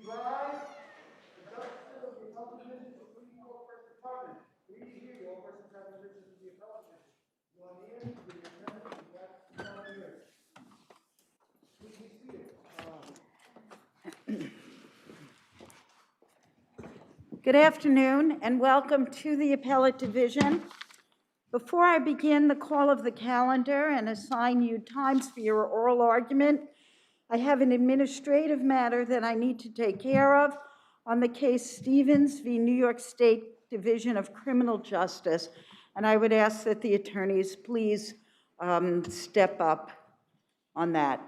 Rise, the Justice of the Appellate Division, Supreme Court First Department. Please hear you, all persons having business with the Appellate Division. You are here, give your attendance, and that's 7 years. Please be seated. Good afternoon and welcome to the Appellate Division. Before I begin the call of the calendar and assign you times for your oral argument, I have an administrative matter that I need to take care of on the case Stevens v. New York State Division of Criminal Justice, and I would ask that the attorneys please step up on that.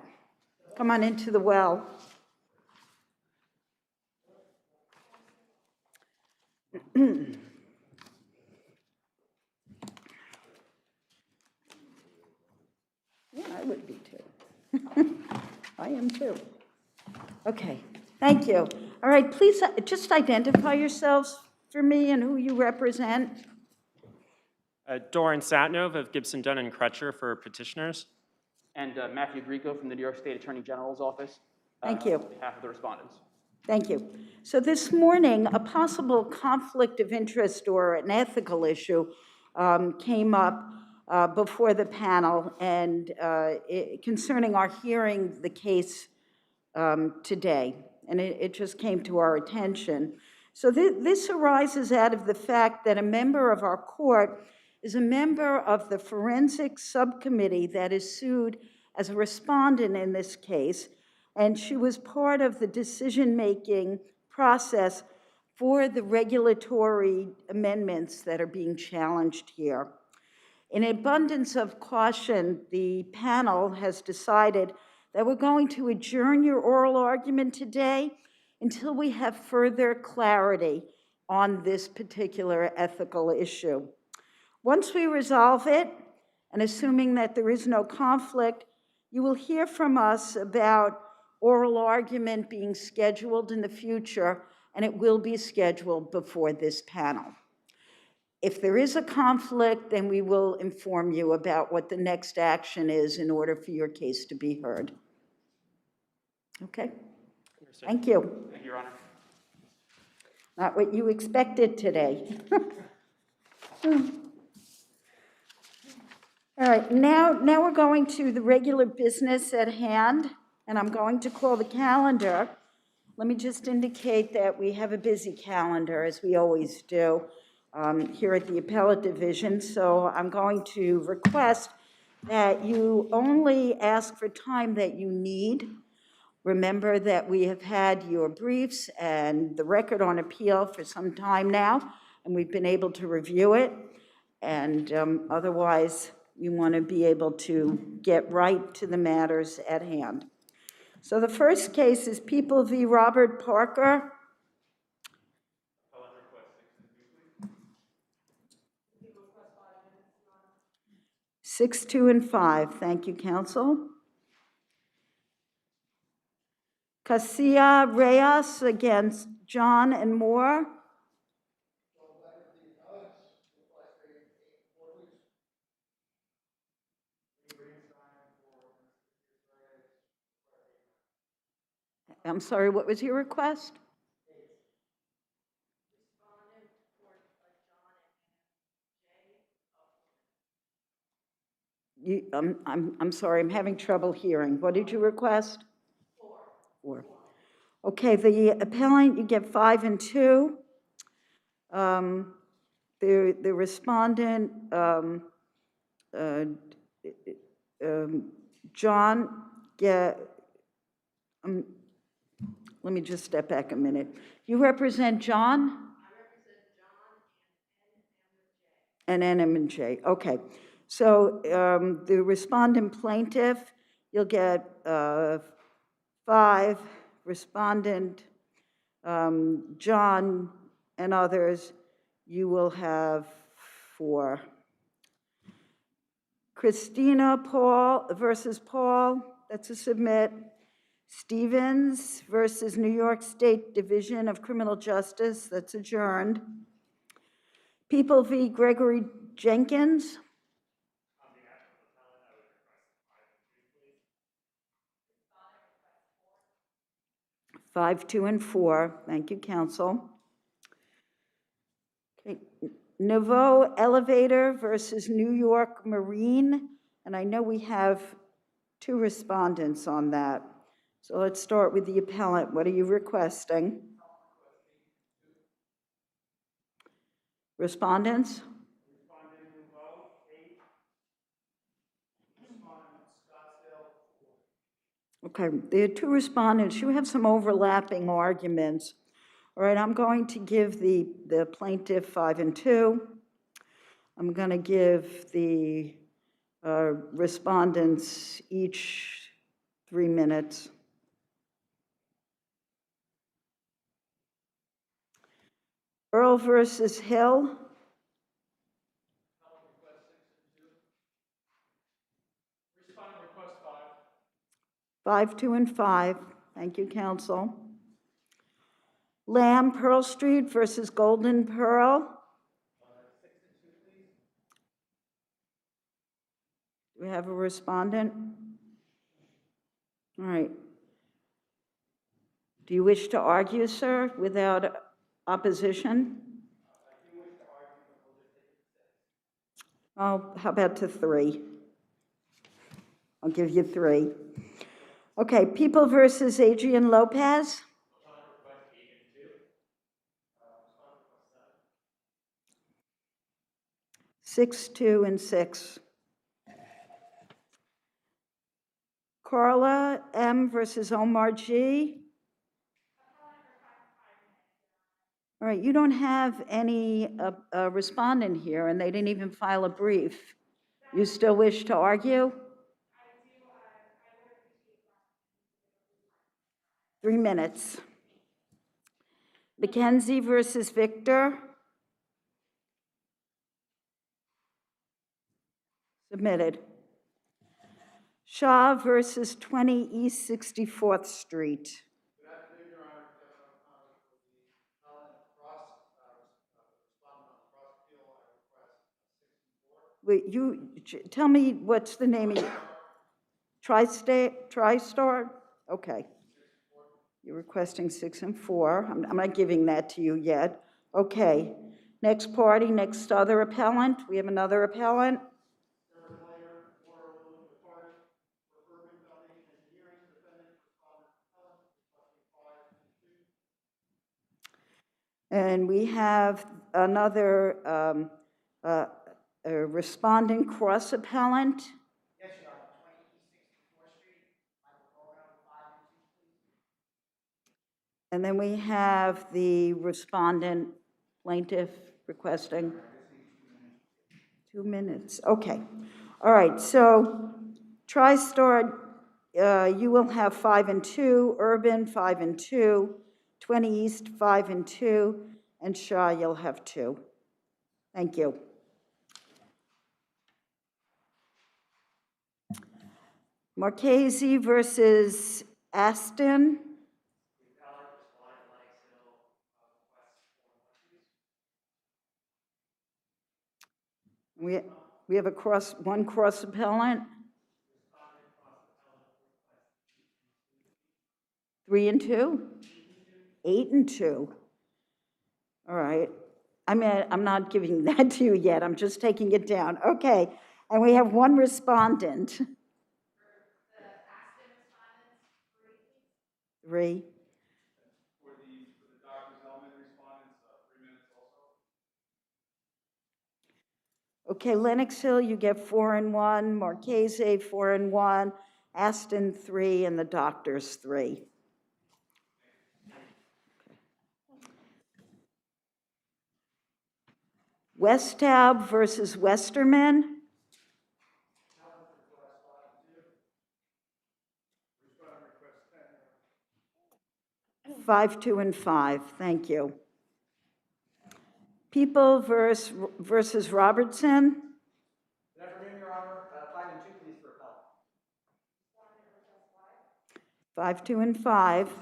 Come on into the well. Yeah, I would be too. I am too. Okay, thank you. All right, please just identify yourselves for me and who you represent. Doran Satnov of Gibson, Dunn and Crutcher for petitioners. And Matthew Grieco from the New York State Attorney General's office. Thank you. On behalf of the respondents. Thank you. So this morning, a possible conflict of interest or an ethical issue came up before the panel and concerning our hearing the case today, and it just came to our attention. So this arises out of the fact that a member of our court is a member of the forensic subcommittee that is sued as a respondent in this case, and she was part of the decision-making process for the regulatory amendments that are being challenged here. In abundance of caution, the panel has decided that we're going to adjourn your oral argument today until we have further clarity on this particular ethical issue. Once we resolve it, and assuming that there is no conflict, you will hear from us about oral argument being scheduled in the future, and it will be scheduled before this panel. If there is a conflict, then we will inform you about what the next action is in order for your case to be heard. Okay? Thank you. Thank you, Your Honor. Not what you expected today. All right, now we're going to the regular business at hand, and I'm going to call the calendar. Let me just indicate that we have a busy calendar, as we always do, here at the Appellate Division. So I'm going to request that you only ask for time that you need. Remember that we have had your briefs and the record on appeal for some time now, and we've been able to review it. And otherwise, we want to be able to get right to the matters at hand. So the first case is People v. Robert Parker. 6, 2, and 5. Thank you, counsel. Casilla Reyes against John and Moore. I'm sorry, what was your request? I'm sorry, I'm having trouble hearing. What did you request? 4. Okay, the appellant, you get 5 and 2. The respondent, John, get. Let me just step back a minute. You represent John? I represent John and N, M, and J. Okay. So the respondent plaintiff you'll get 5. Respondent, John and others, you will have 4. Christina Paul versus Paul, that's a submit. Stevens versus New York State Division of Criminal Justice, that's adjourned. People v. Gregory Jenkins. 5, 2, and 4. Thank you, counsel. Okay. Nouveau Elevator versus New York Marine, and I know we have 2 respondents on that. So let's start with the appellant. What are you requesting? Respondents? Respondent Nouveau, 8. Respondent Scottsdale, 4. Okay, there are 2 respondents. You have some overlapping arguments. All right, I'm going to give the plaintiff 5 and 2. I'm going to give the respondents each 3 minutes. Earl versus Hill. 5, 2, and 5. Thank you, counsel. Lamb, Pearl Street versus Golden Pearl. 6 and 2, please. Do we have a respondent? All right. Do you wish to argue, sir, without opposition? I do wish to argue, but we'll just take it to 6. Oh, how about to 3? I'll give you 3. Okay, People versus Adrian Lopez. 6, 2, and 6. Carla M. versus Omar G. All right, you don't have any respondent here, and they didn't even file a brief. You still wish to argue? 3 minutes. Mackenzie versus Victor. Submitted. Shaw versus 20 East 64th Street. Good afternoon, Your Honor. Kevin O'Connor for the appellant cross, respondent on the cross appeal. I request 6 and 4. Wait, you tell me what's the name of your TriStar? Okay. You're requesting 6 and 4. I'm not giving that to you yet. Okay. Next party, next other appellant. We have another appellant. And we have another a respondent cross appellant. Yes, Your Honor. 20 East 64th Street. Michael Colorado, 5 and 2, please. And then we have the respondent plaintiff requesting 2 minutes. Okay. All right. So TriStar, you will have 5 and 2, Urban 5 and 2, 20 East 5 and 2, and Shaw you'll have 2. Thank you. Marchese versus Aston. We have one cross appellant. 3 and 2? 8 and 2. All right. I mean, I'm not giving that to you yet. I'm just taking it down. Okay. And we have one respondent. 3. For the doctor's element respondents, 3 minutes also. Okay, Lenox Hill, you get 4 and 1. Marchese, 4 and 1. Aston, 3, and the doctors, 3. Westab versus Westerman. 5, 2, and 5. Thank you. People versus Robertson. Good afternoon, Your Honor. 5 and 2, please, for appellate. 5, 2, and 5.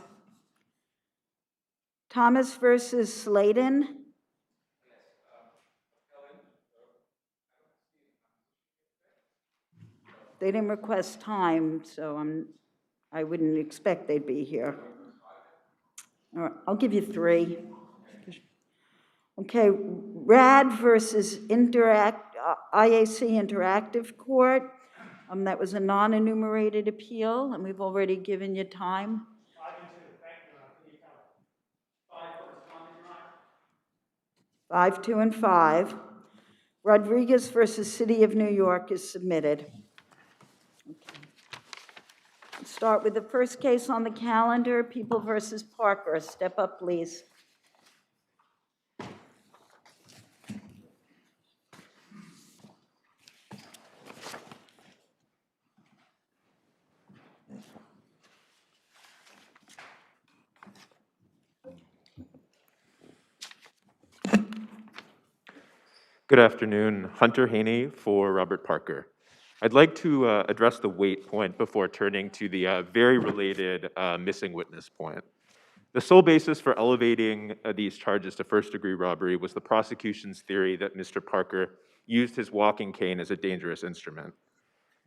Thomas versus Sladen. They didn't request time, so I wouldn't expect they'd be here. All right, I'll give you 3. Okay, RAD versus IAC Interactive Court. That was a non-enumerated appeal, and we've already given you time. 5 and 2, thank you, for the appellate. 5 for respondent, Your Honor. 5, 2, and 5. Rodriguez versus City of New York is submitted. Okay. Let's start with the first case on the calendar, People versus Parker. Step up, please. Good afternoon. Hunter Haney for Robert Parker. I'd like to address the weight point before turning to the very related missing witness point. The sole basis for elevating these charges to first-degree robbery was the prosecution's theory that Mr. Parker used his walking cane as a dangerous instrument.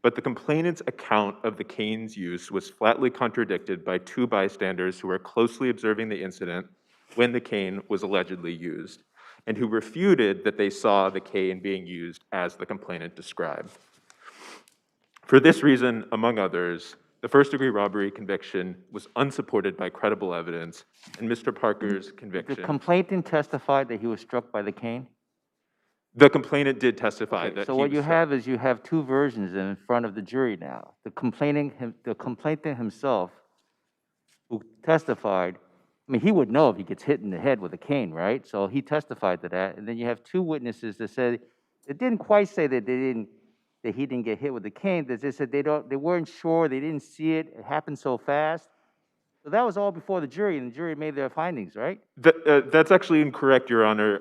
But the complainant's account of the cane's use was flatly contradicted by 2 bystanders who were closely observing the incident when the cane was allegedly used, and who refuted that they saw the cane being used as the complainant described. For this reason, among others, the first-degree robbery conviction was unsupported by credible evidence, and Mr. Parker's conviction... The complainant testified that he was struck by the cane? The complainant did testify Okay, that so he what was you struck. have is you have 2 versions in front of the jury now. The complainant himself, who testified, I mean, he would know if he gets hit in the head with a cane, right? So he testified to that. And then you have 2 witnesses that said, it didn't quite say that he didn't get hit with a cane. They just said they weren't sure, they didn't see it, it happened so fast. So that was all before the jury, and the jury made their findings, right? That's actually incorrect, Your Honor.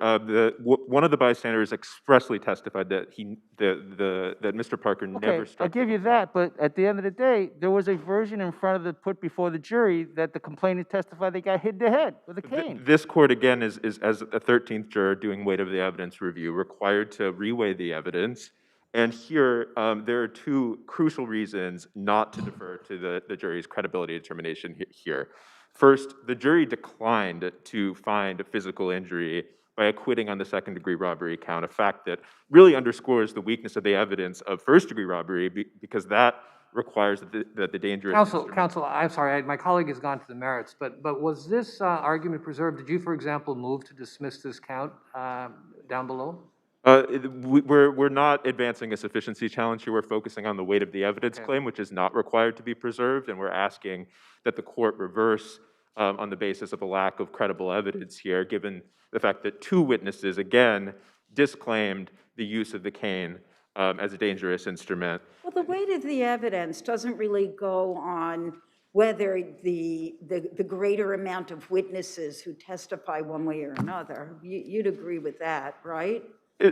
One of the bystanders expressly testified that that Mr. Parker never struck. I'll give you that, but at the end of the day, there was a version in front of put before the jury that the complainant testified they got hit in the head with a cane. This court, again, is as a 13th juror doing weight of the evidence review, required to reweigh the evidence. And here, there are 2 crucial reasons not to defer to the jury's credibility determination here. First, the jury declined to find a physical injury by acquitting on the second-degree robbery count, a fact that really underscores the weakness of the evidence of first-degree robbery, because that requires that the dangerous... Counsel, I'm sorry, my colleague has gone to the merits, but was this argument preserved? Did you, for example, move to dismiss this count down below? We're not advancing a sufficiency challenge here. We're focusing on the weight of the evidence claim, which is not required to be preserved, and we're asking that the court reverse on the basis of a lack of credible evidence here, given the fact that 2 witnesses, again, disclaimed the use of the cane as a dangerous instrument. Well, the weight of the evidence doesn't really go on whether the greater amount of witnesses who testify one way or another. You'd agree with that, right?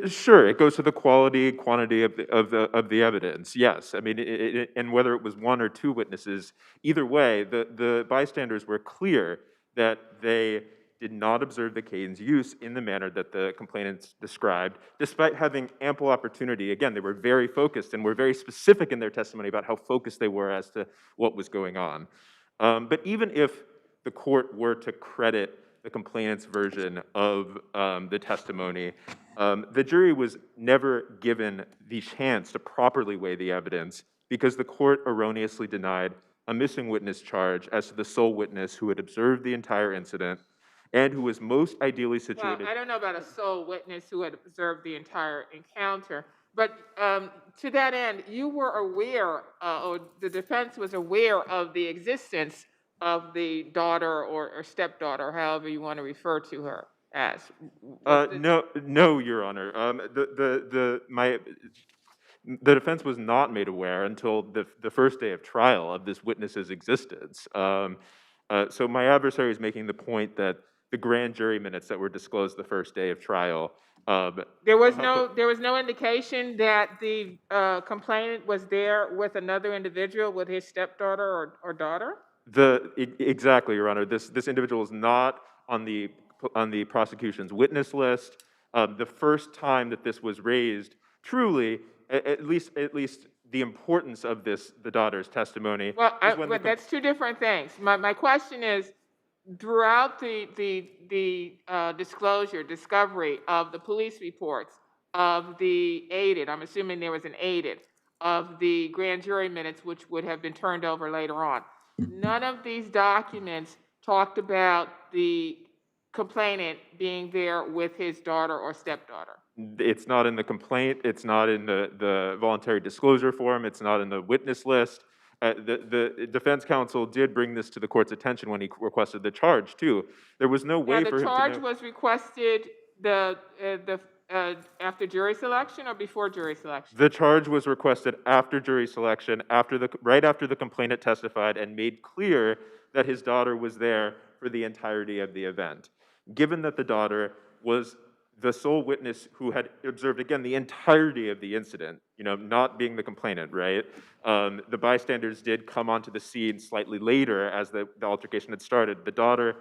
Sure, it goes to the quantity of the evidence. Yes, I mean, and whether it was 1 or 2 witnesses, either way, the bystanders were clear that they did not observe the cane's use in the manner that the complainants described, despite having ample opportunity. Again, they were very focused and were very specific in their testimony about how focused they were as to what was going on. But even if the court were to credit the complainant's version of the testimony, the jury was never given the chance to properly weigh the evidence because the court erroneously denied a missing witness charge as to the sole witness who had observed the entire incident and who was most ideally situated. Well, I don't know about a sole witness who had observed the entire encounter, but to that end, you were aware, or the defense was aware of the existence of the daughter or stepdaughter, however you want to refer to her as. No, Your Honor. The defense was not made aware until the first day of trial of this witness's existence. So my adversary is making the point that the grand jury minutes that were disclosed the first day of trial. There was no indication that the complainant was there with another individual, with his stepdaughter or daughter? Exactly, Your Honor. This individual is not on the prosecution's witness list. The first time that this was raised, truly, at least the importance of the daughter's testimony. Well, is when but that's two different things. My question is, throughout the discovery of the police reports, of the aided, I'm assuming there was an aided, of the grand jury minutes, which would have been turned over later on, none of these documents talked about the complainant being there with his daughter or stepdaughter. It's not in the complaint. It's not in the voluntary disclosure form. It's not in the witness list. The defense counsel did bring this to the court's attention when he requested the charge, too. There was no way Now, for the him to charge know. was requested after jury selection or before jury selection? The charge was requested after jury selection, right after the complainant testified and made clear that his daughter was there for the entirety of the event. Given that the daughter was the sole witness who had observed, again, the entirety of the incident, not being the complainant, right? The bystanders did come onto the scene slightly later as the altercation had started. The daughter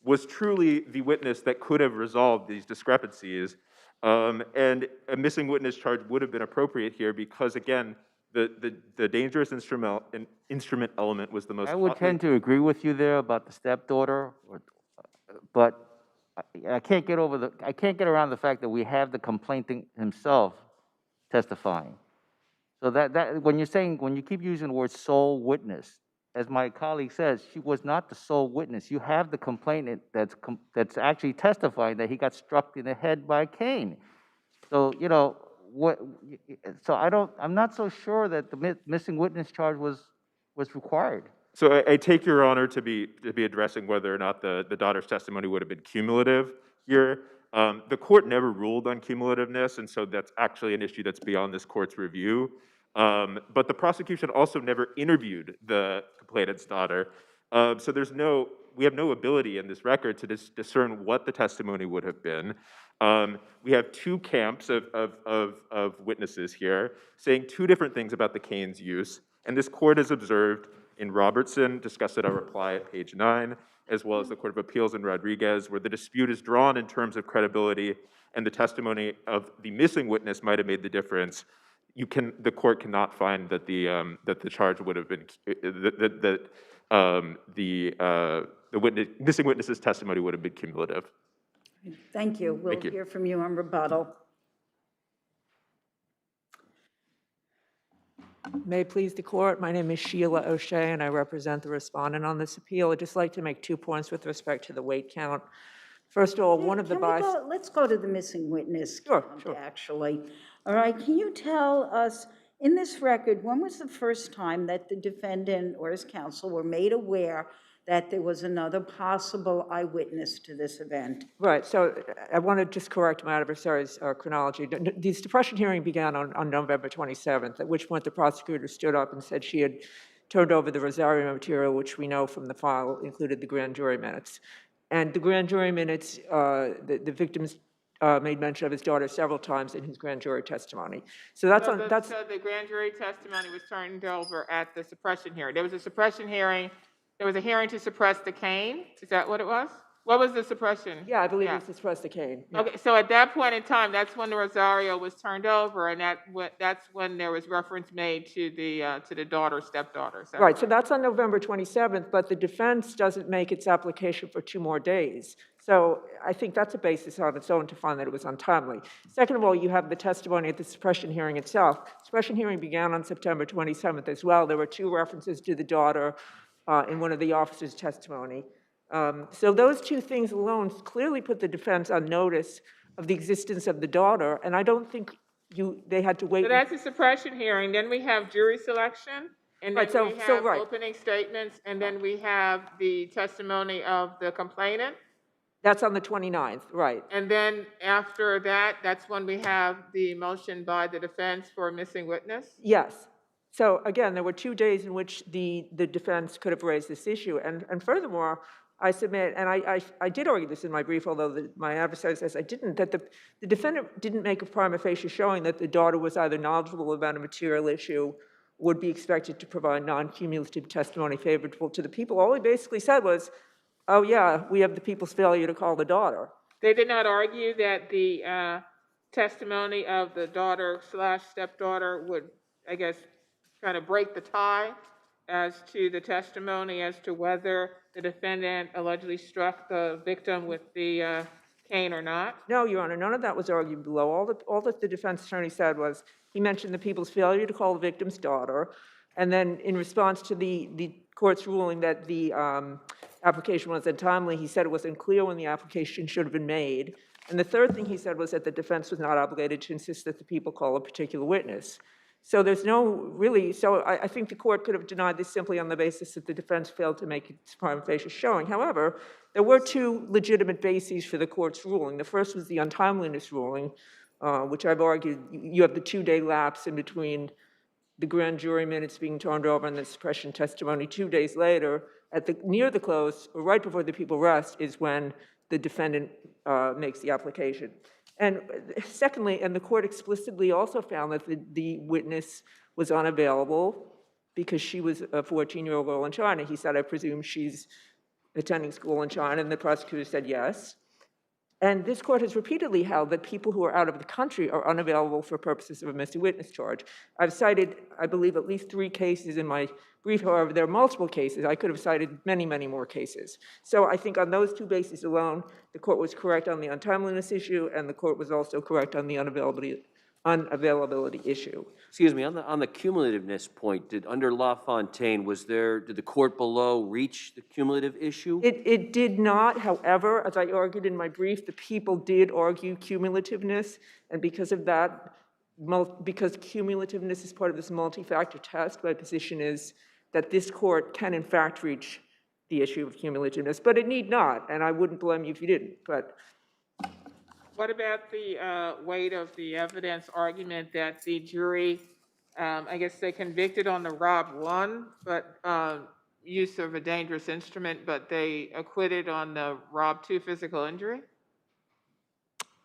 was truly the witness that could have resolved these discrepancies. And a missing witness charge would have been appropriate here because, again, the dangerous instrument element was the most. I would tend to agree with you there about the stepdaughter, but I can't get around the fact that we have the complainant himself testifying. So that when you keep using the word sole witness, as my colleague says, she was not the sole witness. You have the complainant that's actually testifying that he got struck in the head by a cane. So I'm not so sure that the missing witness charge was required. So I take Your Honor to be addressing whether or not the daughter's testimony would have been cumulative here. The court never ruled on cumulativeness, and so that's actually an issue that's beyond this court's review. But the prosecution also never interviewed the complainant's daughter, so we have no ability in this record to discern what the testimony would have been. We have two camps of witnesses here saying two different things about the cane's use, and this court has observed in Robertson, discussed at our reply at page 9, as well as the Court of Appeals in Rodriguez, where the dispute is drawn in terms of credibility and the testimony of the missing witness might have made the difference. The court cannot find that the charge would have been missing witness's testimony would have been cumulative. Thank you. We'll hear from you on rebuttal. May it please the court, my name is Sheila O'Shea and I represent the respondent on this appeal. I'd just like to make 2 points with respect to the weight count. First of all, one of the Let's go to the missing witness Sure, count, sure. actually. All right, can you tell us, in this record, when was the first time that the defendant or his counsel were made aware that there was another possible eyewitness to this event? Right, so I want to just correct my adversary's chronology. The suppression hearing began on November 27th, at which point the prosecutor stood up and said she had turned over the Rosario material, which we know from the file included the grand jury minutes. And the grand jury minutes, the victims made mention of his daughter several times in his grand jury testimony. So So the grand jury testimony was turned over at the suppression hearing. There was a suppression hearing. There was a hearing to suppress the cane. Is that what it was? What was the suppression? Yeah, I believe it was to suppress the cane. Yeah. Okay, so at that point in time, that's when the Rosario was turned over, and that's when there was reference made to the daughter, stepdaughter. Is that Right, so that's on November 27th, but the defense doesn't make its application for 2 more days. So I think that's a basis on its own to find that it was untimely. Second of all, you have the testimony at the suppression hearing itself. Suppression hearing began on September 27th as well. There were 2 references to the daughter in one of the officers' testimony. So those 2 things alone clearly put the defense on notice of the existence of the daughter, and I don't think they had to wait. So that's a suppression hearing. Then we have jury selection, and then Right, we have opening statements, and then we have the testimony of the complainant. That's on the 29th, right. And then after that, that's when we have the motion by the defense for a missing witness? Yes. So again, there were 2 days in which the defense could have raised this issue. And furthermore, I submit, and I did argue this in my brief, although my adversary says I didn't, that the defendant didn't make a prima facie showing that the daughter was either knowledgeable about a material issue, would be expected to provide non-cumulative testimony favorable to the people. All he basically said was, oh yeah, we have the people's failure to call the daughter. They did not argue that the testimony of the daughter/stepdaughter would, I guess, kind of break the tie as to the testimony as to whether the defendant allegedly struck the victim with the cane or not? No, Your Honor, none of that was argued below. All that the defense attorney said was he mentioned the people's failure to call the victim's daughter, and then in response to the court's ruling that the application was untimely, he said it was unclear when the application should have been made. And the third thing he said was that the defense was not obligated to insist that the people call a particular witness. So there's no really, so I think the court could have denied this simply on the basis that the defense failed to make its prima facie showing. However, there were 2 legitimate bases for the court's ruling. The first was the untimeliness ruling, which I've argued you have the 2-day lapse in between the grand jury minutes being turned over and the suppression testimony. 2 days later, near the close, or right before the people rest, is when the defendant makes the application. And secondly, and the court explicitly also found that the witness was unavailable because she was a 14-year-old girl in China. He said, I presume she's attending school in China, and the prosecutor said yes. And this court has repeatedly held that people who are out of the country are unavailable for purposes of a missing witness charge. I've cited, I believe, at least 3 cases in my brief. However, there are multiple cases. I could have cited many, many more cases. So I think on those 2 bases alone, the court was correct on the untimeliness issue, and the court was also correct on the unavailability issue. Excuse me, on the cumulativeness point, under LaFontaine, did the court below reach the cumulative issue? It did not. However, as I argued in my brief, the people did argue cumulativeness, and because of that, because cumulativeness is part of this multi-factor test, my position is that this court can in fact reach the issue of cumulativeness, but it need not, and I wouldn't blame you if you didn't. But what about the weight of the evidence argument that the jury, I guess they convicted on the rob 1, but use of a dangerous instrument, but they acquitted on the rob 2 physical injury?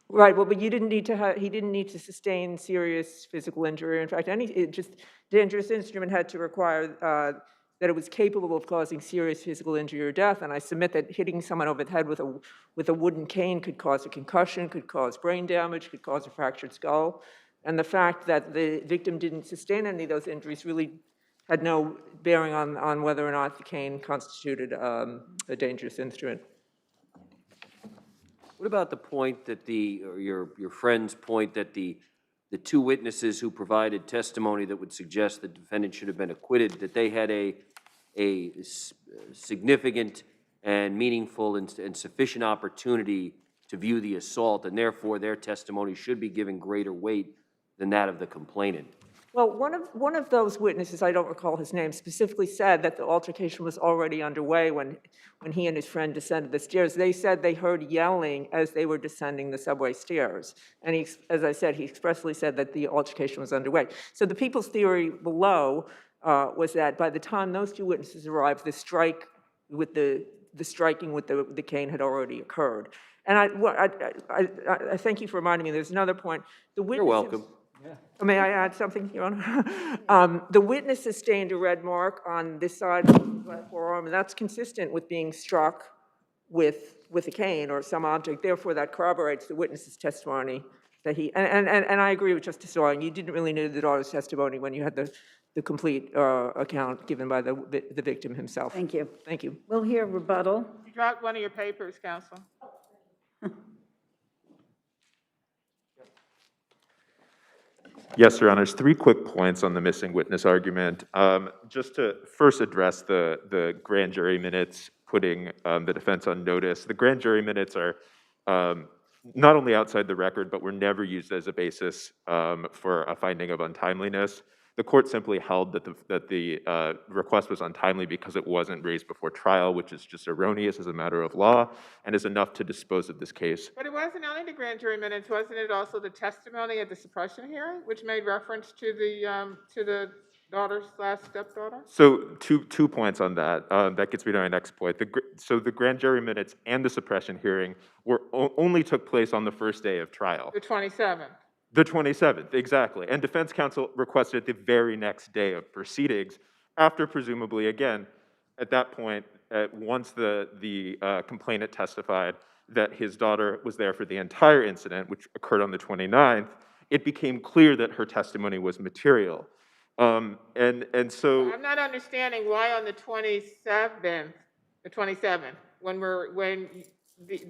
Right. Well, but you didn't need to. He didn't need to sustain serious physical injury. In fact, just dangerous instrument had to require that it was capable of causing serious physical injury or death. And I submit that hitting someone over the head with a wooden cane could cause a concussion, could cause brain damage, could cause a fractured skull. And the fact that the victim didn't sustain any of those injuries really had no bearing on whether or not the cane constituted a dangerous instrument. What about the point that your friend's point that the 2 witnesses who provided testimony that would suggest the defendant should have been acquitted, that they had a significant and meaningful and sufficient opportunity to view the assault, and therefore their testimony should be given greater weight than that of the complainant? Well, one of those witnesses, I don't recall his name, specifically said that the altercation was already underway when he and his friend descended the stairs. They said they heard yelling as they were descending the subway stairs. And he, as I said, he expressly said that the altercation was underway. So the people's theory below was that by the time those 2 witnesses arrived, the striking with the cane had already occurred. And I thank you for reminding me. There's another point. You're welcome. May I add something, Your Honor? The witness sustained a red mark on this side of the forearm, and that's consistent with being struck with a cane or some object. Therefore, that corroborates the witness's testimony that he, and I agree with Justice Sorensen. You didn't really need the daughter's testimony when you had the complete account given by the victim himself. Thank you. Thank you. We'll hear rebuttal. You dropped one of your papers, counsel. Yes, Your Honors. 3 quick points on the missing witness argument. Just to first address the grand jury minutes, putting the defense on notice. The grand jury minutes are not only outside the record, but were never used as a basis for a finding of untimeliness. The court simply held that the request was untimely because it wasn't raised before trial, which is just erroneous as a matter of law, and is enough to dispose of this case. But it wasn't only the grand jury minutes, wasn't it also the testimony at the suppression hearing, which made reference to the daughter/stepdaughter? So two points on that. That gets me to my next point. So the grand jury minutes and the suppression hearing only took place on the first day of trial. The 27th. The 27th, exactly. And defense counsel requested it the very next day of proceedings, after presumably, again, at that point, once the complainant testified that his daughter was there for the entire incident, which occurred on the 29th, it became clear that her testimony was material. And so I'm not understanding why on the 27th, when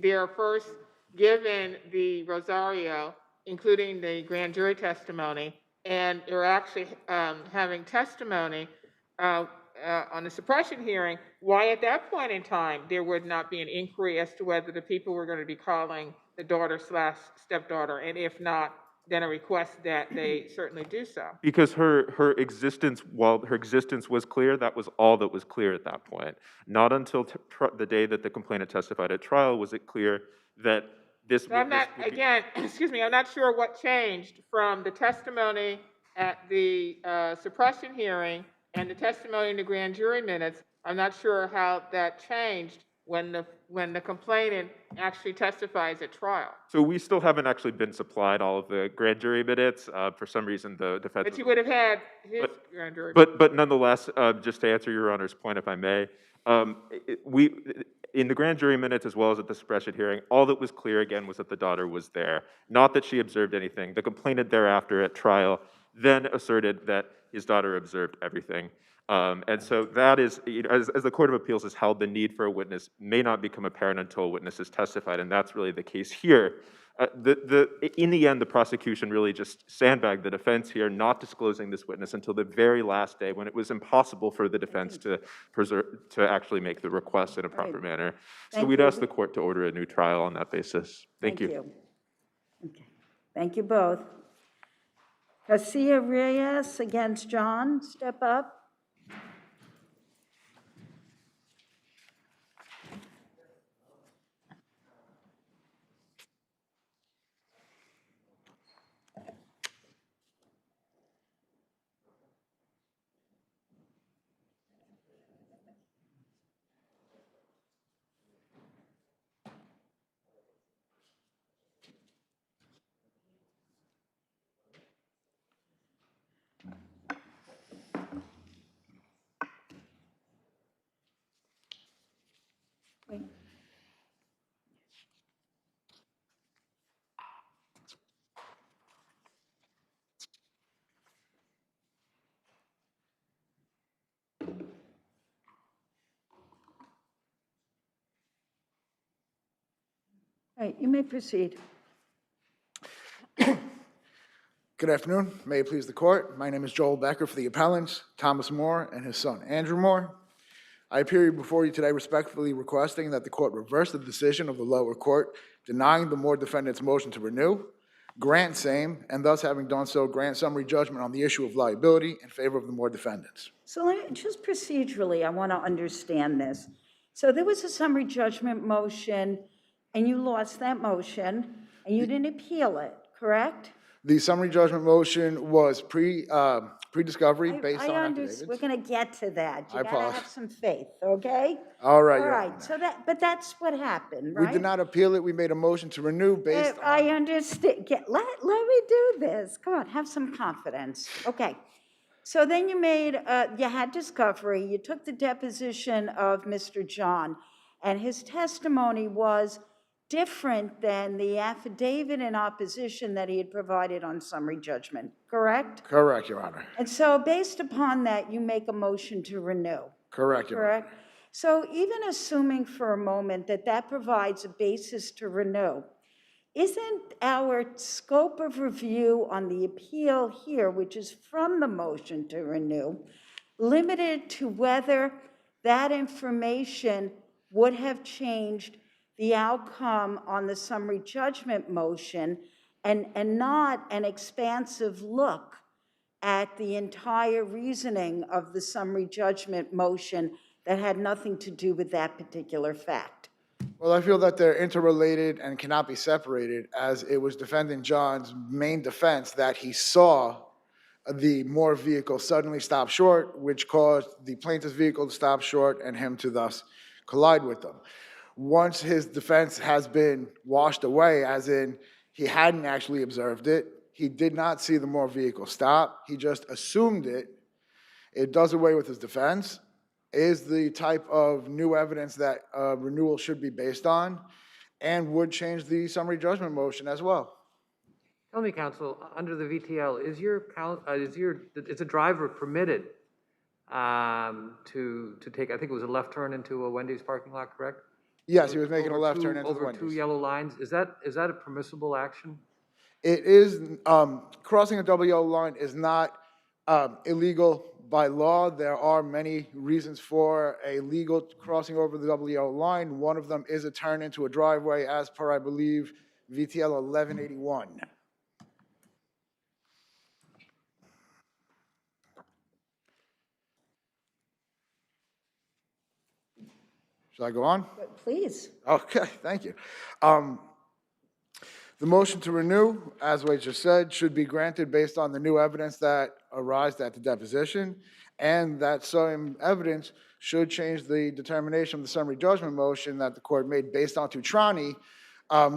they're first given the Rosario, including the grand jury testimony, and they're actually having testimony on the suppression hearing, why at that point in time there would not be an inquiry as to whether the people were going to be calling the daughter/stepdaughter, and if not, then a request that they certainly do so. because her existence, while her existence was clear, that was all that was clear at that point. Not until the day that the complainant testified at trial was it clear that this So I'm witness not, would be- again, excuse me, I'm not sure what changed from the testimony at the suppression hearing and the testimony in the grand jury minutes. I'm not sure how that changed when the complainant actually testifies at trial. So we still haven't actually been supplied all of the grand jury minutes. For some reason, the defense. But you would have had his grand jury. But nonetheless, just to answer Your Honor's point, if I may, in the grand jury minutes as well as at the suppression hearing, all that was clear again was that the daughter was there, not that she observed anything. The complainant thereafter at trial then asserted that his daughter observed everything. And so that is, as the Court of Appeals has held, the need for a witness may not become apparent until a witness is testified, and that's really the case here. In the end, the prosecution really just sandbagged the defense here, not disclosing this witness until the very last day when it was impossible for the defense to actually make the request in a proper manner. So Thank we'd you. ask the court to order a new trial on that basis. Thank you. Okay. Thank you both. Garcia Reyes against John, step up. Wait. All right, you may proceed. Good afternoon. May it please the court. My name is Joel Becker for the appellants, Thomas Moore and his son, Andrew Moore. I appear before you today respectfully requesting that the court reverse the decision of the lower court denying the Moore defendant's motion to renew, grant same, and thus having done so, grant summary judgment on the issue of liability in favor of the Moore defendants. So let me, just procedurally, I want to understand this. So there was a summary judgment motion, and you lost that motion, and you didn't appeal it, correct? The summary judgment motion was pre-discovery based on affidavits. We're going to get to that. I You got to apologize. have some faith, okay? All right, All Your right, Honor. so but that's what happened, We right? did not appeal it. We made a motion to renew based on. I understand. Let me do this. Come on, have some confidence. Okay. So then you had discovery. You took the deposition of Mr. John, and his testimony was different than the affidavit in opposition that he had provided on summary judgment, correct? Correct, Your Honor. And so based upon that, you make a motion to renew. Correct, Your Honor. Correct? So even assuming for a moment that that provides a basis to renew, isn't our scope of review on the appeal here, which is from the motion to renew, limited to whether that information would have changed the outcome on the summary judgment motion and not an expansive look at the entire reasoning of the summary judgment motion that had nothing to do with that particular fact? Well, I feel that they're interrelated and cannot be separated, as it was defendant John's main defense that he saw the Moore vehicle suddenly stopped short, which caused the plaintiff's vehicle to stop short and him to thus collide with them. Once his defense has been washed away, as in he hadn't actually observed it, he did not see the Moore vehicle stop, he just assumed it, it does away with his defense, is the type of new evidence that renewal should be based on, and would change the summary judgment motion as well. Tell me, counsel, under the VTL, is a driver permitted to take, I think it was a left turn into a Wendy's parking lot, correct? Yes, he was making a left turn into the Over Wendy's. two yellow lines. Is that a permissible action? It is, crossing a double yellow line is not illegal by law. There are many reasons for a legal crossing over the double yellow line. One of them is a turn into a driveway as per, I believe, VTL 1181. Shall I go on? Please. Okay, thank you. The motion to renew, as we just said, should be granted based on the new evidence that arose at the deposition, and that same evidence should change the determination of the summary judgment motion that the court made based on Tutrani,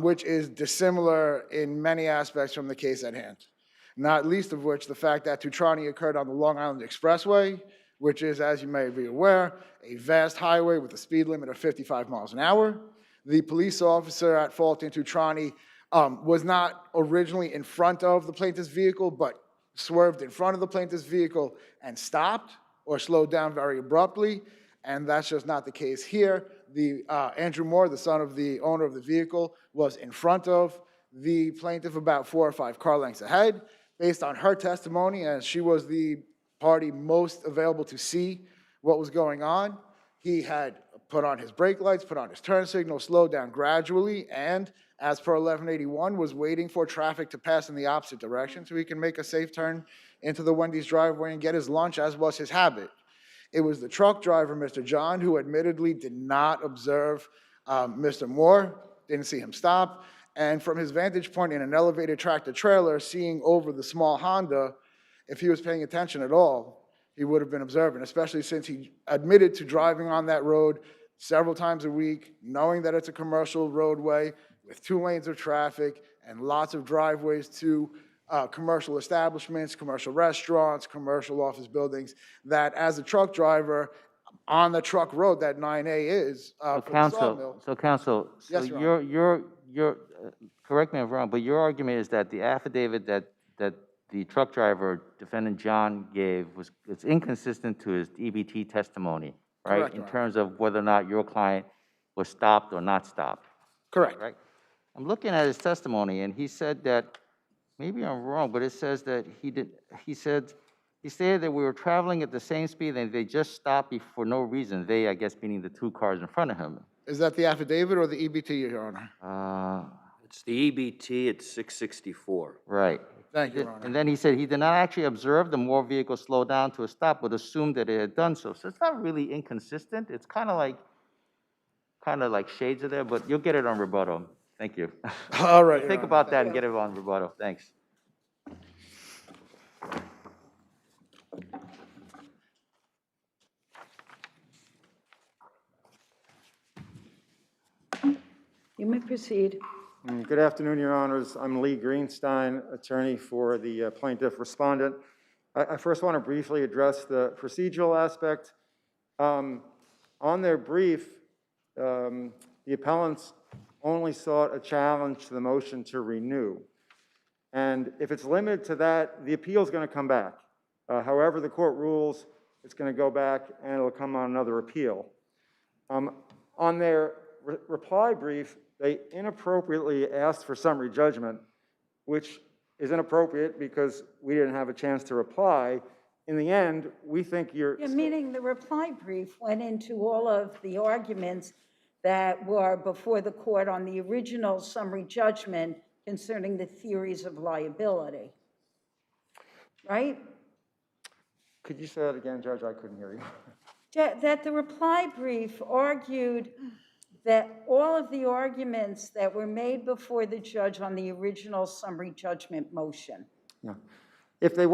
which is dissimilar in many aspects from the case at hand. Not least of which the fact that Tutrani occurred on the Long Island Expressway, which is, as you may be aware, a vast highway with a speed limit of 55 miles an hour. The police officer at fault in Tutrani was not originally in front of the plaintiff's vehicle, but swerved in front of the plaintiff's vehicle and stopped or slowed down very abruptly, and that's just not the case here. Andrew Moore, the son of the owner of the vehicle, was in front of the plaintiff about 4 or 5 car lengths ahead. Based on her testimony, as she was the party most available to see what was going on, he had put on his brake lights, put on his turn signal, slowed down gradually, and as per 1181, was waiting for traffic to pass in the opposite direction so he can make a safe turn into the Wendy's driveway and get his lunch, as was his habit. It was the truck driver, Mr. John, who admittedly did not observe Mr. Moore, didn't see him stop, and from his vantage point in an elevated tractor trailer, seeing over the small Honda, if he was paying attention at all, he would have been observant, especially since he admitted to driving on that road several times a week, knowing that it's a commercial roadway with 2 lanes of traffic and lots of driveways to commercial establishments, commercial restaurants, commercial office buildings, that as a truck driver on the truck road that 9A is for the sawmill. Counsel, Yes, Your Honor. your correct me if I'm wrong, but your argument is that the affidavit that the truck driver, defendant John, gave it's inconsistent to his EBT testimony, right? Correct, In Your Honor. terms of whether or not your client was stopped or not stopped. Correct. Right? I'm looking at his testimony, and he said that, maybe I'm wrong, but it says that he stated that we were traveling at the same speed and they just stopped for no reason. They, I guess, meaning the 2 cars in front of him. Is that the affidavit or the EBT, Your Honor? It's the EBT at 664. Right. Thank you, Your Honor. And then he said he did not actually observe the Moore vehicle slow down to a stop, but assumed that it had done so. So it's not really inconsistent. It's kind of like shades of there, but you'll get it on rebuttal. Thank you. All right, Your Think Honor. about that and get it on rebuttal. Thanks. You may proceed. Good afternoon, Your Honors. I'm Lee Greenstein, attorney for the plaintiff respondent. I first want to briefly address the procedural aspect. On their brief, the appellants only sought a challenge to the motion to renew. And if it's limited to that, the appeal is going to come back. However the court rules, it's going to go back and it'll come on another appeal. On their reply brief, they inappropriately asked for summary judgment, which is inappropriate because we didn't have a chance to reply. In the end, we think you're... Yeah, meaning the reply brief went into all of the arguments that were before the court on the original summary judgment concerning the theories of liability, right? Could you say that again, Judge? I couldn't hear you. That the reply brief argued that all of the arguments that were made before the judge on the original summary judgment motion. Yeah. If they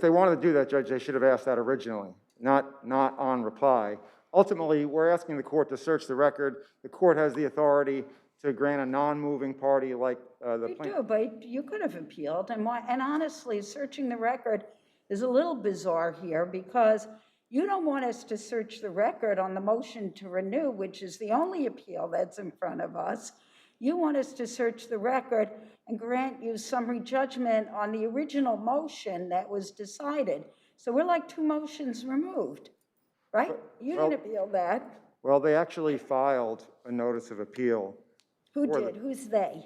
wanted to do that, Judge, they should have asked that originally, not on reply. Ultimately, we're asking the court to search the record. The court has the authority to grant a non-moving party like the You plaintiff. do, but you could have appealed, and honestly, searching the record is a little bizarre here, because you don't want us to search the record on the motion to renew, which is the only appeal that's in front of us. You want us to search the record and grant you summary judgment on the original motion that was decided. So we're like 2 motions removed, right? You didn't appeal that. Well, they actually filed a notice of appeal. Who for did? Who's they?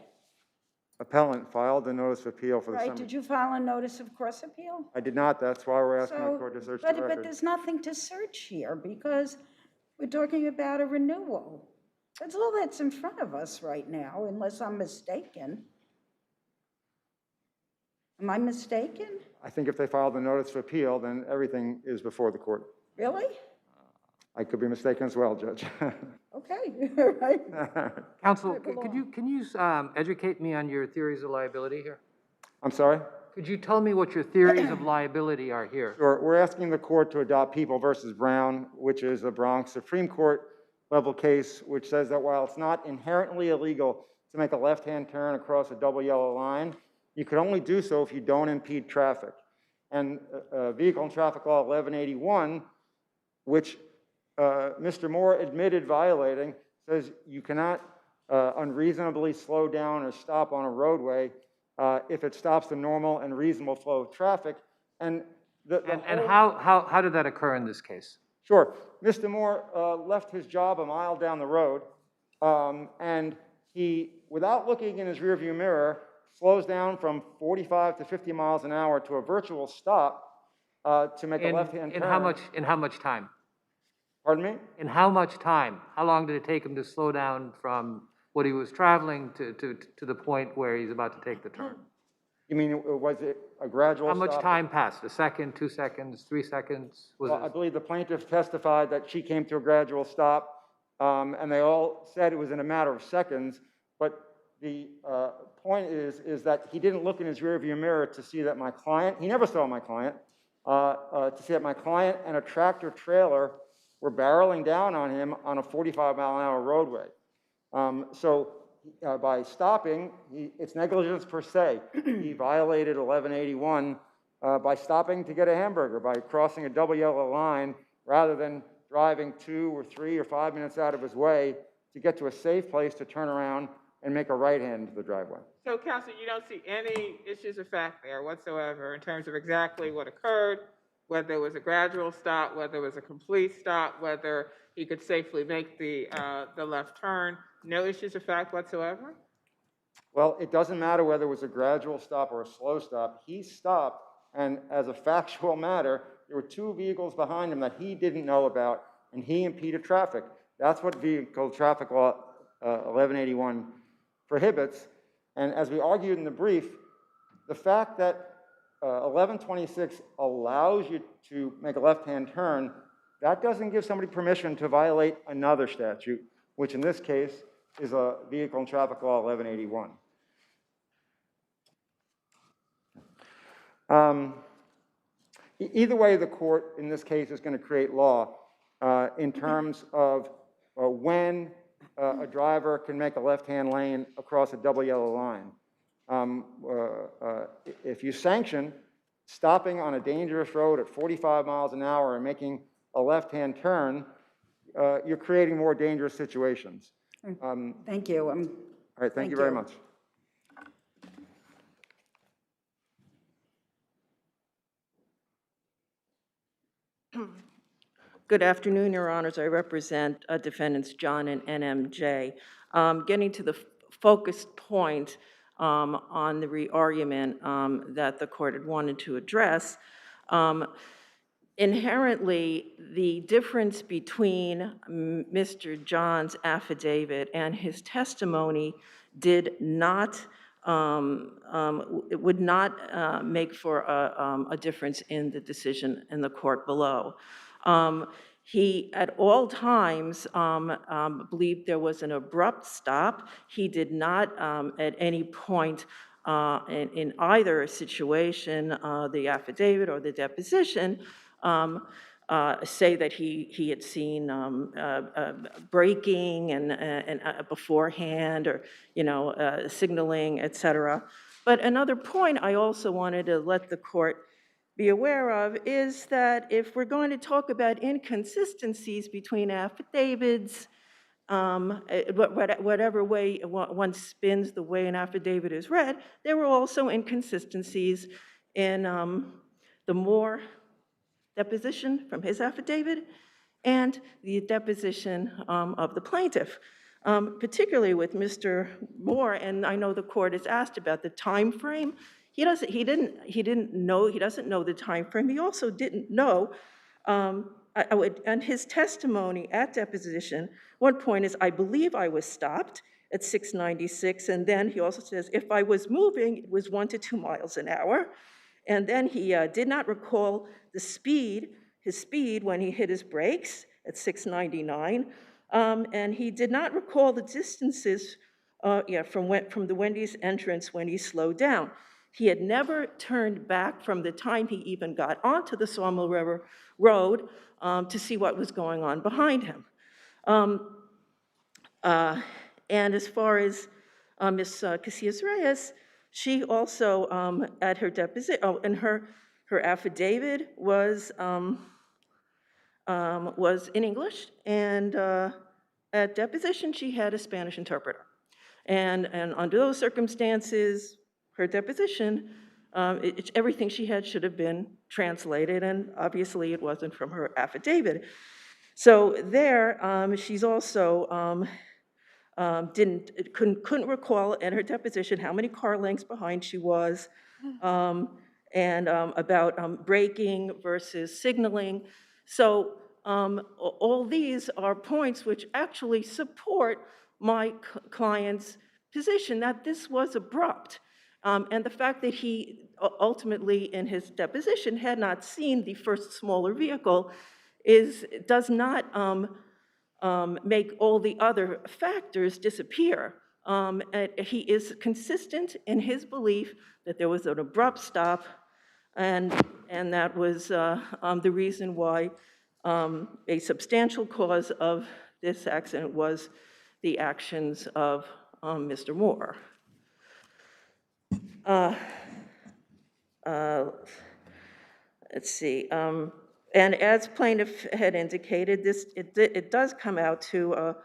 Appellant filed a notice of appeal for the Right, summary. did you file a notice of cross appeal? I did not. That's why we're asking the So, court to search the but record. there's nothing to search here, because we're talking about a renewal. That's all that's in front of us right now, unless I'm mistaken. Am I mistaken? I think if they filed a notice of appeal, then everything is before the court. Really? I could be mistaken as well, Judge. Okay, all right. Counsel, Right, go can you educate me on your theories of liability here? I'm sorry? Could you tell me what your theories of liability are here? Sure. We're asking the court to adopt People versus Brown, which is a Bronx Supreme Court level case, which says that while it's not inherently illegal to make a left-hand turn across a double yellow line, you can only do so if you don't impede traffic. And Vehicle and Traffic Law 1181, which Mr. Moore admitted violating, says you cannot unreasonably slow down or stop on a roadway if it stops the normal and reasonable flow of traffic. And how did that occur in this case? Sure. Mr. Moore left his job a mile down the road, and he, without looking in his rearview mirror, slows down from 45 to 50 miles an hour to a virtual stop to make a left-hand turn. In how much time? Pardon me? In how much time? How long did it take him to slow down from what he was traveling to the point where he's about to take the turn? You mean, was it a gradual How stop? much time passed? A second, 2 seconds, 3 seconds? Well, I believe the plaintiff testified that she came to a gradual stop, and they all said it was in a matter of seconds. But the point is that he didn't look in his rearview mirror to see that my client, he never saw my client, to see that my client and a tractor trailer were barreling down on him on a 45-mile-an-hour roadway. So by stopping, it's negligence per se. He violated 1181 by stopping to get a hamburger, by crossing a double yellow line, rather than driving 2 or 3 or 5 minutes out of his way to get to a safe place to turn around and make a right hand into the driveway. So, Counsel, you don't see any issues of fact there whatsoever in terms of exactly what occurred, whether it was a gradual stop, whether it was a complete stop, whether he could safely make the left turn. No issues of fact whatsoever? Well, it doesn't matter whether it was a gradual stop or a slow stop. He stopped, and as a factual matter, there were 2 vehicles behind him that he didn't know about, and he impeded traffic. That's what Vehicle Traffic Law 1181 prohibits. And as we argued in the brief, the fact that 1126 allows you to make a left-hand turn, that doesn't give somebody permission to violate another statute, which in this case is a Vehicle and Traffic Law 1181. Either way, the court in this case is going to create law in terms of when a driver can make a left-hand lane across a double yellow line. If you sanction stopping on a dangerous road at 45 miles an hour and making a left-hand turn, you're creating more dangerous situations. Thank you. All right, thank you very much. Good afternoon, Your Honors. I represent defendants John and NMJ. Getting to the focused point on the re-argument that the court had wanted to address, inherently, the difference between Mr. John's affidavit and his testimony did not, it would not make for a difference in the decision in the court below. He, at all times, believed there was an abrupt stop. He did not, at any point, in either situation, the affidavit or the deposition, say that he had seen braking and beforehand, or signaling, et cetera. But another point I also wanted to let the court be aware of is that if we're going to talk about inconsistencies between affidavits, whatever way one spins the way an affidavit is read, there were also inconsistencies in the Moore deposition from his affidavit and the deposition of the plaintiff, particularly with Mr. Moore. And I know the court has asked about the time frame. He doesn't know the time frame. He also didn't know, and his testimony at deposition, one point is, I believe I was stopped at 696, and then he also says, if I was moving, it was 1 to 2 miles an hour. And then he did not recall his speed when he hit his brakes at 699, and he did not recall the distances from the Wendy's entrance when he slowed down. He had never turned back from the time he even got onto the Sawmill River Road to see what was going on behind him. And as far as Ms. Casillas-Reyes, she also, at her deposition, and her affidavit was in English, and at deposition she had a Spanish interpreter. And under those circumstances, her deposition, everything she had should have been translated, and obviously it wasn't from her affidavit. So there, she's also couldn't recall in her deposition how many car lengths behind she was, and about braking versus signaling. So all these are points which actually support my client's position that this was abrupt. And the fact that he ultimately, in his deposition, had not seen the first smaller vehicle does not make all the other factors disappear. He is consistent in his belief that there was an abrupt stop, and that was the reason why a substantial cause of this accident was the actions of Mr. Moore. Let's see. And as plaintiff had indicated, it does come out to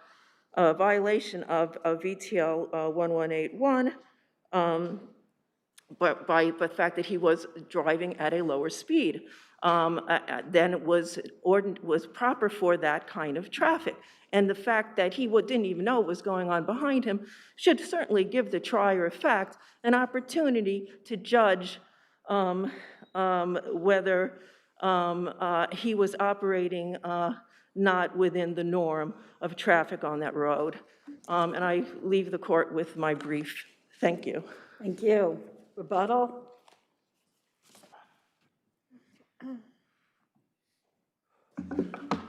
a violation of VTL 1181, but by the fact that he was driving at a lower speed than was proper for that kind of traffic. And the fact that he didn't even know what was going on behind him should certainly give the trier of fact an opportunity to judge whether he was operating not within the norm of traffic on that road. And I leave the court with my brief. Thank you. Thank you. Rebuttal?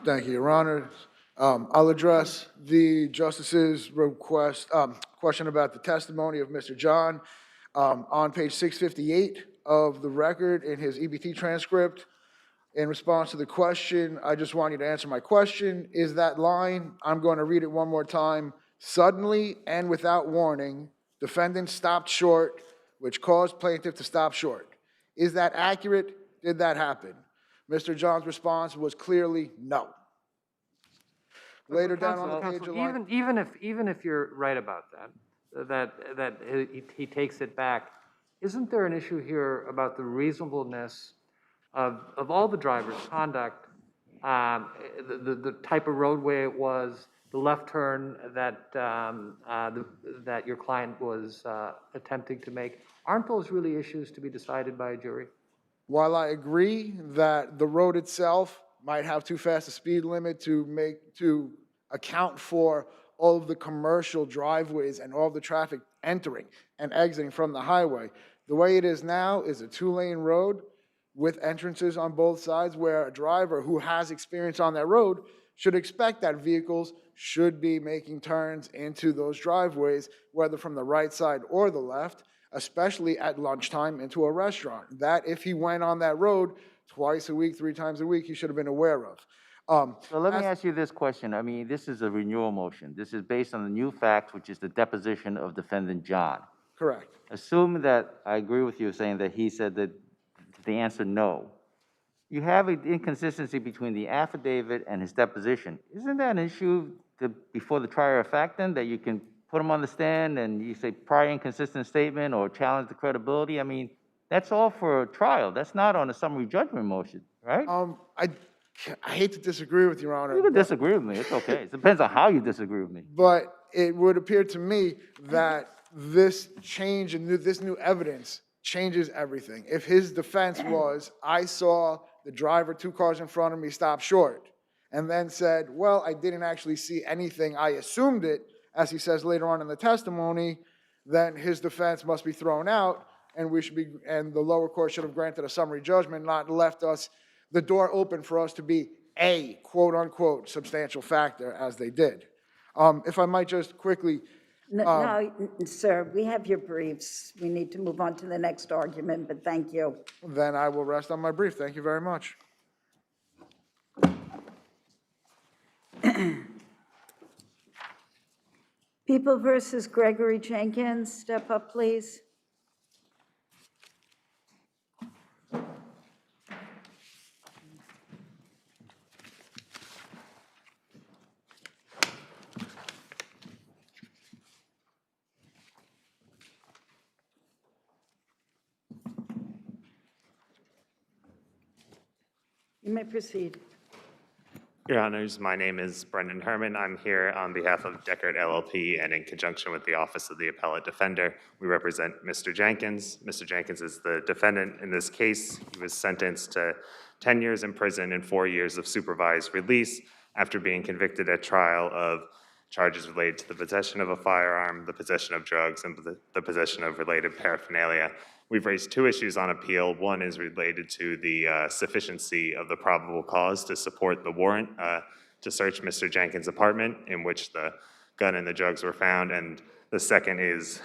Thank you, Your Honor. I'll address the Justice's question about the testimony of Mr. John. On page 658 of the record in his EBT transcript, in response to the question, I just want you to answer my question. Is that line, I'm going to read it one more time, suddenly and without warning, defendant stopped short, which caused plaintiff to stop short. Is that accurate? Did that happen? Mr. John's response was clearly no. Later down on the page of line, even if you're right about that he takes it back, isn't there an issue here about the reasonableness of all the driver's conduct, the type of roadway it was, the left turn that that your client was attempting to make? Aren't those really issues to be decided by a jury? while I agree that the road itself might have too fast a speed limit to account for all of the commercial driveways and all of the traffic entering and exiting from the highway, the way it is now is a 2-lane road with entrances on both sides, where a driver who has experience on that road should expect that vehicles should be making turns into those driveways, whether from the right side or the left. especially at lunchtime into a restaurant. That if he went on that road twice a week, 3 times a week, he should have been aware of. So let me ask you this question. I mean, this is a renewal motion. This is based on the new facts, which is the deposition of defendant John. Correct. Assume that I agree with you saying that he said that the answer no. You have an inconsistency between the affidavit and his deposition. Isn't that an issue before the trier of fact then, that you can put him on the stand and you say prior inconsistent statement or challenge the credibility? I mean, that's all for a trial. That's not on a summary judgment motion, right? I hate to disagree with Your Honor. You can disagree with me. It's okay. It depends on how you disagree with me. But it would appear to me that this change and this new evidence changes everything. If his defense was, I saw the driver 2 cars in front of me stop short, and then said, well, I didn't actually see anything, I assumed it, as he says later on in the testimony, then his defense must be thrown out, and the lower court should have granted a summary judgment, not left us the door open for us to be a quote-unquote substantial factor, as they did. If I might just quickly... No, sir, we have your briefs. We need to move on to the next argument, but thank you. Then I will rest on my brief. Thank you very much. People versus Gregory Jenkins, step up, please. You may proceed. Your Honors, my name is Brendan Herman. I'm here on behalf of Deckard LLP and in conjunction with the Office of the Appellate Defender. We represent Mr. Jenkins. Mr. Jenkins is the defendant in this case. He was sentenced to 10 years in prison and 4 years of supervised release after being convicted at trial of charges related to the possession of a firearm, the possession of drugs, and the possession of related paraphernalia. We've raised 2 issues on appeal. One is related to the sufficiency of the probable cause to support the warrant to search Mr. Jenkins' apartment in which the gun and the drugs were found. And the second is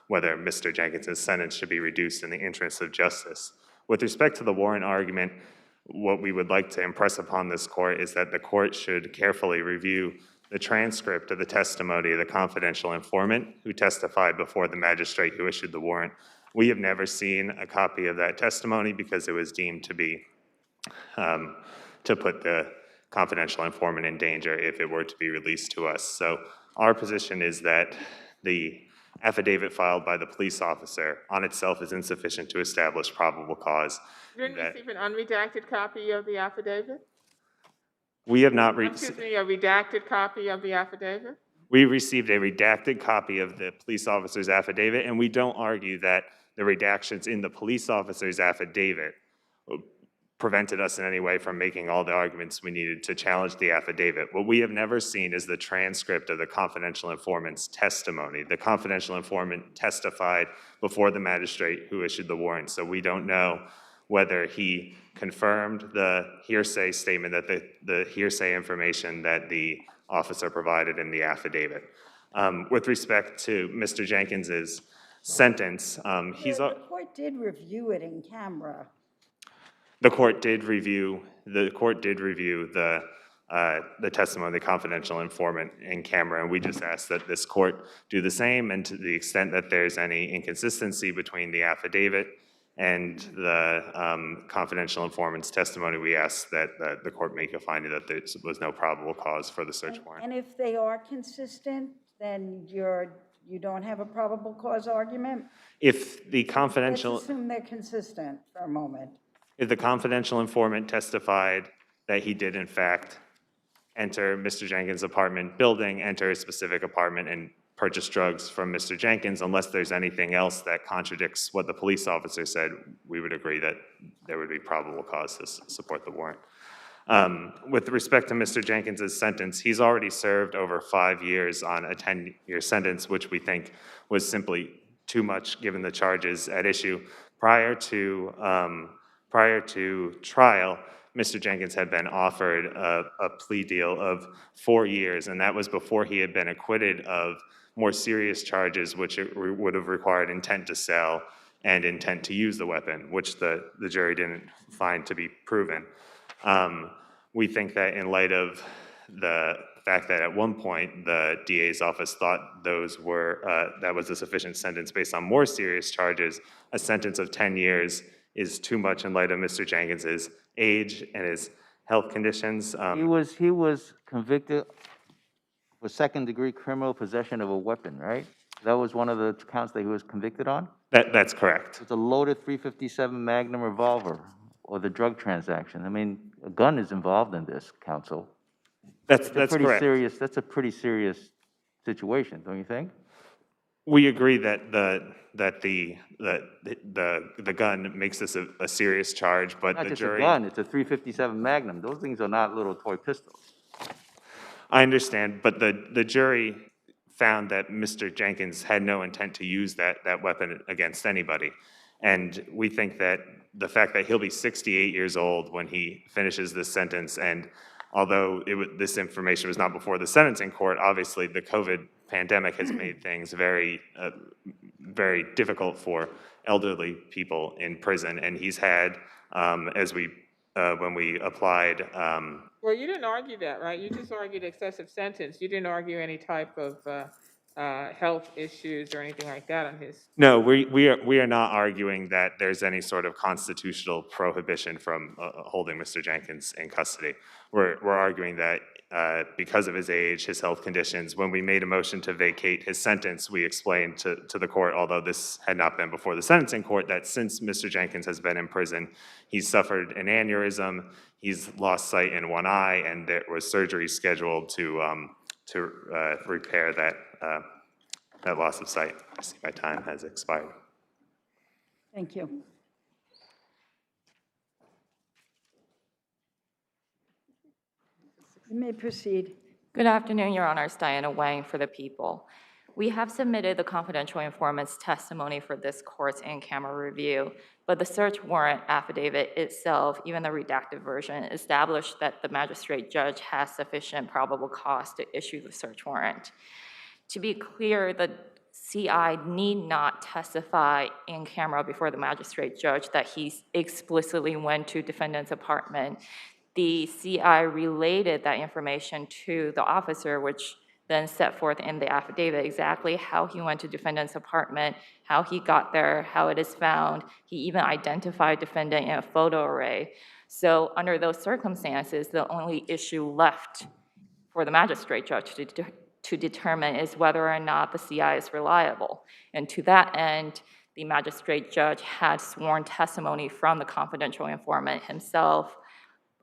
whether Mr. Jenkins' sentence should be reduced in the interest of justice. With respect to the warrant argument, what we would like to impress upon this court is that the court should carefully review the transcript of the testimony of the confidential informant who testified before the magistrate who issued the warrant. We have never seen a copy of that testimony because it was deemed to be, to put the confidential informant in danger if it were to be released to us. So our position is that the affidavit filed by the police officer on itself is insufficient to establish probable cause. You didn't receive an unredacted copy of the affidavit? We have not Excuse me, a redacted copy of the affidavit? We received a redacted copy of the police officer's affidavit, and we don't argue that the redactions in the police officer's affidavit prevented us in any way from making all the arguments we needed to challenge the affidavit. What we have never seen is the transcript of the confidential informant's testimony. The confidential informant testified before the magistrate who issued the warrant, so we don't know whether he confirmed the hearsay statement, that the hearsay information that the officer provided in the affidavit. With respect to Mr. Jenkins's sentence, The court did review it in camera. the court did review the testimony of the confidential informant in camera, and we just ask that this court do the same, and to the extent that there's any inconsistency between the affidavit and the confidential informant's testimony, we ask that the court make a finding that there was no probable cause for the search warrant. And if they are consistent, then you don't have a probable cause argument? If the confidential... Let's assume they're consistent for a moment. If the confidential informant testified that he did in fact enter Mr. Jenkins' apartment building, enter a specific apartment and purchase drugs from Mr. Jenkins, unless there's anything else that contradicts what the police officer said, we would agree that there would be probable cause to support the warrant. With respect to Mr. Jenkins' sentence, he's already served over 5 years on a 10-year sentence, which we think was simply too much given the charges at issue. Prior to trial, Mr. Jenkins had been offered a plea deal of 4 years, and that was before he had been acquitted of more serious charges, which would have required intent to sell and intent to use the weapon, which the jury didn't find to be proven. We think that in light of the fact that at one point the DA's office thought those were, that was a sufficient sentence based on more serious charges, a sentence of 10 years is too much in light of Mr. Jenkins's age and his health conditions. He was convicted for second-degree criminal possession of a weapon, right? That was one of the counts that he was convicted on? That's correct. It's a loaded .357 Magnum revolver, or the drug transaction. I mean, a gun is involved in this, counsel. That's correct. That's a pretty serious situation, don't you think? We agree that the gun makes this a serious charge, but Not the just jury. a gun, it's a .357 Magnum. Those things are not little toy pistols. I understand, but the jury found that Mr. Jenkins had no intent to use that weapon against anybody. And we think that the fact that he'll be 68 years old when he finishes this sentence, and although this information was not before the sentencing court, obviously the COVID pandemic has made things very, very difficult for elderly people in prison. And he's had, when we applied. Well, you didn't argue that, right? You just argued excessive sentence. You didn't argue any type of health issues or anything like that on his. No, we are not arguing that there's any sort of constitutional prohibition from holding Mr. Jenkins in custody. We're arguing that because of his age, his health conditions, when we made a motion to vacate his sentence, we explained to the court, although this had not been before the sentencing court, that since Mr. Jenkins has been in prison, he's suffered an aneurysm, he's lost sight in one eye, and there was surgery scheduled to repair that loss of sight. I see my time has expired. Thank you. You may proceed. Good afternoon, Your Honors. Diana Wang for the people. We have submitted the confidential informant's testimony for this court's in-camera review, but the search warrant affidavit itself, even the redacted version, established that the magistrate judge has sufficient probable cause to issue the search warrant. To be clear, the CI need not testify in camera before the magistrate judge that he explicitly went to defendant's apartment. The CI related that information to the officer, which then set forth in the affidavit exactly how he went to defendant's apartment, how he got there, how it is found. He even identified defendant in a photo array. So under those circumstances, the only issue left for the magistrate judge to determine is whether or not the CI is reliable. And to that end, the magistrate judge had sworn testimony from the confidential informant himself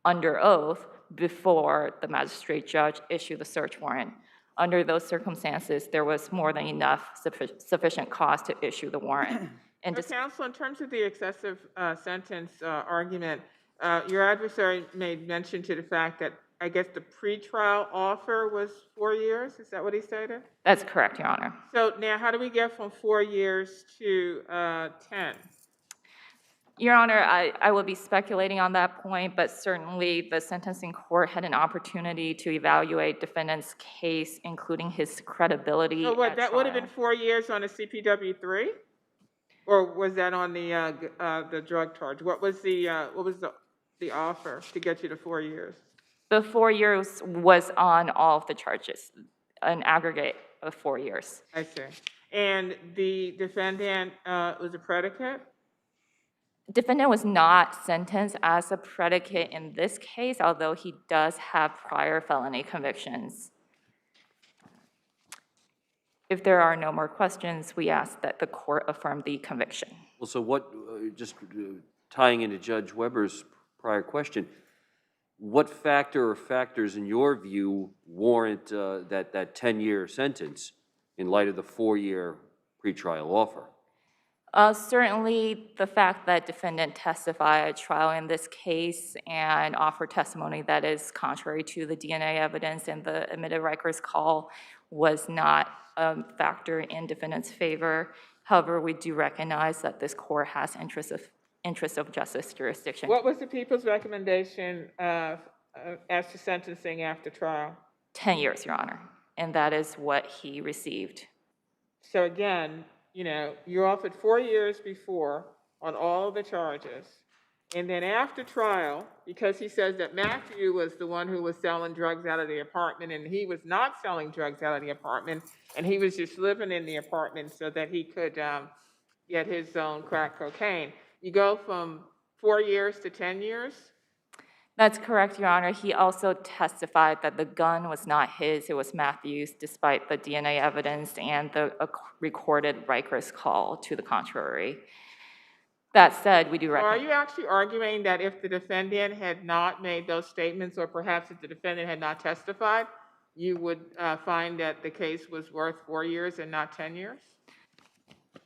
under oath before the magistrate judge issued the search warrant. Under those circumstances, there was more than enough sufficient cause to issue the warrant. And Counsel, in terms of the excessive sentence argument, your adversary made mention to the fact that I guess the pretrial offer was 4 years. Is that what he stated? That's correct, Your Honor. So now how do we get from 4 years to 10? Your Honor, I will be speculating on that point, but certainly the sentencing court had an opportunity to evaluate defendant's case, including his credibility. So what, that would have been 4 years on a CPW 3? Or was that on the drug charge? What was the offer to get you to 4 years? The 4 years was on all of the charges, an aggregate of 4 years. I see. And the defendant was a predicate? Defendant was not sentenced as a predicate in this case, although he does have prior felony convictions. If there are no more questions, we ask that the court affirm the conviction. Well, so what, just tying into Judge Weber's prior question, what factor or factors in your view warrant that 10-year sentence in light of the 4-year pretrial offer? Certainly, the fact that defendant testified at trial in this case and offered testimony that is contrary to the DNA evidence in the admitted Rikers call was not a factor in defendant's favor. However, we do recognize that this court has interest of justice jurisdiction. What was the people's recommendation as to sentencing after trial? 10 years, Your Honor, and that is what he received So again, you know, you're offered 4 years before on all of the charges. And then after trial, because he says that Matthew was the one who was selling drugs out of the apartment and he was not selling drugs out of the apartment, and he was just living in the apartment so that he could get his own crack cocaine. You go from 4 years to 10 years? That's correct, Your Honor. He also testified that the gun was not his, it was Matthew's, despite the DNA evidence and the recorded Rikers call to the contrary. That said, we do So recognize. are you actually arguing that if the defendant had not made those statements, or perhaps if the defendant had not testified, you would find that the case was worth 4 years and not 10 years?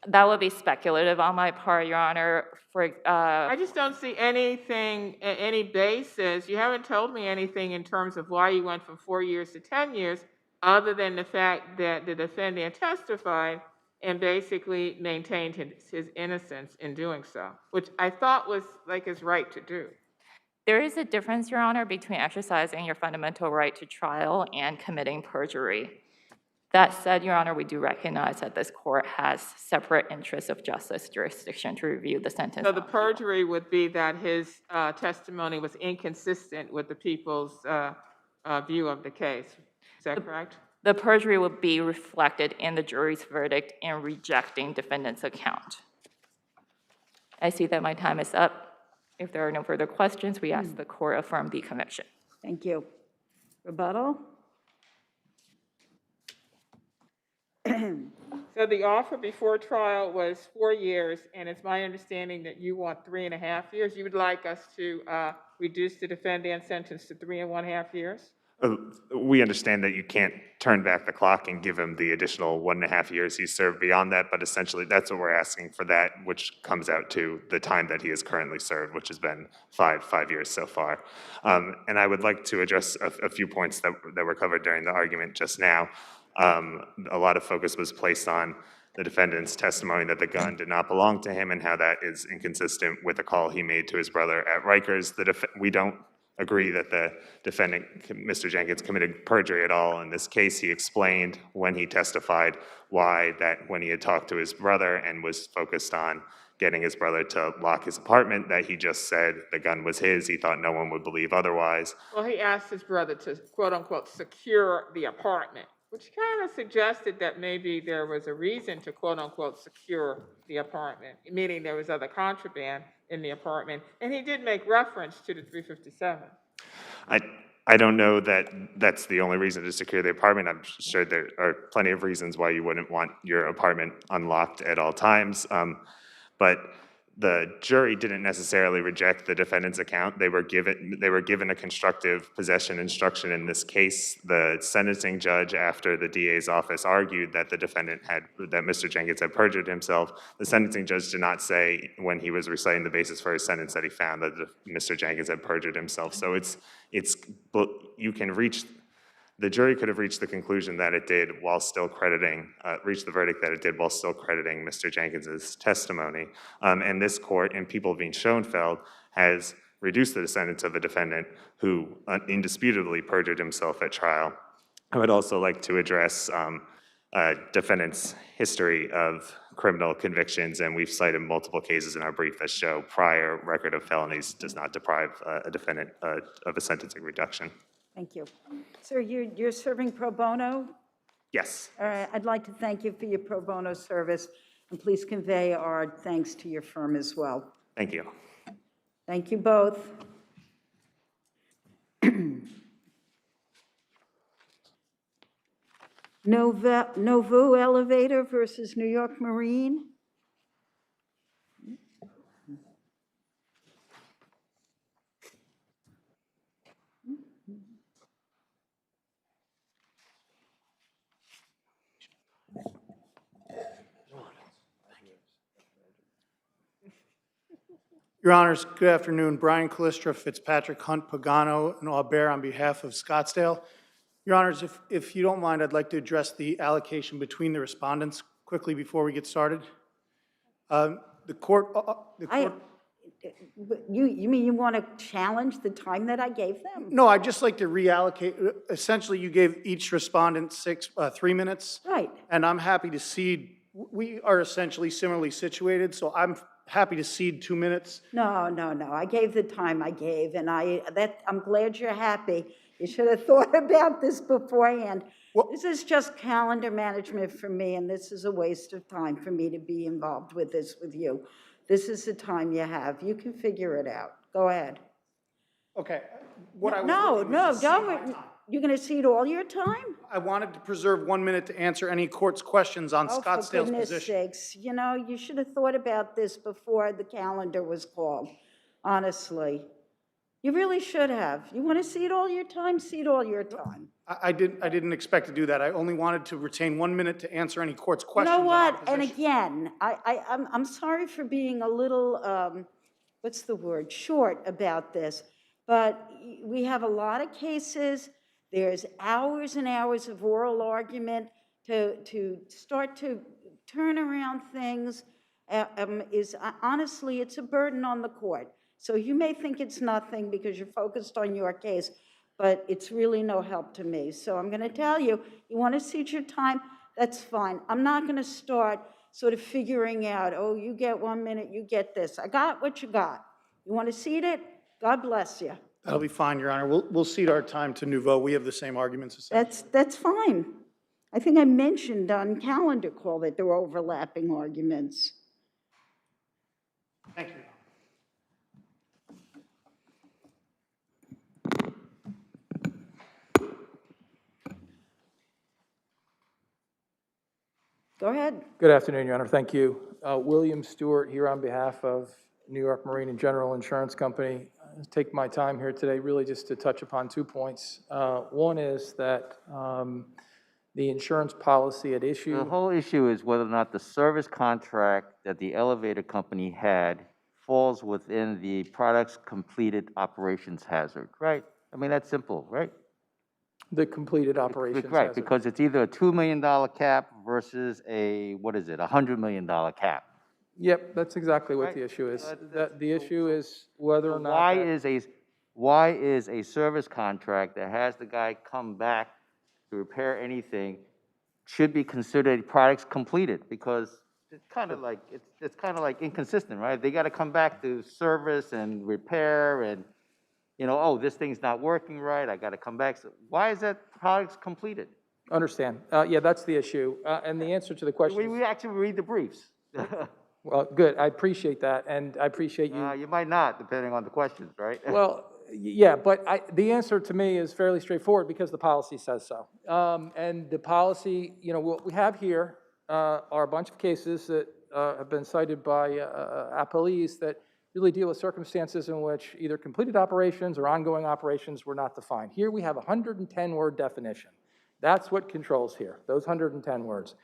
That would be speculative on my part, Your Honor. I just don't see anything, any basis. You haven't told me anything in terms of why you went from 4 years to 10 years, other than the fact that the defendant testified and basically maintained his innocence in doing so, which I thought was like his right to do. There is a difference, Your Honor, between exercising your fundamental right to trial and committing perjury. That said, Your Honor, we do recognize that this court has separate interests of justice jurisdiction to review the sentence. So the perjury would be that his testimony was inconsistent with the people's view of the case. Is that correct? The perjury would be reflected in the jury's verdict in rejecting defendant's account. I see that my time is up. If there are no further questions, we ask the court affirm the conviction. Thank you. Rebuttal? So the offer before trial was 4 years, and it's my understanding that you want 3.5 years. You would like us to reduce the defendant's sentence to 3.5 years? We understand that you can't turn back the clock and give him the additional 1.5 years he served beyond that, but essentially that's what we're asking for that, which comes out to the time that he has currently served, which has been five years so far. And I would like to address a few points that were covered during the argument just now. A lot of focus was placed on the defendant's testimony that the gun did not belong to him and how that is inconsistent with a call he made to his brother at Rikers. We don't agree that the defendant, Mr. Jenkins, committed perjury at all. In this case, he explained when he testified why that when he had talked to his brother and was focused on getting his brother to lock his apartment, that he just said the gun was his. He thought no one would believe otherwise. Well, he asked his brother to, quote unquote, secure the apartment, which kind of suggested that maybe there was a reason to, quote unquote, secure the apartment, meaning there was other contraband in the apartment. And he did make reference to the 357. I don't know that that's the only reason to secure the apartment. I'm sure there are plenty of reasons why you wouldn't want your apartment unlocked at all times. But the jury didn't necessarily reject the defendant's account. They were given a constructive possession instruction in this case. The sentencing judge, after the DA's office argued that that Mr. Jenkins had perjured himself, the sentencing judge did not say when he was reciting the basis for his sentence that he found that Mr. Jenkins had perjured himself. So the jury could have reached the conclusion that it did while still reached the verdict that it did while still crediting Mr. Jenkins's testimony. And this court, in People v. Schoenfeld, has reduced the sentence of a defendant who indisputably perjured himself at trial. I would also like to address defendant's history of criminal convictions, and we've cited multiple cases in our brief that show prior record of felonies does not deprive a defendant of a sentencing reduction. Thank you. Sir, you're serving pro bono? Yes. All right, I'd like to thank you for your pro bono service, and please convey our thanks to your firm as well. Thank you. Thank you both. Novu Elevator versus New York Marine. Your Honors, good afternoon. Brian Callistra, Fitzpatrick, Hunt, Pagano, and Aubert on behalf of Scottsdale. Your Honors, if you don't mind, I'd like to address the allocation between the respondents quickly before we get started. You mean you want to challenge the time that I gave them? No, I'd just like to reallocate. Essentially, you gave each respondent 3 minutes. Right. And I'm happy to cede, we are essentially similarly situated, so I'm happy to cede 2 minutes. No. I gave the time I gave, and I'm glad you're happy. You should have thought about this beforehand. This is just calendar management for me, and this is a waste of time for me to be involved with this with you. This is the time you have. You can figure it out. Go ahead. Okay. What I was No, looking was to cede my don't. time. You're going to cede all your time? I wanted to preserve 1 minute to answer any court's questions on Oh, for Scottsdale's goodness position. sakes, you should have thought about this before the calendar was called, honestly. You really should have. You want to cede all your time, cede all your time. I didn't expect to do that. I only wanted to retain 1 minute to answer any court's You questions know on what? opposition. And again, I'm sorry for being a little, what's the word, short about this, but we have a lot of cases. There's hours and hours of oral argument to start to turn around things. Honestly, it's a burden on the court. So you may think it's nothing because you're focused on your case, but it's really no help to me. So I'm going to tell you, you want to cede your time, that's fine. I'm not going to start sort of figuring out, oh, you get 1 minute, you get this. I got what you got. You want to cede it? God bless you. That'll be fine, Your Honor. We'll cede our time to Nouveau. We have the same arguments. Essentially. That's fine. I think I mentioned on calendar call that there were overlapping arguments. Thank you. Go ahead. Good afternoon, Your Honor. Thank you. William Stewart here on behalf of New York Marine and General Insurance Company. I'll take my time here today really just to touch upon 2 points. One is that the insurance policy at issue. The whole issue is whether or not the service contract that the elevator company had falls within the product's completed operations hazard, right? I mean, that's simple, right? The completed operations Right, hazard. because it's either a $2 million cap versus a, what is it, a $100 million cap. Yep, that's exactly what Right. the issue is. The issue is whether or not. Why is a service contract that has the guy come back to repair anything should be considered products completed? Because it's kind of like inconsistent, right? They got to come back to service and repair and, oh, this thing's not working right, I got to come back. So why is that products completed? Understand. Yeah, that's the issue. And the answer to the question is. We actually read the briefs. Well, good. I appreciate that, and I appreciate you. You might not, depending on the questions, right? Well, yeah, but the answer to me is fairly straightforward because the policy says so. And the policy, what we have here are a bunch of cases that have been cited by appellees that really deal with circumstances in which either completed operations or ongoing operations were not defined. Here we have a 110-word definition. That's what controls here, those 110 words.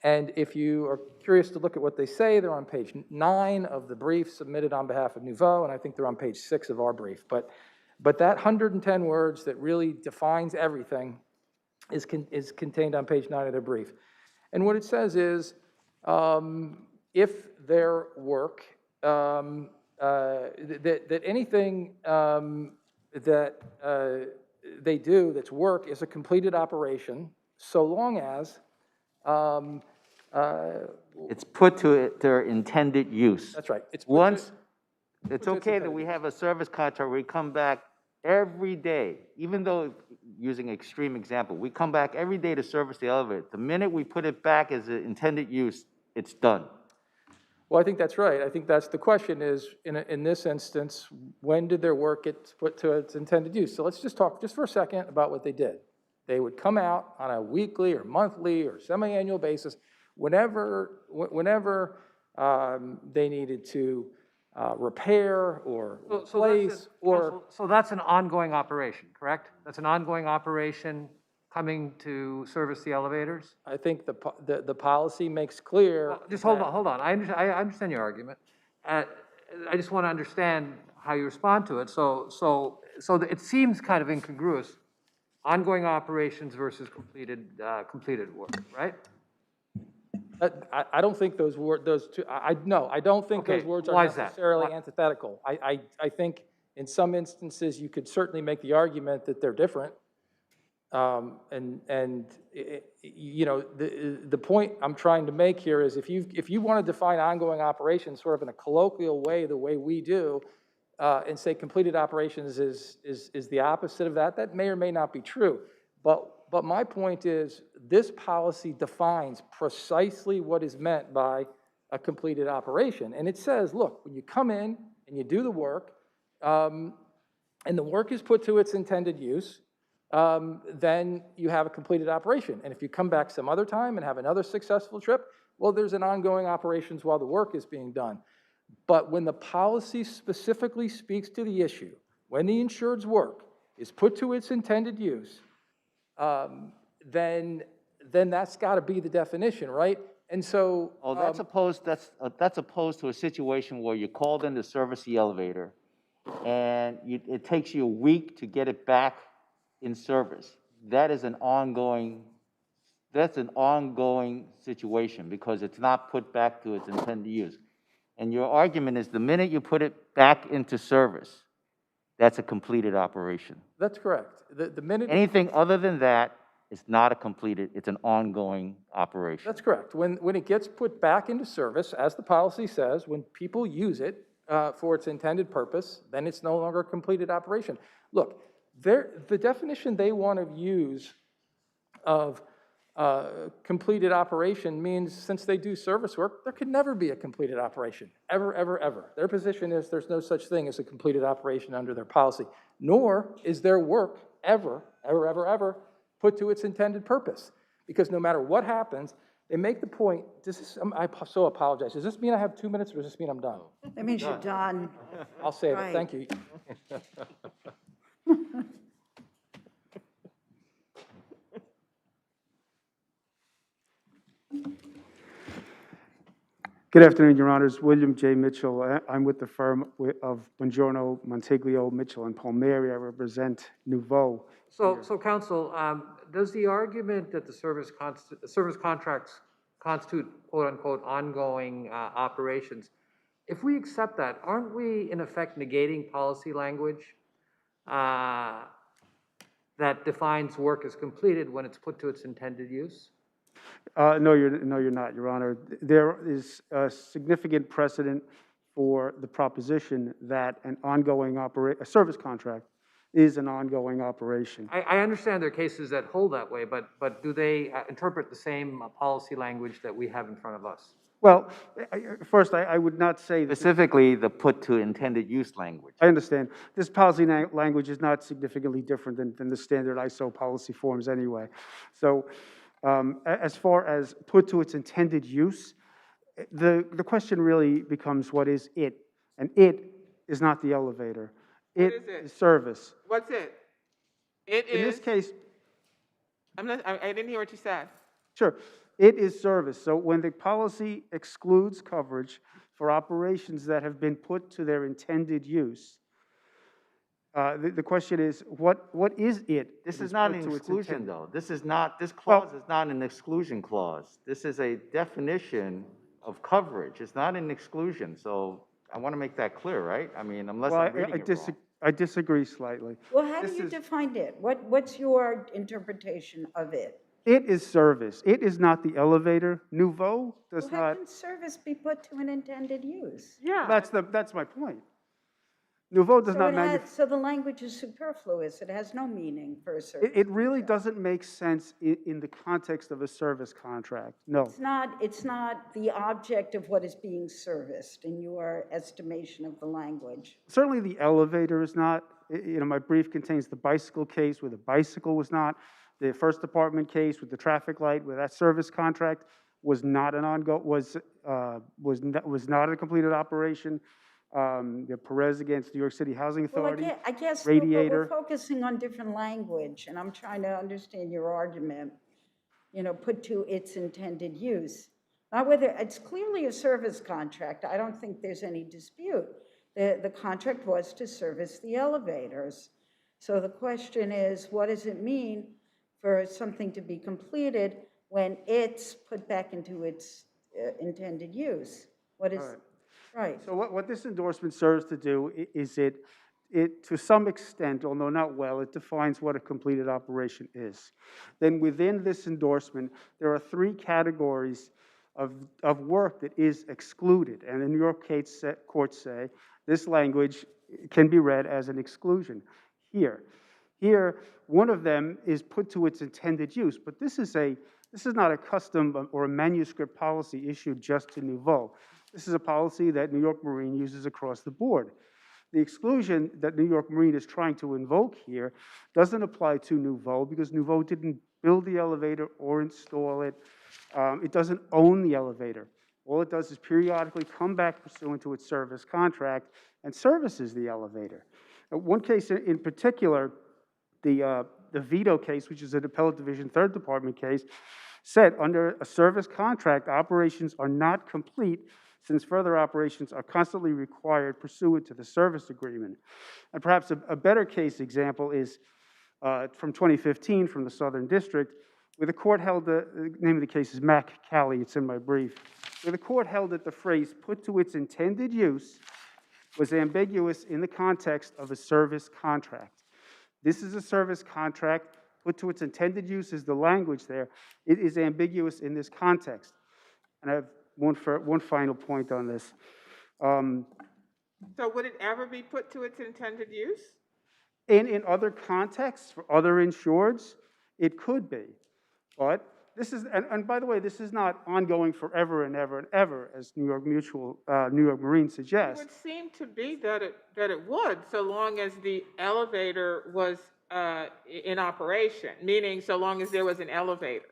And if you are curious to look at what they say, they're on page 9 of the brief submitted on behalf of Nouveau, and I think they're on page 6 of our brief. But that 110 words that really defines everything is contained on page 9 of their brief. And what it says is, if their work, that anything that they do that's work is a completed operation, so long as it's put to their intended use. That's right. It's okay that we have a service contract, we come back every day, even though, using an extreme example, we come back every day to service the elevator. The minute we put it back as an intended use, it's done. Well, I think that's right. I think that's the question is, in this instance, when did their work get put to its intended use? So let's just talk just for a second about what they did. They would come out on a weekly or monthly or semi-annual basis whenever they needed to repair or replace So that's an ongoing operation, correct? That's an ongoing operation coming to service the elevators? I think the policy makes clear. Just hold on. I understand your argument. I just want to understand how you respond to it. So it seems kind of incongruous. Ongoing operations versus completed work, right? I don't think those two, no, I don't think Okay, those words why are is that? necessarily Why- antithetical. I think in some instances, you could certainly make the argument that they're different. You know, the point I'm trying to make here is if you want to define ongoing operations sort of in a colloquial way, the way we do, and say completed operations is the opposite of that, that may or may not be true. But my point is, this policy defines precisely what is meant by a completed operation. And it says, look, when you come in and you do the work, and the work is put to its intended use, then you have a completed operation. And if you come back some other time and have another successful trip, well, there's an ongoing operations while the work is being done. But when the policy specifically speaks to the issue, when the insured's work is put to its intended use, then that's got to be the definition, right? And so, Oh, that's opposed to a situation where you called in to service the elevator, and it takes you a week to get it back in service. That's an ongoing situation because it's not put back to its intended use. And your argument is the minute you put it back into service, that's a completed operation. that's correct. The minute Anything other than that is not a completed, it's an ongoing operation. That's correct. When it gets put back into service, as the policy says, when people use it for its intended purpose, then it's no longer a completed operation. Look, the definition they want to use of completed operation means since they do service work, there could never be a completed operation, ever, ever, ever. Their position is there's no such thing as a completed operation under their policy, nor is their work ever, ever, ever, ever put to its intended purpose. Because no matter what happens, they make the point, I so apologize. Does this mean I have 2 minutes or does this mean I'm done? That means you're done. I'll save Right. it, thank you. Good afternoon, Your Honors. William J. Mitchell. I'm with the firm of Buongiorno, Monteglio, Mitchell, and Palmieri. I represent Nouveau. So counsel, does the argument that the service contracts constitute quote-unquote ongoing operations, if we accept that, aren't we in effect negating policy language that defines work as completed when it's put to its intended use? No, you're not, Your Honor. There is a significant precedent for the proposition that a service contract is an ongoing operation. I understand there are cases that hold that way, but do they interpret the same policy language that we have in front of us? Well, first, I would not say that. Specifically, the put to intended use language. I understand. This policy language is not significantly different than the standard ISO policy forms anyway. So as far as put to its intended use, the question really becomes what is it? And it is not the elevator. What is it? Is service. What's it? It is. In this case. I didn't hear what you said. Sure. It is service. So when the policy excludes coverage for operations that have been put to their intended use, the question is, what is it? This is not an exclusion, though. This clause is not an exclusion clause. This is a definition of coverage. It's not an exclusion. So I want to make that clear, right? I mean, unless I'm reading it wrong. I disagree slightly. Well, how do you define it? What's your interpretation of it? It is service. It is not the elevator. Nouveau does Well, how not. can service be put to an intended use? Yeah. That's my point. Nouveau does not. So the language is superfluous. It has no meaning for a service. It really doesn't make sense in the context of a service contract. No. It's not the object of what is being serviced in your estimation of the language. Certainly the elevator is not. My brief contains the bicycle case where the bicycle was not. The first department case with the traffic light where that service contract was not an ongoing, was not a completed operation. Perez against New York City Housing Authority. Well, I guess Radiator. we're focusing on different language, and I'm trying to understand your argument. Put to its intended use. Now, whether it's clearly a service contract, I don't think there's any dispute. The contract was to service the elevators. So the question is, what does it mean for something to be completed when it's put back into its intended use. What is, All right. right. So what this endorsement serves to do is it, to some extent, although not well, it defines what a completed operation is. Then within this endorsement, there are three categories of work that is excluded. And the New York courts say this language can be read as an exclusion. Here, one of them is put to its intended use, but this is not a custom or a manuscript policy issued just to Nouveau. This is a policy that New York Marine uses across the board. The exclusion that New York Marine is trying to invoke here doesn't apply to Nouveau because Nouveau didn't build the elevator or install it. It doesn't own the elevator. All it does is periodically come back pursuant to its service contract and services the elevator. Now, one case in particular, the Vito case, which is an Appellate Division 3rd Department case, said under a service contract, operations are not complete since further operations are constantly required pursuant to the service agreement. And perhaps a better case example is from 2015 from the Southern District, where the court held, the name of the case is Mac Calley, it's in my brief, where the court held that the phrase put to its intended use was ambiguous in the context of a service contract. This is a service contract. Put to its intended use is the language there. It is ambiguous in this context. And I have one final point on this. So would it ever be put to its intended use? In other contexts, for other insureds, it could be. But this is, and by the way, this is not ongoing forever and ever and ever, as New York Marine suggests. It would seem to be that it would, so long as the elevator was in operation, meaning so long as there was an elevator.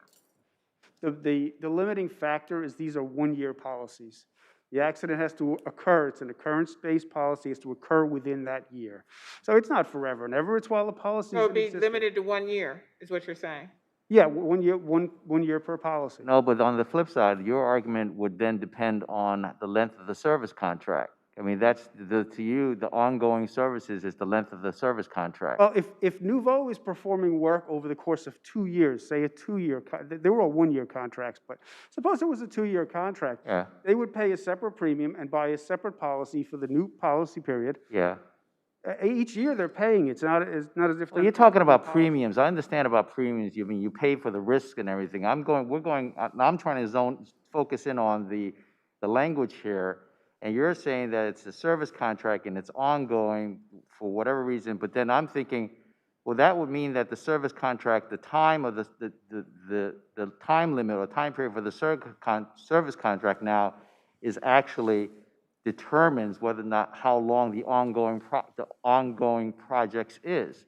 The limiting factor is these are one-year policies. The accident has to occur. It's an occurrence-based policy. It has to occur within that year. So it's not forever and ever. It's while the policy So is it would be existing. limited to 1 year, is what you're saying? Yeah, 1 year, one year per policy. No, but on the flip side, your argument would then depend on the length of the service contract. I mean, that's, to you, the ongoing services is the length of the service contract. Well, if Nouveau is performing work over the course of 2 years, say a 2-year, they were all 1-year contracts, but suppose it was a 2-year contract, Yeah. they would pay a separate premium and buy a separate policy for the new policy period. Yeah. Each year they're paying. It's not as if. Well, you're talking about premiums. I understand about premiums. You mean you pay for the risk and everything. I'm trying to focus in on the language here. And you're saying that it's a service contract and it's ongoing for whatever reason, but then I'm thinking, well, that would mean that the service contract, the time of the time limit or time period for the service contract now is actually determines whether or not how long the ongoing projects is.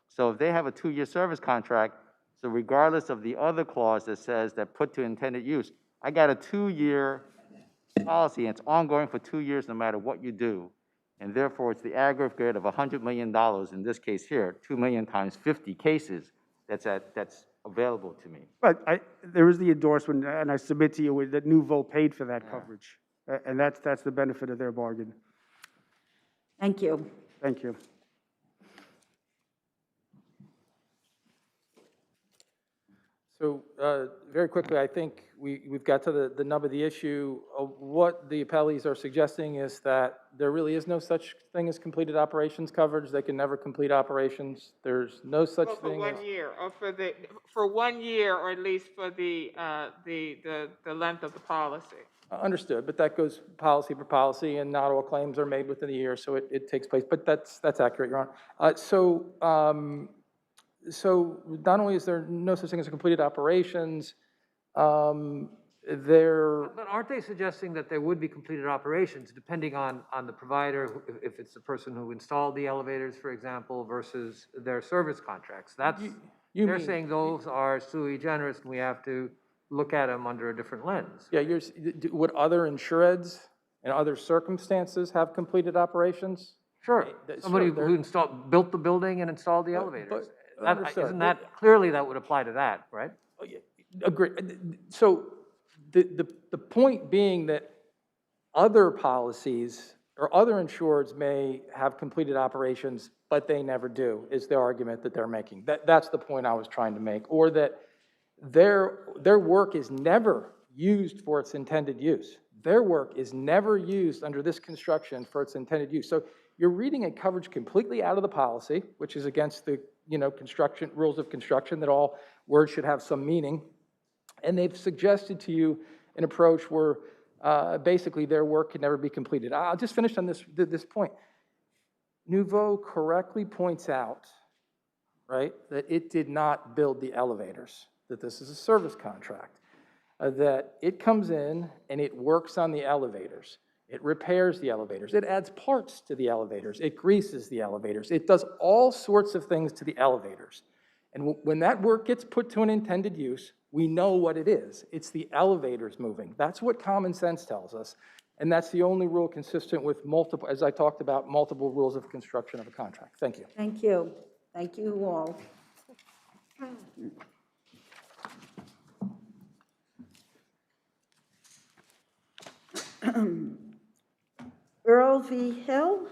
So if they have a 2-year service contract, so regardless of the other clause that says that put to intended use, I got a 2-year policy, and it's ongoing for 2 years no matter what you do. And therefore, it's the aggregate of $100 million, in this case here, 2 million times 50 cases that's available to me. But there is the endorsement, and I submit to you that Nouveau paid for that coverage. And that's the benefit of their bargain. Thank you. Thank you. So very quickly, I think we've got to the nub of the issue. What the appellees are suggesting is that there really is no such thing as completed operations coverage. They can never complete operations. There's no such thing as... For 1 year, or for 1 year, or at least for the length of the policy. Understood, but that goes policy per policy, and not all claims are made within a year, so it takes place. But that's accurate, Your Honor. So not only is there no such thing as completed operations, But aren't they suggesting that there would be completed operations depending on the provider, if it's the person who installed the elevators, for example, versus their service contracts? They're saying those are sui generis and we have to look at them under a different lens. Yeah, would other insureds and other circumstances have completed operations? Sure. Somebody who built the building and installed the elevators. Understood. Clearly that would apply to that, right? Agree. So the point being that other policies or other insureds may have completed operations, but they never do, is the argument that they're making. That's the point I was trying to make. Or that their work is never used for its intended use. Their work is never used under this construction for its intended use. So you're reading a coverage completely out of the policy, which is against the construction rules of construction, that all words should have some meaning. And they've suggested to you an approach where basically their work can never be completed. I'll just finish on this point. Nouveau correctly points out, right, that it did not build the elevators, that this is a service contract, that it comes in and it works on the elevators. It repairs the elevators. It adds parts to the elevators. It greases the elevators. It does all sorts of things to the elevators. And when that work gets put to an intended use, we know what it is. It's the elevators moving. That's what common sense tells us. And that's the only rule consistent with multiple, as I talked about, multiple rules of construction of a contract. Thank you. Thank you. Thank you all. Earl v. Hill?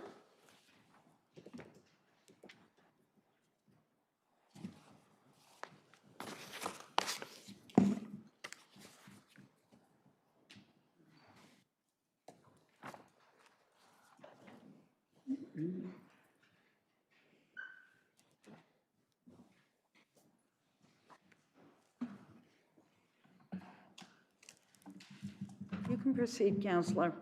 You can proceed, Counselor.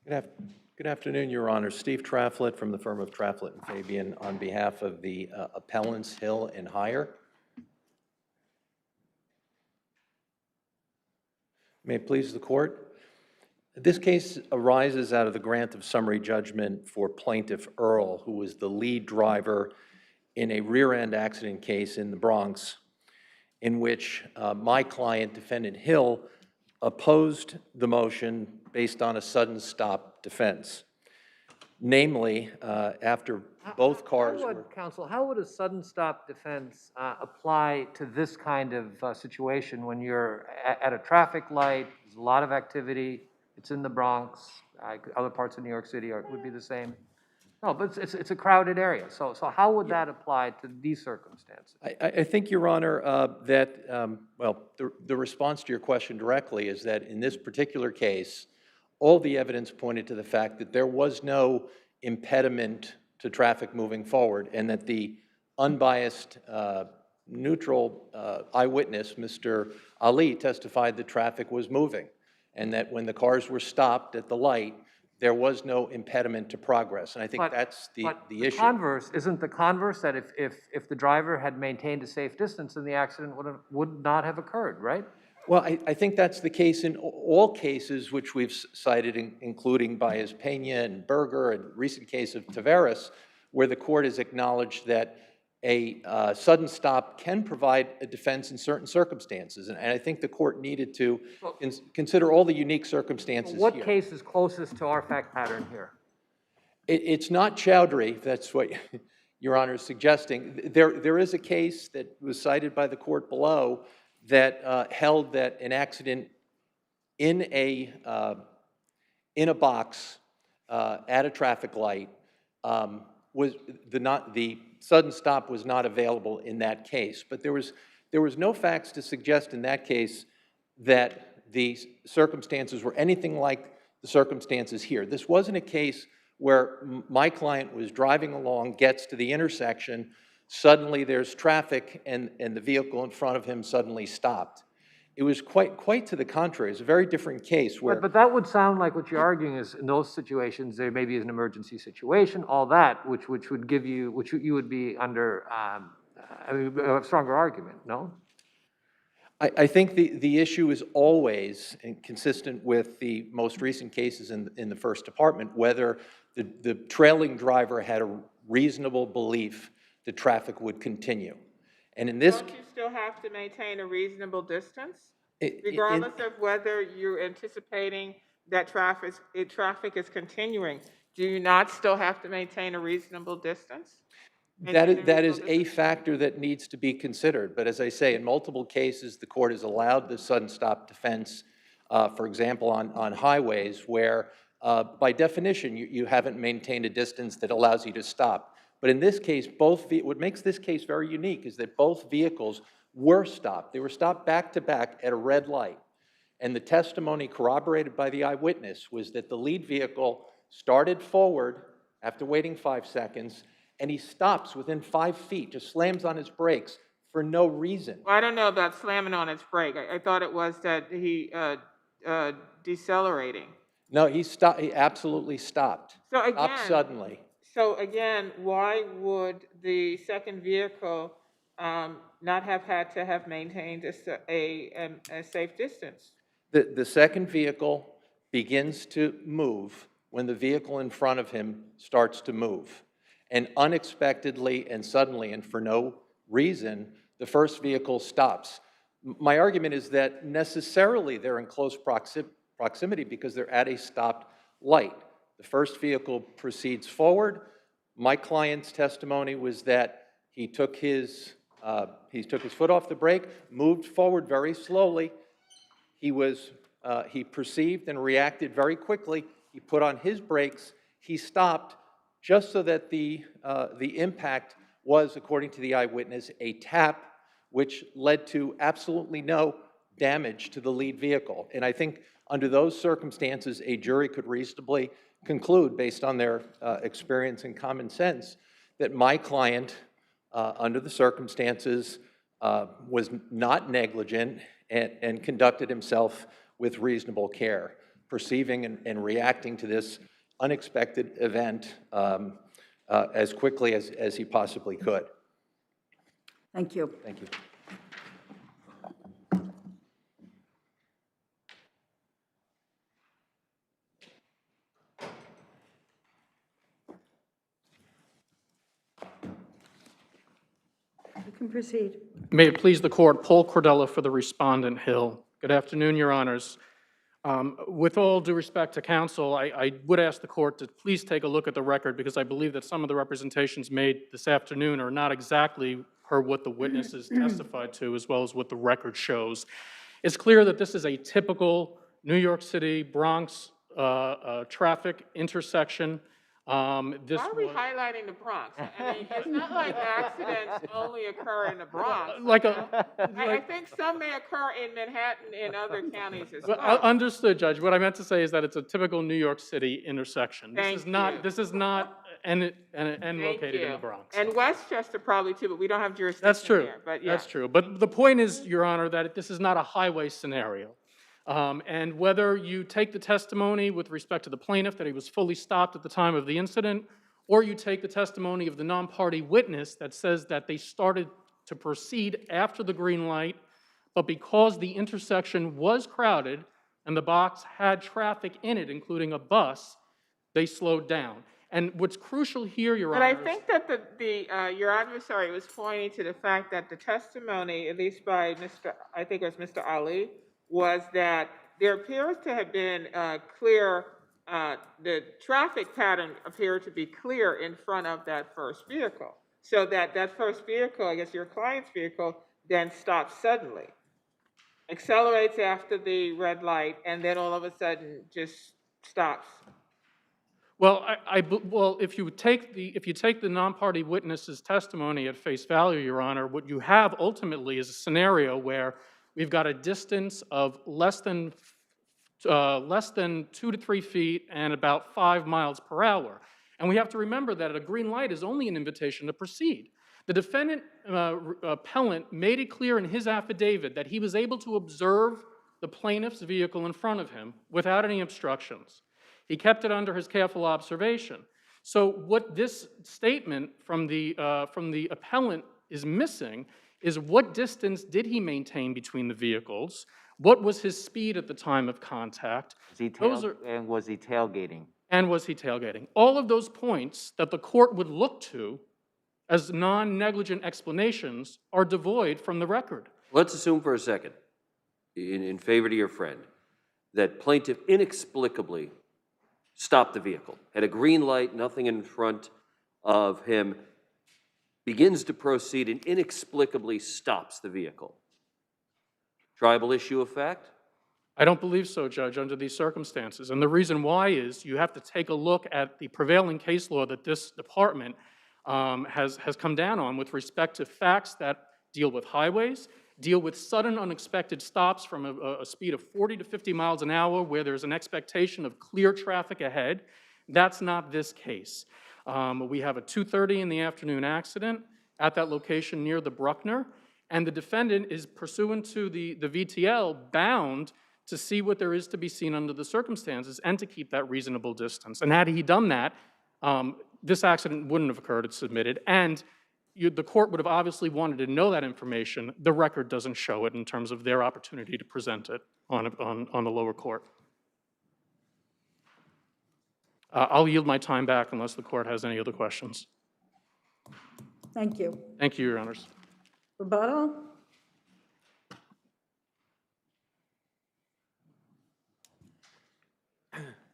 Good afternoon, Your Honor. Steve Traflett from the firm of Traflett and Fabian on behalf of the appellants Hill and Heyer. May it please the court. This case arises out of the grant of summary judgment for plaintiff Earl, who was the lead driver in a rear-end accident case in the Bronx, in which my client, defendant Hill, opposed the motion based on a sudden stop defense. Namely, after both cars were... Counsel, how would a sudden stop defense apply to this kind of situation when you're at a traffic light, there's a lot of activity, it's in the Bronx, other parts of New York City would be the same? No, but it's a crowded area. So how would that apply to these circumstances? I think, Your Honor, that, well, the response to your question directly is that in this particular case, all the evidence pointed to the fact that there was no impediment to traffic moving forward, and that the unbiased, neutral eyewitness, Mr. Ali, testified that traffic was moving, and that when the cars were stopped at the light, there was no impediment to progress. And I think that's the issue. Converse, isn't the converse that if the driver had maintained a safe distance, then the accident would not have occurred, right? Well, I think that's the case in all cases which we've cited, including Baez-Pena and Berger, and recent case of Taveras, where the court has acknowledged that a sudden stop can provide a defense in certain circumstances. And I think the court needed to consider all the unique circumstances here. What case is closest to our fact pattern here? It's not Chowdhury, if that's what Your Honor is suggesting. There is a case that was cited by the court below that held that an accident in a box at a traffic light was the sudden stop was not available in that case. But there was no facts to suggest in that case that the circumstances were anything like the circumstances here. This wasn't a case where my client was driving along, gets to the intersection, suddenly there's traffic, and the vehicle in front of him suddenly stopped. It was quite to the contrary. It's a very different case where... But that would sound like what you're arguing is in those situations, there maybe is an emergency situation, all that, which would give you, which you would be under, a stronger argument, no? I think the issue is always, and consistent with the most recent cases in the First Department, whether the trailing driver had a reasonable belief that traffic would continue. And in this... Don't you still have to maintain a reasonable distance? Regardless of whether you're anticipating that traffic is continuing, do you not still have to maintain a reasonable distance? That is a factor that needs to be considered. But as I say, in multiple cases, the court has allowed the sudden stop defense, for example, on highways where, by definition, you haven't maintained a distance that allows you to stop. But in this case, what makes this case very unique is that both vehicles were stopped. They were stopped back to back at a red light. And the testimony corroborated by the eyewitness was that the lead vehicle started forward after waiting 5 seconds, and he stops within 5 feet, just slams on his brakes for no reason. Well, I don't know about slamming on its brake. I thought it was that he decelerating. No, he stopped. He absolutely stopped. So Stopped again, suddenly. So again, why would the second vehicle not have had to have maintained a safe distance? The second vehicle begins to move when the vehicle in front of him starts to move. And unexpectedly and suddenly, and for no reason, the first vehicle stops. My argument is that necessarily they're in close proximity because they're at a stopped light. The first vehicle proceeds forward. My client's testimony was that he took his foot off the brake, moved forward very slowly. He perceived and reacted very quickly. He put on his brakes. He stopped just so that the impact was, according to the eyewitness, a tap, which led to absolutely no damage to the lead vehicle. And I think under those circumstances, a jury could reasonably conclude, based on their experience and common sense, that my client, under the circumstances, was not negligent and conducted himself with reasonable care, perceiving and reacting to this unexpected event as quickly as he possibly could. Thank you. Thank you. You can proceed. May it please the court, Paul Cordella for the respondent, Hill. Good afternoon, Your Honors. With all due respect to counsel, I would ask the court to please take a look at the record because I believe that some of the representations made this afternoon are not exactly per what the witnesses testified to as well as what the record shows. It's clear that this is a typical New York City, Bronx traffic intersection. Why are we highlighting the Bronx? I mean, it's not like accidents only occur in the Bronx. I think some may occur in Manhattan and other counties as well. Understood, Judge. What I meant to say is that it's a typical New York City intersection. This is not located in the Bronx. And Westchester probably too, but we don't have jurisdiction That's true. there. But yeah. That's true. But the point is, Your Honor, that this is not a highway scenario. And whether you take the testimony with respect to the plaintiff that he was fully stopped at the time of the incident, or you take the testimony of the non-party witness that says that they started to proceed after the green light, but because the intersection was crowded and the box had traffic in it, including a bus, they slowed down. And what's crucial here, Your Honor. But I think that your adversary was pointing to the fact that the testimony, at least by I think it was Mr. Ali, was that there appears to have been clear, the traffic pattern appeared to be clear in front of that first vehicle. So that first vehicle, I guess your client's vehicle, then stops suddenly, accelerates after the red light, and then all of a sudden just stops. Well, well, if you take the non-party witness's testimony at face value, Your Honor, what you have ultimately is a scenario where we've got a distance of less than 2 to 3 feet and about 5 miles per hour. And we have to remember that a green light is only an invitation to proceed. The defendant, appellant, made it clear in his affidavit that he was able to observe the plaintiff's vehicle in front of him without any obstructions. He kept it under his careful observation. So what this statement from the appellant is missing is what distance did he maintain between the vehicles? What was his speed at the time of contact? And was he tailgating? And was he tailgating? All of those points that the court would look to as non-negligent explanations are devoid from the record. Let's assume for a second, in favor to your friend, that plaintiff inexplicably stopped the vehicle, had a green light, nothing in front of him, begins to proceed and inexplicably stops the vehicle. Tribal issue of fact? I don't believe so, Judge, under these circumstances. And the reason why is you have to take a look at the prevailing case law that this department has come down on with respect to facts that deal with highways deal with sudden unexpected stops from a speed of 40 to 50 miles an hour where there's an expectation of clear traffic ahead. That's not this case. We have a 2:30 in the afternoon accident at that location near the Bruckner, and the defendant is pursuant to the VTL bound to see what there is to be seen under the circumstances and to keep that reasonable distance. And had he done that, this accident wouldn't have occurred, it's submitted, and the court would have obviously wanted to know that information. The record doesn't show it in terms of their opportunity to present it on the lower court. I'll yield my time back unless the court has any other questions. Thank you. Thank you, Your Honors. Rebuttal?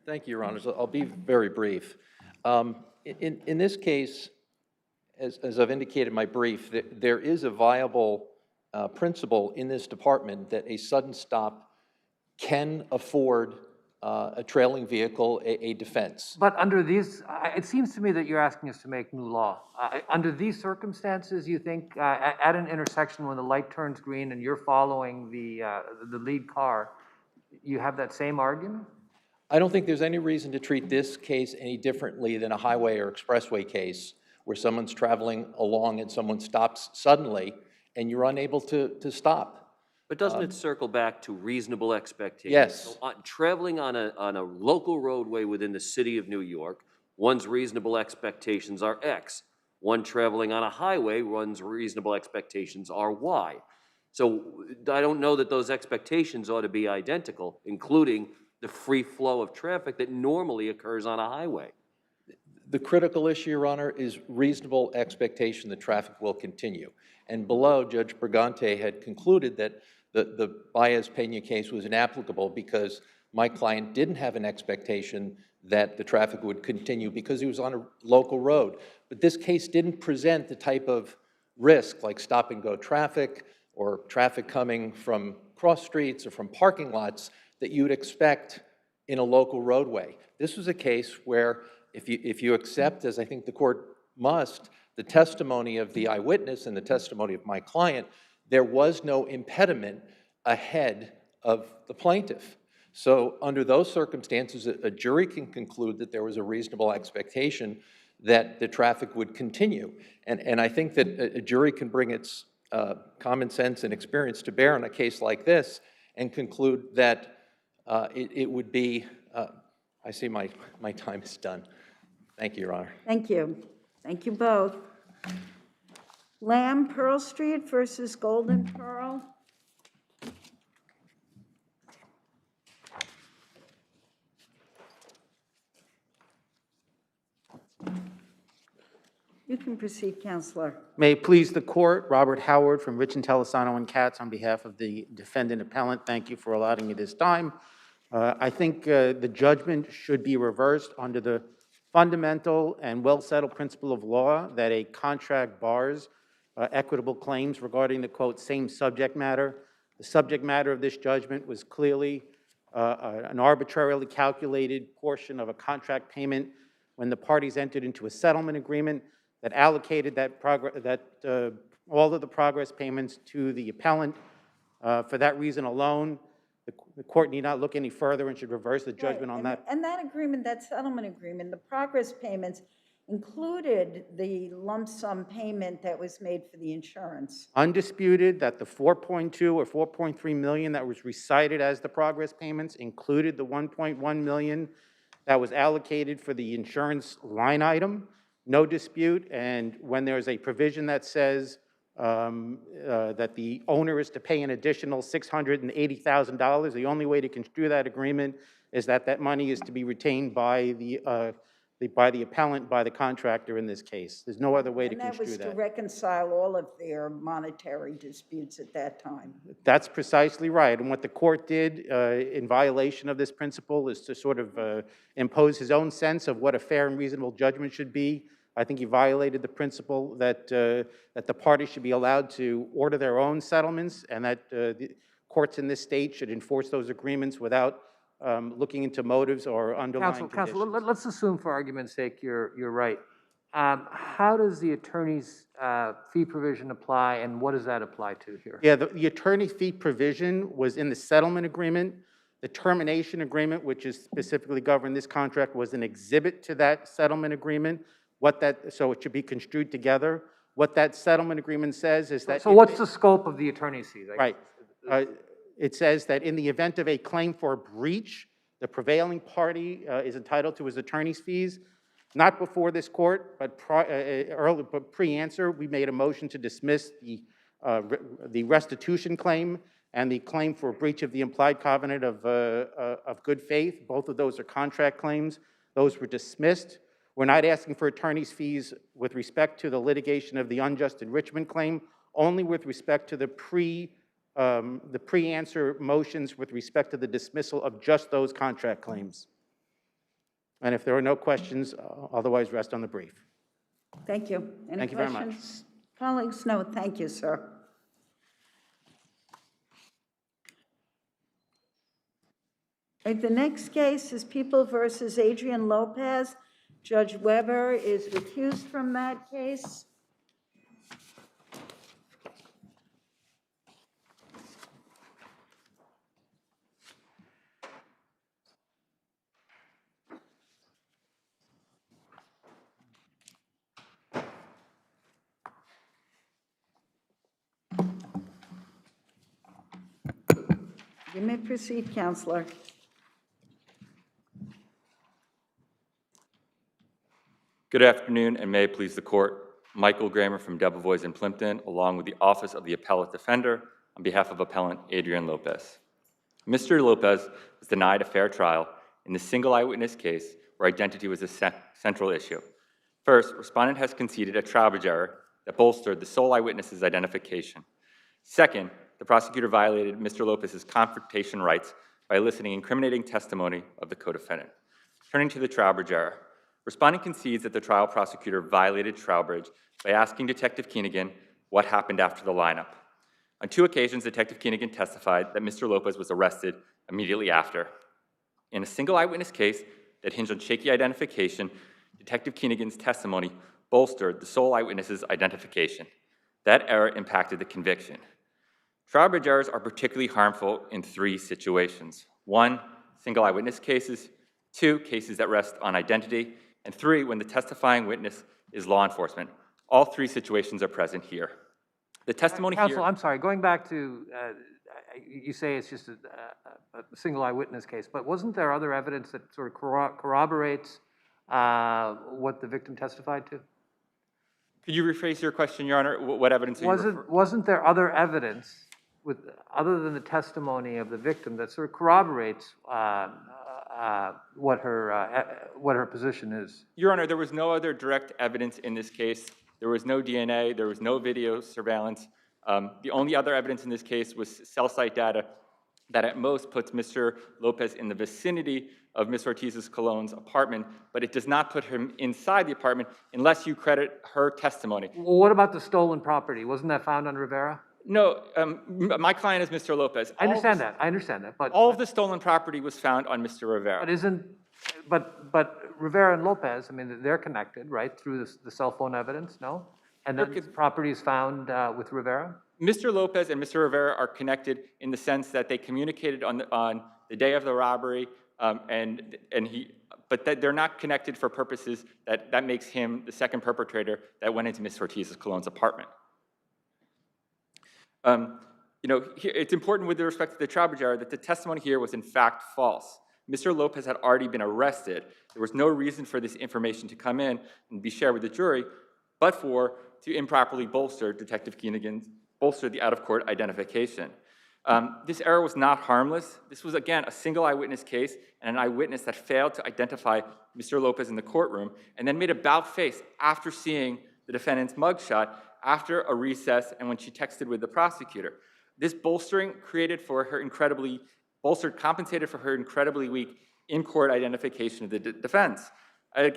Thank you, Your Honors. I'll be very brief. In this case, as I've indicated in my brief, there is a viable principle in this department that a sudden stop can afford a trailing vehicle a defense. But under these, it seems to me that you're asking us to make new law. Under these circumstances, you think at an intersection when the light turns green and you're following the lead car, you have that same argument? I don't think there's any reason to treat this case any differently than a highway or expressway case where someone's traveling along and someone stops suddenly and you're unable to stop. But doesn't it circle back to reasonable expectations? Yes. So, traveling on a local roadway within the city of New York, one's reasonable expectations are X. One traveling on a highway, one's reasonable expectations are Y. So I don't know that those expectations ought to be identical, including the free flow of traffic that normally occurs on a highway. The critical issue, Your Honor, is reasonable expectation that traffic will continue. And below, Judge Brigante had concluded that the Baez-Pena case was inapplicable because my client didn't have an expectation that the traffic would continue because he was on a local road. But this case didn't present the type of risk like stop-and-go traffic or traffic coming from cross streets or from parking lots that you would expect in a local roadway. This was a case where if you accept, as I think the court must, the testimony of the eyewitness and the testimony of my client, there was no impediment ahead of the plaintiff. So under those circumstances, a jury can conclude that there was a reasonable expectation that the traffic would continue. And I think that a jury can bring its common sense and experience to bear on a case like this and conclude that it would be, I see my time is done. Thank you, Your Honor. Thank you. Thank you both. Lamb Pearl Street versus Golden Pearl. You can proceed, Counselor. May it please the court, Robert Howard from Rich and Telesano and Katz on behalf of the defendant appellant. Thank you for allowing me this time. I think the judgment should be reversed under the fundamental and well-settled principle of law that a contract bars equitable claims regarding the, quote, same subject matter. The subject matter of this judgment was clearly an arbitrarily calculated portion of a contract payment when the parties entered into a settlement agreement that allocated all of the progress payments to the appellant. For that reason alone, the court need not look any further and should reverse the judgment on that. And that agreement, that settlement agreement, the progress payments included the lump sum payment that was made for the insurance. Undisputed that the 4.2 or 4.3 million that was recited as the progress payments included the 1.1 million that was allocated for the insurance line item. No dispute, and when there's a provision that says that the owner is to pay an additional $680,000, the only way to construe that agreement is that that money is to be retained by the appellant, by the contractor in this case. There's no other way to construe that. And that was to reconcile all of their monetary disputes at that time. That's precisely right. And what the court did in violation of this principle is to sort of impose his own sense of what a fair and reasonable judgment should be. I think he violated the principle that the parties should be allowed to order their own settlements and that the courts in this state should enforce those agreements without looking into motives or underlying conditions. Counsel, let's assume for argument's sake you're right. how does the attorney's fee provision apply, and what does that apply to here? Yeah, the attorney fee provision was in the settlement agreement. The termination agreement, which is specifically governed this contract, was an exhibit to that settlement agreement. So it should be construed together. What that settlement agreement says is that. So what's the scope of the attorney's fees? Right. It says that in the event of a claim for breach, the prevailing party is entitled to his attorney's fees. Not before this court, but pre-answer, we made a motion to dismiss the restitution claim and the claim for breach of the implied covenant of good faith. Both of those are contract claims. Those were dismissed. We're not asking for attorney's fees with respect to the litigation of the unjust enrichment claim, only with respect to the pre-answer motions with respect to the dismissal of just those contract claims. And if there are no questions, otherwise rest on the brief. Thank you. Any Thank you very questions? Colleagues? No, thank you, sir. All right, the next case is People versus Adrian Lopez. Judge Weber is recused from that case. You may proceed, Counselor. Good afternoon, and may it please the court. Michael Kramer from Debevoise and Plimpton, along with the Office of the Appellate Defender, on behalf of Appellant Adrian Lopez. Mr. Lopez was denied a fair trial in the single eyewitness case where identity was a central issue. First, respondent has conceded a trial error that bolstered the sole eyewitness's identification. Second, the prosecutor violated Mr. Lopez's confrontation rights by eliciting incriminating testimony of the co-defendant. Turning to the Trowbridge error, respondent concedes that the trial prosecutor violated Trowbridge by asking Detective Keenan what happened after the lineup. On 2 occasions, Detective Keenan testified that Mr. Lopez was arrested immediately after. In a single eyewitness case that hinged on shaky identification, Detective Keenan's testimony bolstered the sole eyewitness's identification. That error impacted the conviction. Trowbridge errors are particularly harmful in 3 situations. 1, single eyewitness cases. 2, cases that rest on identity. And 3, when the testifying witness is law enforcement. All 3 situations are present here. The testimony Counsel, here— I'm sorry, going back to, you say it's just a single eyewitness case, but wasn't there other evidence that sort of corroborates what the victim testified to? Could you rephrase your question, Your Honor? What evidence are you referring? Wasn't there other evidence, other than the testimony of the victim, that sort of corroborates what her position is? Your Honor, there was no other direct evidence in this case. There was no DNA. There was no video surveillance. The only other evidence in this case was cell site data that at most puts Mr. Lopez in the vicinity of Ms. Ortiz-Colon's apartment, but it does not put him inside the apartment unless you credit her testimony. Well, what about the stolen property? Wasn't that found on Rivera? No, my client is Mr. Lopez. I understand that, but all of the stolen property was found on Mr. Rivera. But Rivera and Lopez, I mean, they're connected, right, through the cell phone evidence, no? And then this property is found with Rivera? Mr. Lopez and Mr. Rivera are connected in the sense that they communicated on the day of the robbery, but that they're not connected for purposes that makes him the second perpetrator that went into Ms. Ortiz-Colon's apartment. It's important with respect to the Trowbridge error that the testimony here was in fact false. Mr. Lopez had already been arrested. There was no reason for this information to come in and be shared with the jury, but to improperly bolster Detective Keenan's the out-of-court identification. This error was not harmless. This was, again, a single eyewitness case and an eyewitness that failed to identify Mr. Lopez in the courtroom and then made a about-face after seeing the defendant's mugshot after a recess and when she texted with the prosecutor. This bolstering compensated for her incredibly weak in-court identification of the defense.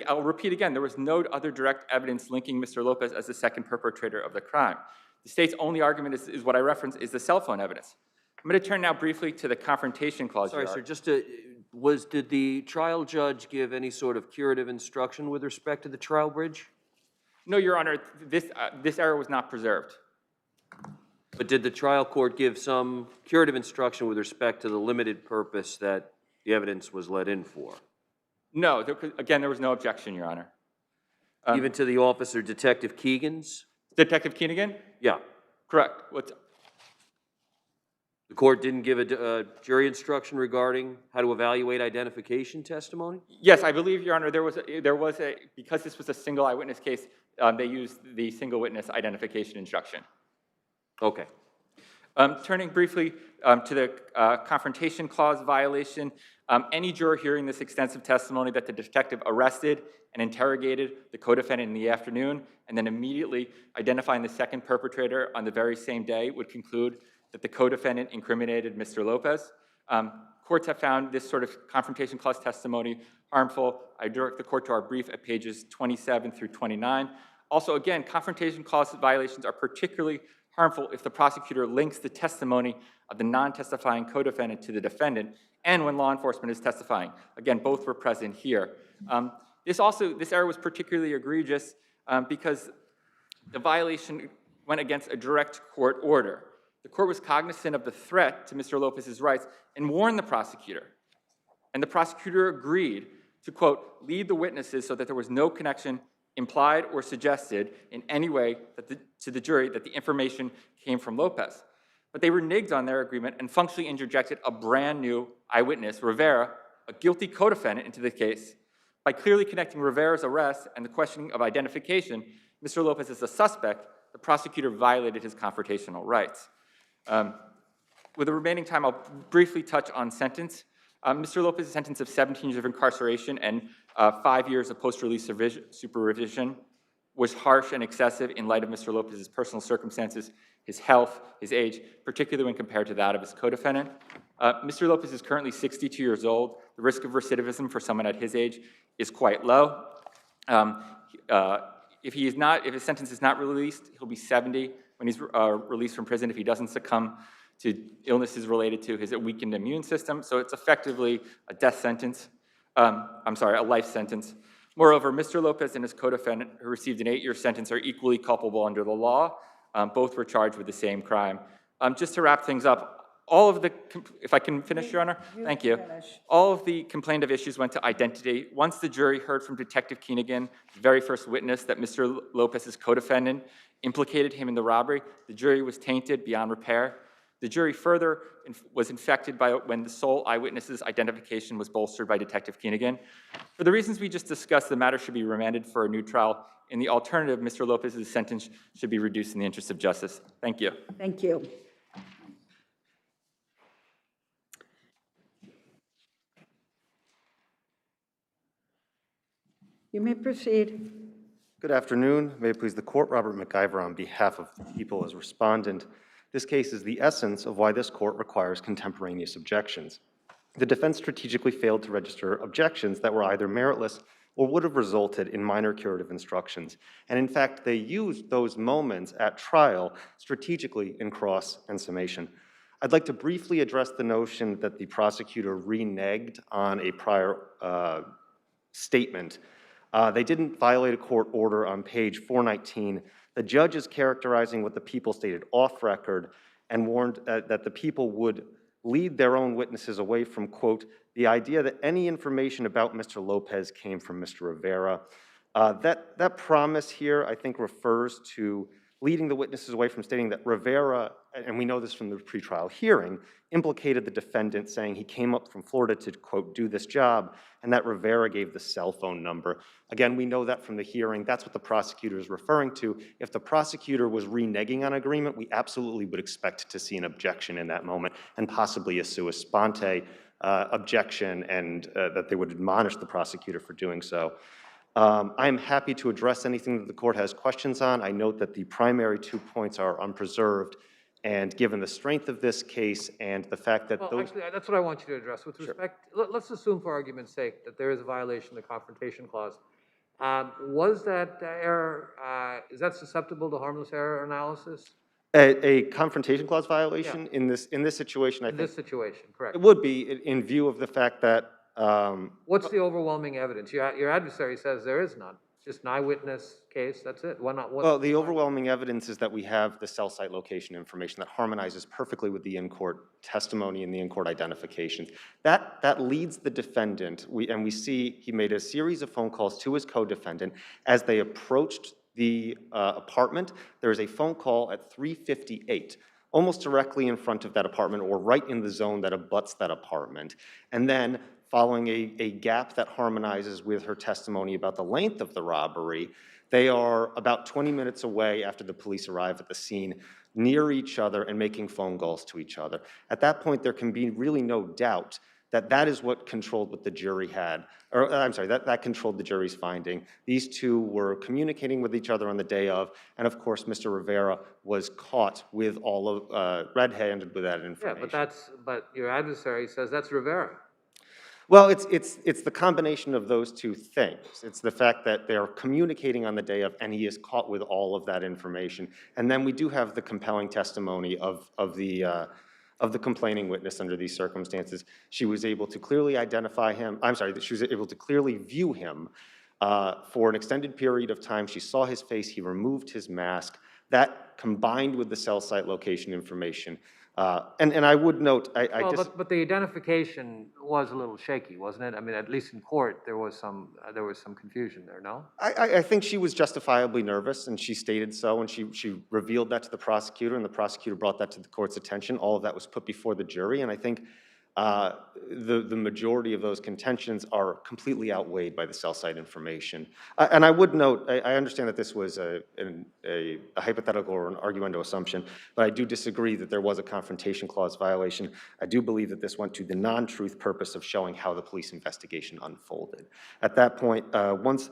I'll repeat again, there was no other direct evidence linking Mr. Lopez as the second perpetrator of the crime. The state's only argument is what I referenced is the cell phone evidence. I'm going to turn now briefly to the confrontation clause. Sorry, sir, did the trial judge give any sort of curative instruction with respect to the Trowbridge? No, Your Honor, this error was not preserved. But did the trial court give some curative instruction with respect to the limited purpose that the evidence was let in for? No, again, there was no objection, Your Honor. Even to the officer, Detective Keegan's? Detective Keenigan? Yeah. Correct. The court didn't give a jury instruction regarding how to evaluate identification testimony? Yes, I believe, Your Honor, because this was a single eyewitness case, they used the single witness identification instruction. Okay. Turning briefly to the Confrontation Clause violation, any juror hearing this extensive testimony that the detective arrested and interrogated the co-defendant in the afternoon and then immediately identifying the second perpetrator on the very same day would conclude that the co-defendant incriminated Mr. Lopez. Courts have found this sort of Confrontation Clause testimony harmful. I direct the court to our brief at pages 27 through 29. Also, again, Confrontation Clause violations are particularly harmful if the prosecutor links the testimony of the non-testifying co-defendant to the defendant and when law enforcement is testifying. Again, both were present here. This error was particularly egregious because the violation went against a direct court order. The court was cognizant of the threat to Mr. Lopez's rights and warned the prosecutor. And the prosecutor agreed to, quote, lead the witnesses so that there was no connection implied or suggested in any way to the jury that the information came from Lopez. But they reneged on their agreement and functionally interjected a brand new eyewitness, Rivera, a guilty co-defendant, into the case. By clearly connecting Rivera's arrest and the questioning of identification, Mr. Lopez as a suspect, the prosecutor violated his confrontational rights. With the remaining time, I'll briefly touch on sentence. Mr. Lopez's sentence of 17 years of incarceration and 5 years of post-release supervision was harsh and excessive in light of Mr. Lopez's personal circumstances, his health, his age, particularly when compared to that of his co-defendant. Mr. Lopez is currently 62 years old. The risk of recidivism for someone at his age is quite low. If his sentence is not released, he'll be 70 when he's released from prison if he doesn't succumb to illnesses related to his weakened immune system. So it's effectively a death sentence. A life sentence. Moreover, Mr. Lopez and his co-defendant, who received an 8-year sentence, are equally culpable under the law. Both were charged with the same crime. Just to wrap things up, if I can finish, Your Honor? Thank you. All of the complained of issues went to identity. Once the jury heard from Detective Keenigan, the very first witness, that Mr. Lopez's co-defendant implicated him in the robbery, the jury was tainted beyond repair. The jury further was infected by when the sole eyewitness's identification was bolstered by Detective Keenigan. For the reasons we just discussed, the matter should be remanded for a new trial. In the alternative, Mr. Lopez's sentence should be reduced in the interest of justice. Thank you. Thank you. You may proceed. Good afternoon. May it please the court, Robert McIver on behalf of the people as respondent. This case is the essence of why this court requires contemporaneous objections. The defense strategically failed to register objections that were either meritless or would have resulted in minor curative instructions. And in fact, they used those moments at trial strategically in cross and summation. I'd like to briefly address the notion that the prosecutor reneged on a prior statement. They didn't violate a court order on page 419. The judge is characterizing what the people stated off record and warned that the people would lead their own witnesses away from, quote, the idea that any information about Mr. Lopez came from Mr. Rivera. That promise here, I think, refers to leading the witnesses away from stating that Rivera, and we know this from the pretrial hearing, implicated the defendant, saying he came up from Florida to, quote, do this job, and that Rivera gave the cell phone number. Again, we know that from the hearing. That's what the prosecutor is referring to. If the prosecutor was reneging on agreement, we absolutely would expect to see an objection in that moment, and possibly a sua sponte objection, and that they would admonish the prosecutor for doing so. I'm happy to address anything that the court has questions on. I note that the primary 2 points are unpreserved, and given the strength of this case and the fact that Actually, that's what I want you to address. With respect, let's assume for argument's sake that there is a violation of the Confrontation Clause. Was that error, is that susceptible to harmless error analysis? A Confrontation Clause violation in this situation, I think. In this situation, correct. It would be in view of the fact that what's the overwhelming evidence? Your adversary says there is none. Just an eyewitness case, that's it? Why not? Well, the overwhelming evidence is that we have the cell site location information that harmonizes perfectly with the in-court testimony and the in-court identifications. That leads the defendant, and we see he made a series of phone calls to his co-defendant as they approached the apartment. There is a phone call at 3:58, almost directly in front of that apartment or right in the zone that abuts that apartment. And then following a gap that harmonizes with her testimony about the length of the robbery, they are about 20 minutes away after the police arrive at the scene, near each other and making phone calls to each other. At that point, there can be really no doubt that that is what controlled what the jury had, or I'm sorry, that controlled the jury's finding. These two were communicating with each other on the day of, and of course, Mr. Rivera was caught with all of, red-handed with that information. Yeah, but your adversary says that's Rivera. Well, it's the combination of those two things. It's the fact that they're communicating on the day of, and he is caught with all of that information. And then we do have the compelling testimony of the complaining witness under these circumstances. She was able to clearly identify him. I'm sorry, she was able to clearly view him for an extended period of time. She saw his face. He removed his mask. That combined with the cell site location information. And I would note, But the identification was a little shaky, wasn't it? I mean, at least in court, there was some confusion there, no? I think she was justifiably nervous, and she stated so, and she revealed that to the prosecutor, and the prosecutor brought that to the court's attention. All of that was put before the jury, and I think the majority of those contentions are completely outweighed by the cell site information. And I would note, I understand that this was a hypothetical or an arguendo assumption, but I do disagree that there was a confrontation clause violation. I do believe that this went to the non-truth purpose of showing how the police investigation unfolded. At that point, once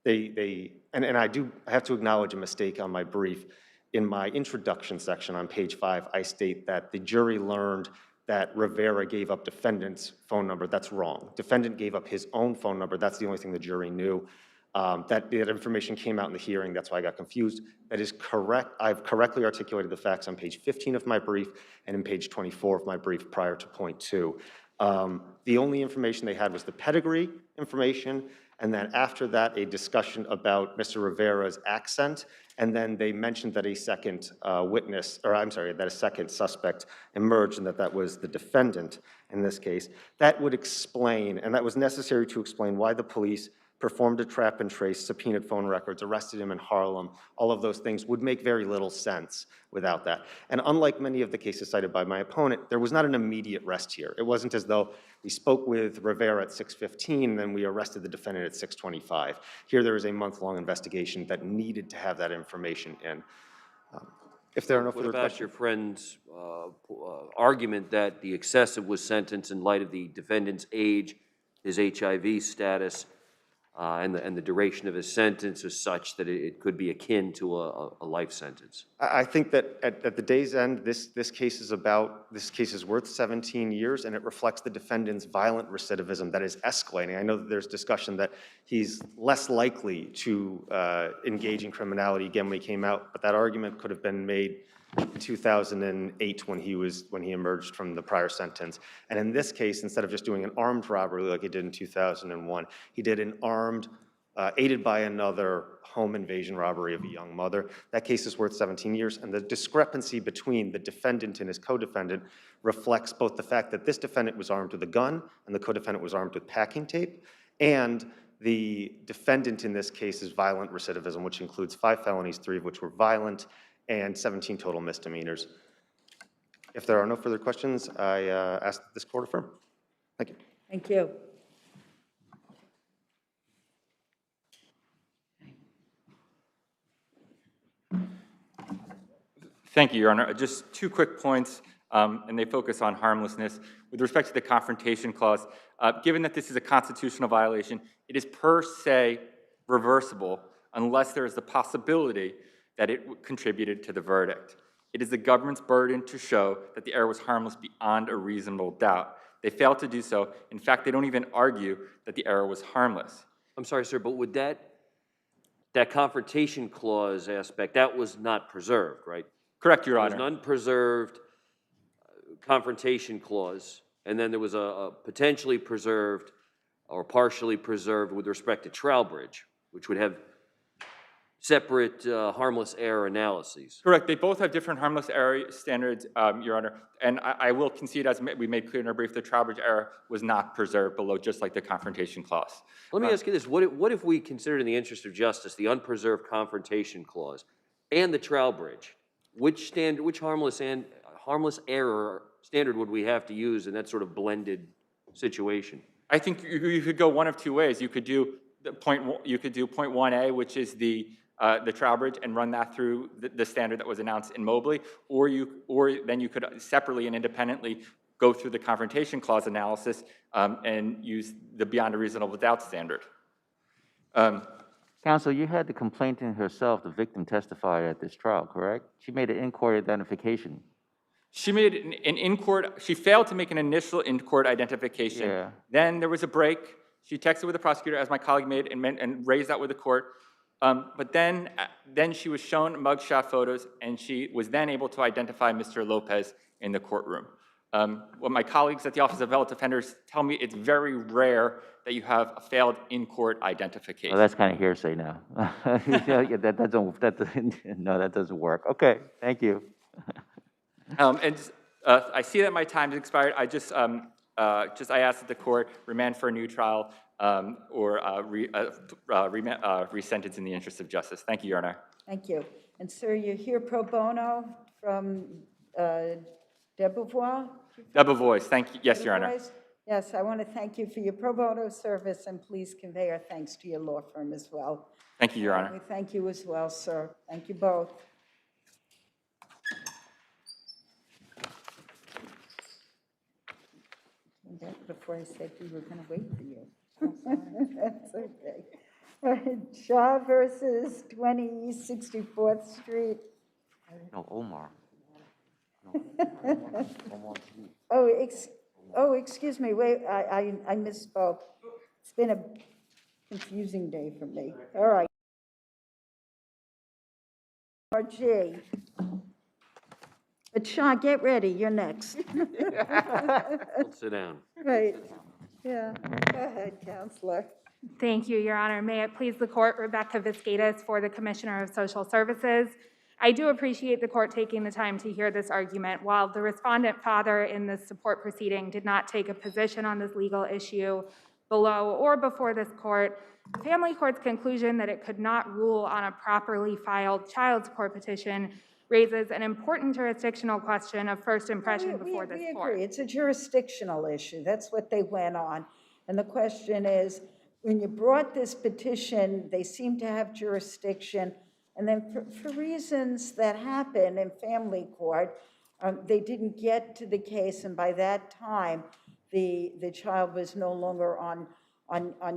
and I have to acknowledge a mistake on my brief. In my introduction section on page 5, I state that the jury learned that Rivera gave up defendant's phone number. That's wrong. Defendant gave up his own phone number. That's the only thing the jury knew. That information came out in the hearing. That's why I got confused. That is correct. I've correctly articulated the facts on page 15 of my brief and in page 24 of my brief prior to point 2. The only information they had was the pedigree information, and then after that, a discussion about Mr. Rivera's accent, and then they mentioned that a second that a second suspect emerged, and that was the defendant in this case. That would explain, and that was necessary to explain why the police performed a trap and trace, subpoenaed phone records, arrested him in Harlem. All of those things would make very little sense without that. And unlike many of the cases cited by my opponent, there was not an immediate rest here. It wasn't as though we spoke with Rivera at 6:15 and then we arrested the defendant at 6:25. Here there is a month-long investigation that needed to have that information in. If there are no further questions. What about your friend's argument that the excessive was sentenced in light of the defendant's age, his HIV status, and the duration of his sentence is such that it could be akin to a life sentence? I think that at the day's end, this case is worth 17 years, and it reflects the defendant's violent recidivism that is escalating. I know that there's discussion that he's less likely to engage in criminality again when he came out, but that argument could have been made in 2008 when he emerged from the prior sentence. And in this case, instead of just doing an armed robbery like he did in 2001, he did an armed, aided by another home invasion robbery of a young mother. That case is worth 17 years, and the discrepancy between the defendant and his co-defendant reflects both the fact that this defendant was armed with a gun and the co-defendant was armed with packing tape, and the defendant in this case is violent recidivism, which includes 5 felonies, 3 of which were violent, and 17 total misdemeanors. If there are no further questions, I ask that this court affirm. Thank you. Thank you. Thank you, Your Honor. Just 2 quick points, and they focus on harmlessness. With respect to the confrontation clause, given that this is a constitutional violation, it is per se reversible unless there is the possibility that it contributed to the verdict. It is the government's burden to show that the error was harmless beyond a reasonable doubt. They failed to do so. In fact, they don't even argue that the error was harmless. I'm sorry, sir, but would that confrontation clause aspect, that was not preserved, right? Correct, Your Honor. There was an unpreserved confrontation clause, and then there was a potentially preserved or partially preserved with respect to Trowbridge, which would have separate harmless error analyses. Correct. They both have different harmless error standards, Your Honor. And I will concede, as we made clear in our brief, the trial bridge error was not preserved below, just like the confrontation clause. Let me ask you this. What if we consider in the interest of justice the unpreserved confrontation clause and the trial bridge? Which harmless error standard would we have to use in that sort of blended situation? I think you could go one of two ways. You could do point 1A, which is the trial bridge, and run that through the standard that was announced in Mobley, or then you could separately and independently go through the confrontation clause analysis and use the beyond a reasonable doubt standard. Counsel, you had the complainant herself, the victim, testify at this trial, correct? She made an in-court identification. She made an in-court, she failed to make an initial in-court identification. Yeah. Then there was a break. She texted with the prosecutor, as my colleague made, and raised that with the court. But then she was shown mugshot photos, and she was then able to identify Mr. Lopez in the courtroom. What my colleagues at the Office of Appellate Defenders tell me, it's very rare that you have a failed in-court identification. Well, that's kind of hearsay now. That doesn't work. Okay, thank you. I see that my time has expired. I I ask that the court remand for a new trial or resentence in the interest of justice. Thank you, Your Honor. Thank you. And sir, you're here pro bono from Debevoise? Debevoise, thank you. Yes, Your Honor. Debevoise? Yes, I want to thank you for your pro bono service, and please convey our thanks to your law firm as well. Thank you, Your Honor. We thank you as well, sir. Thank you both. Before I said we were going to wait for you. That's okay. Shaw versus 20 64th Street. No, Omar. Oh, excuse me. Wait, I misspoke. It's been a confusing day for me. All right. RG. But Shaw, get ready. You're next. Let's sit down. Right. Yeah. Go ahead, Counselor. Thank you, Your Honor. May it please the court, Rebecca Viscatus for the Commissioner of Social Services. I do appreciate the court taking the time to hear this argument. While the respondent father in this support proceeding did not take a position on this legal issue below or before this court, the family court's conclusion that it could not rule on a properly filed child support petition raises an important jurisdictional question of first impression before this court. We agree. It's a jurisdictional issue. That's what they went on. And the question is, when you brought this petition, they seem to have jurisdiction, and then for reasons that happen in family court, they didn't get to the case, and by that time, the child was no longer on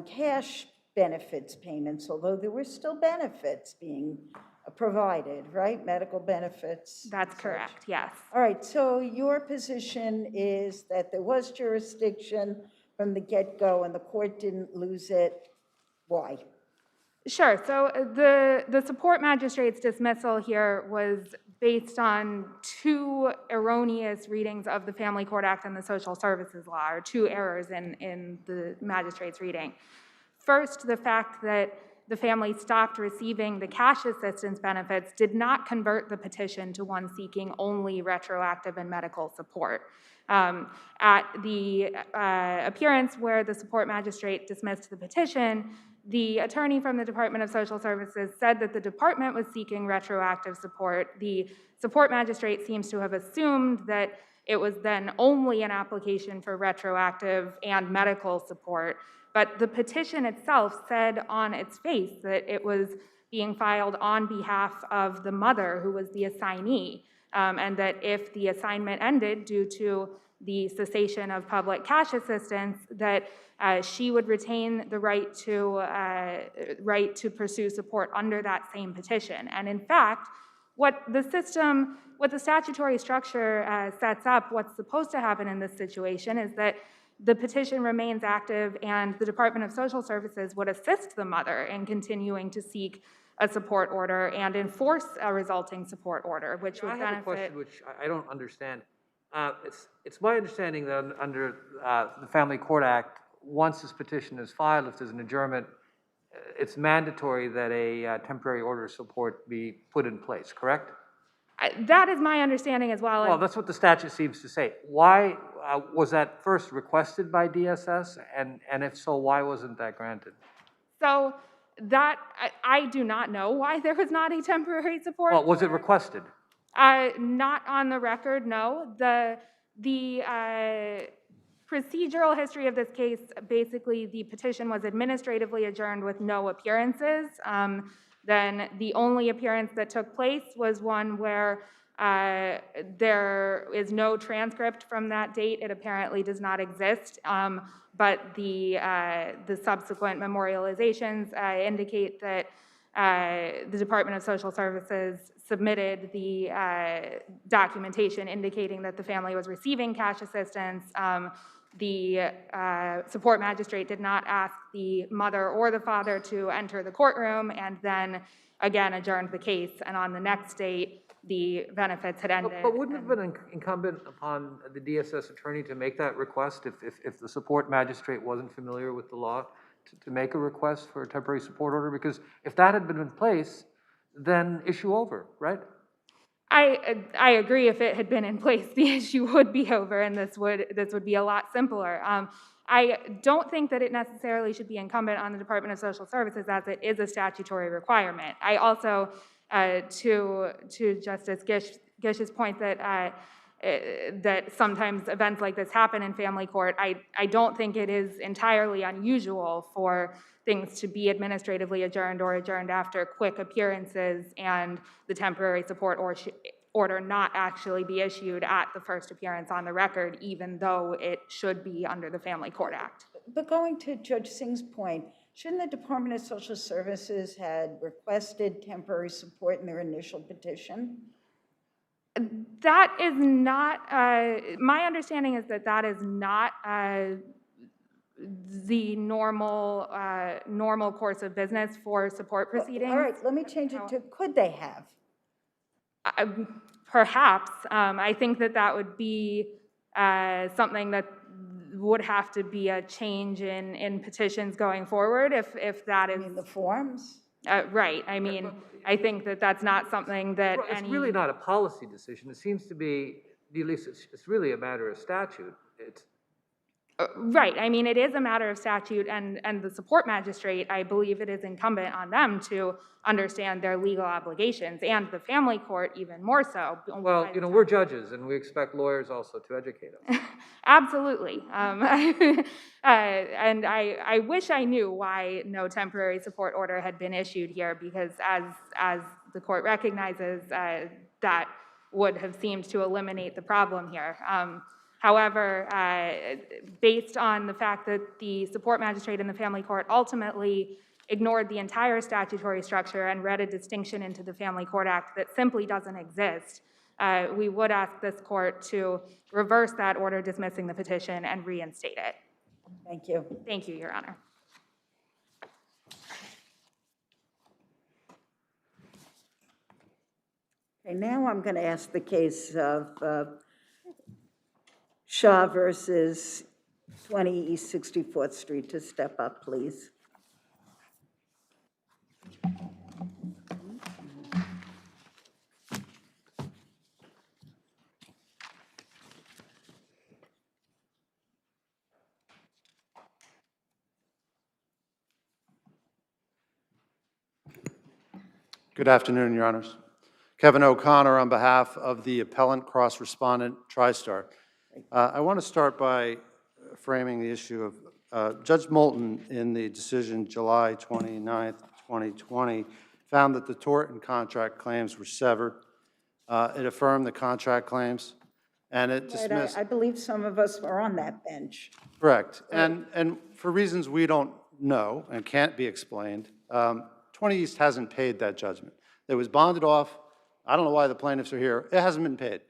cash benefits payments, although there were still benefits being provided, right? Medical benefits. That's correct, yes. All right, so your position is that there was jurisdiction from the get-go and the court didn't lose it. Why? Sure, so the support magistrate's dismissal here was based on two erroneous readings of the Family Court Act and the Social Services Law, or two errors in the magistrate's reading. First, the fact that the family stopped receiving the cash assistance benefits did not convert the petition to one seeking only retroactive and medical support. At the appearance where the support magistrate dismissed the petition, the attorney from the Department of Social Services said that the department was seeking retroactive support. The support magistrate seems to have assumed that it was then only an application for retroactive and medical support. But the petition itself said on its face that it was being filed on behalf of the mother who was the assignee, and that if the assignment ended due to the cessation of public cash assistance, that she would retain the right to pursue support under that same petition. And in fact, what the statutory structure sets up, what's supposed to happen in this situation is that the petition remains active and the Department of Social Services would assist the mother in continuing to seek a support order and enforce a resulting support order, which would benefit. I have a question which I don't understand. It's my understanding that under the Family Court Act, once this petition is filed, if there's an adjournment, it's mandatory that a temporary order of support be put in place, correct? That is my understanding as well. Well, that's what the statute seems to say. Why was that first requested by DSS? And if so, why wasn't that granted? So that, I do not know why there was not a temporary support. Well, was it requested? Not on the record, no. The procedural history of this case, basically the petition was administratively adjourned with no appearances. Then the only appearance that took place was one where there is no transcript from that date. It apparently does not exist. But the subsequent memorializations indicate that the Department of Social Services submitted the documentation indicating that the family was receiving cash assistance. The support magistrate did not ask the mother or the father to enter the courtroom, and then again adjourned the case. And on the next date, the benefits had ended. But wouldn't it have been incumbent upon the DSS attorney to make that request if the support magistrate wasn't familiar with the law to make a request for a temporary support order? Because if that had been in place, then issue over, right? I agree. If it had been in place, the issue would be over, and this would be a lot simpler. I don't think that it necessarily should be incumbent on the Department of Social Services, as it is a statutory requirement. I also, to Justice Gish's point that that sometimes events like this happen in family court, I don't think it is entirely unusual for things to be administratively adjourned or adjourned after quick appearances and the temporary support order not actually be issued at the first appearance on the record, even though it should be under the Family Court Act. But going to Judge Singh's point, shouldn't the Department of Social Services had requested temporary support in their initial petition? That is not, my understanding is that that is not the normal course of business for support proceedings. All right, let me change it to, could they have? Perhaps. I think that would be something that would have to be a change in petitions going forward if that is. You mean the forms? Right. I mean, I think that's not something that It's really not a policy decision. It seems to be, at least it's really a matter of statute. Right. I mean, it is a matter of statute, and the support magistrate, I believe it is incumbent on them to understand their legal obligations, and the family court even more so. Well, we're judges, and we expect lawyers also to educate us. Absolutely. And I wish I knew why no temporary support order had been issued here, because as the court recognizes, that would have seemed to eliminate the problem here. However, based on the fact that the support magistrate and the family court ultimately ignored the entire statutory structure and read a distinction into the Family Court Act that simply doesn't exist, we would ask this court to reverse that order dismissing the petition and reinstate it. Thank you. Thank you, Your Honor. Okay, now I'm going to ask the case of Shaw versus 20 East 64th Street to step up, please. Good afternoon, Your Honors. Kevin O'Connor on behalf of the appellant cross-respondent TriStar. I want to start by framing the issue of Judge Moulton in the decision July 29th, 2020, found that the tort and contract claims were severed. It affirmed the contract claims, and it dismissed. I believe some of us were on that bench. Correct. And for reasons we don't know and can't be explained, 20 East hasn't paid that judgment. It was bonded off. I don't know why the plaintiffs are here. It hasn't been paid.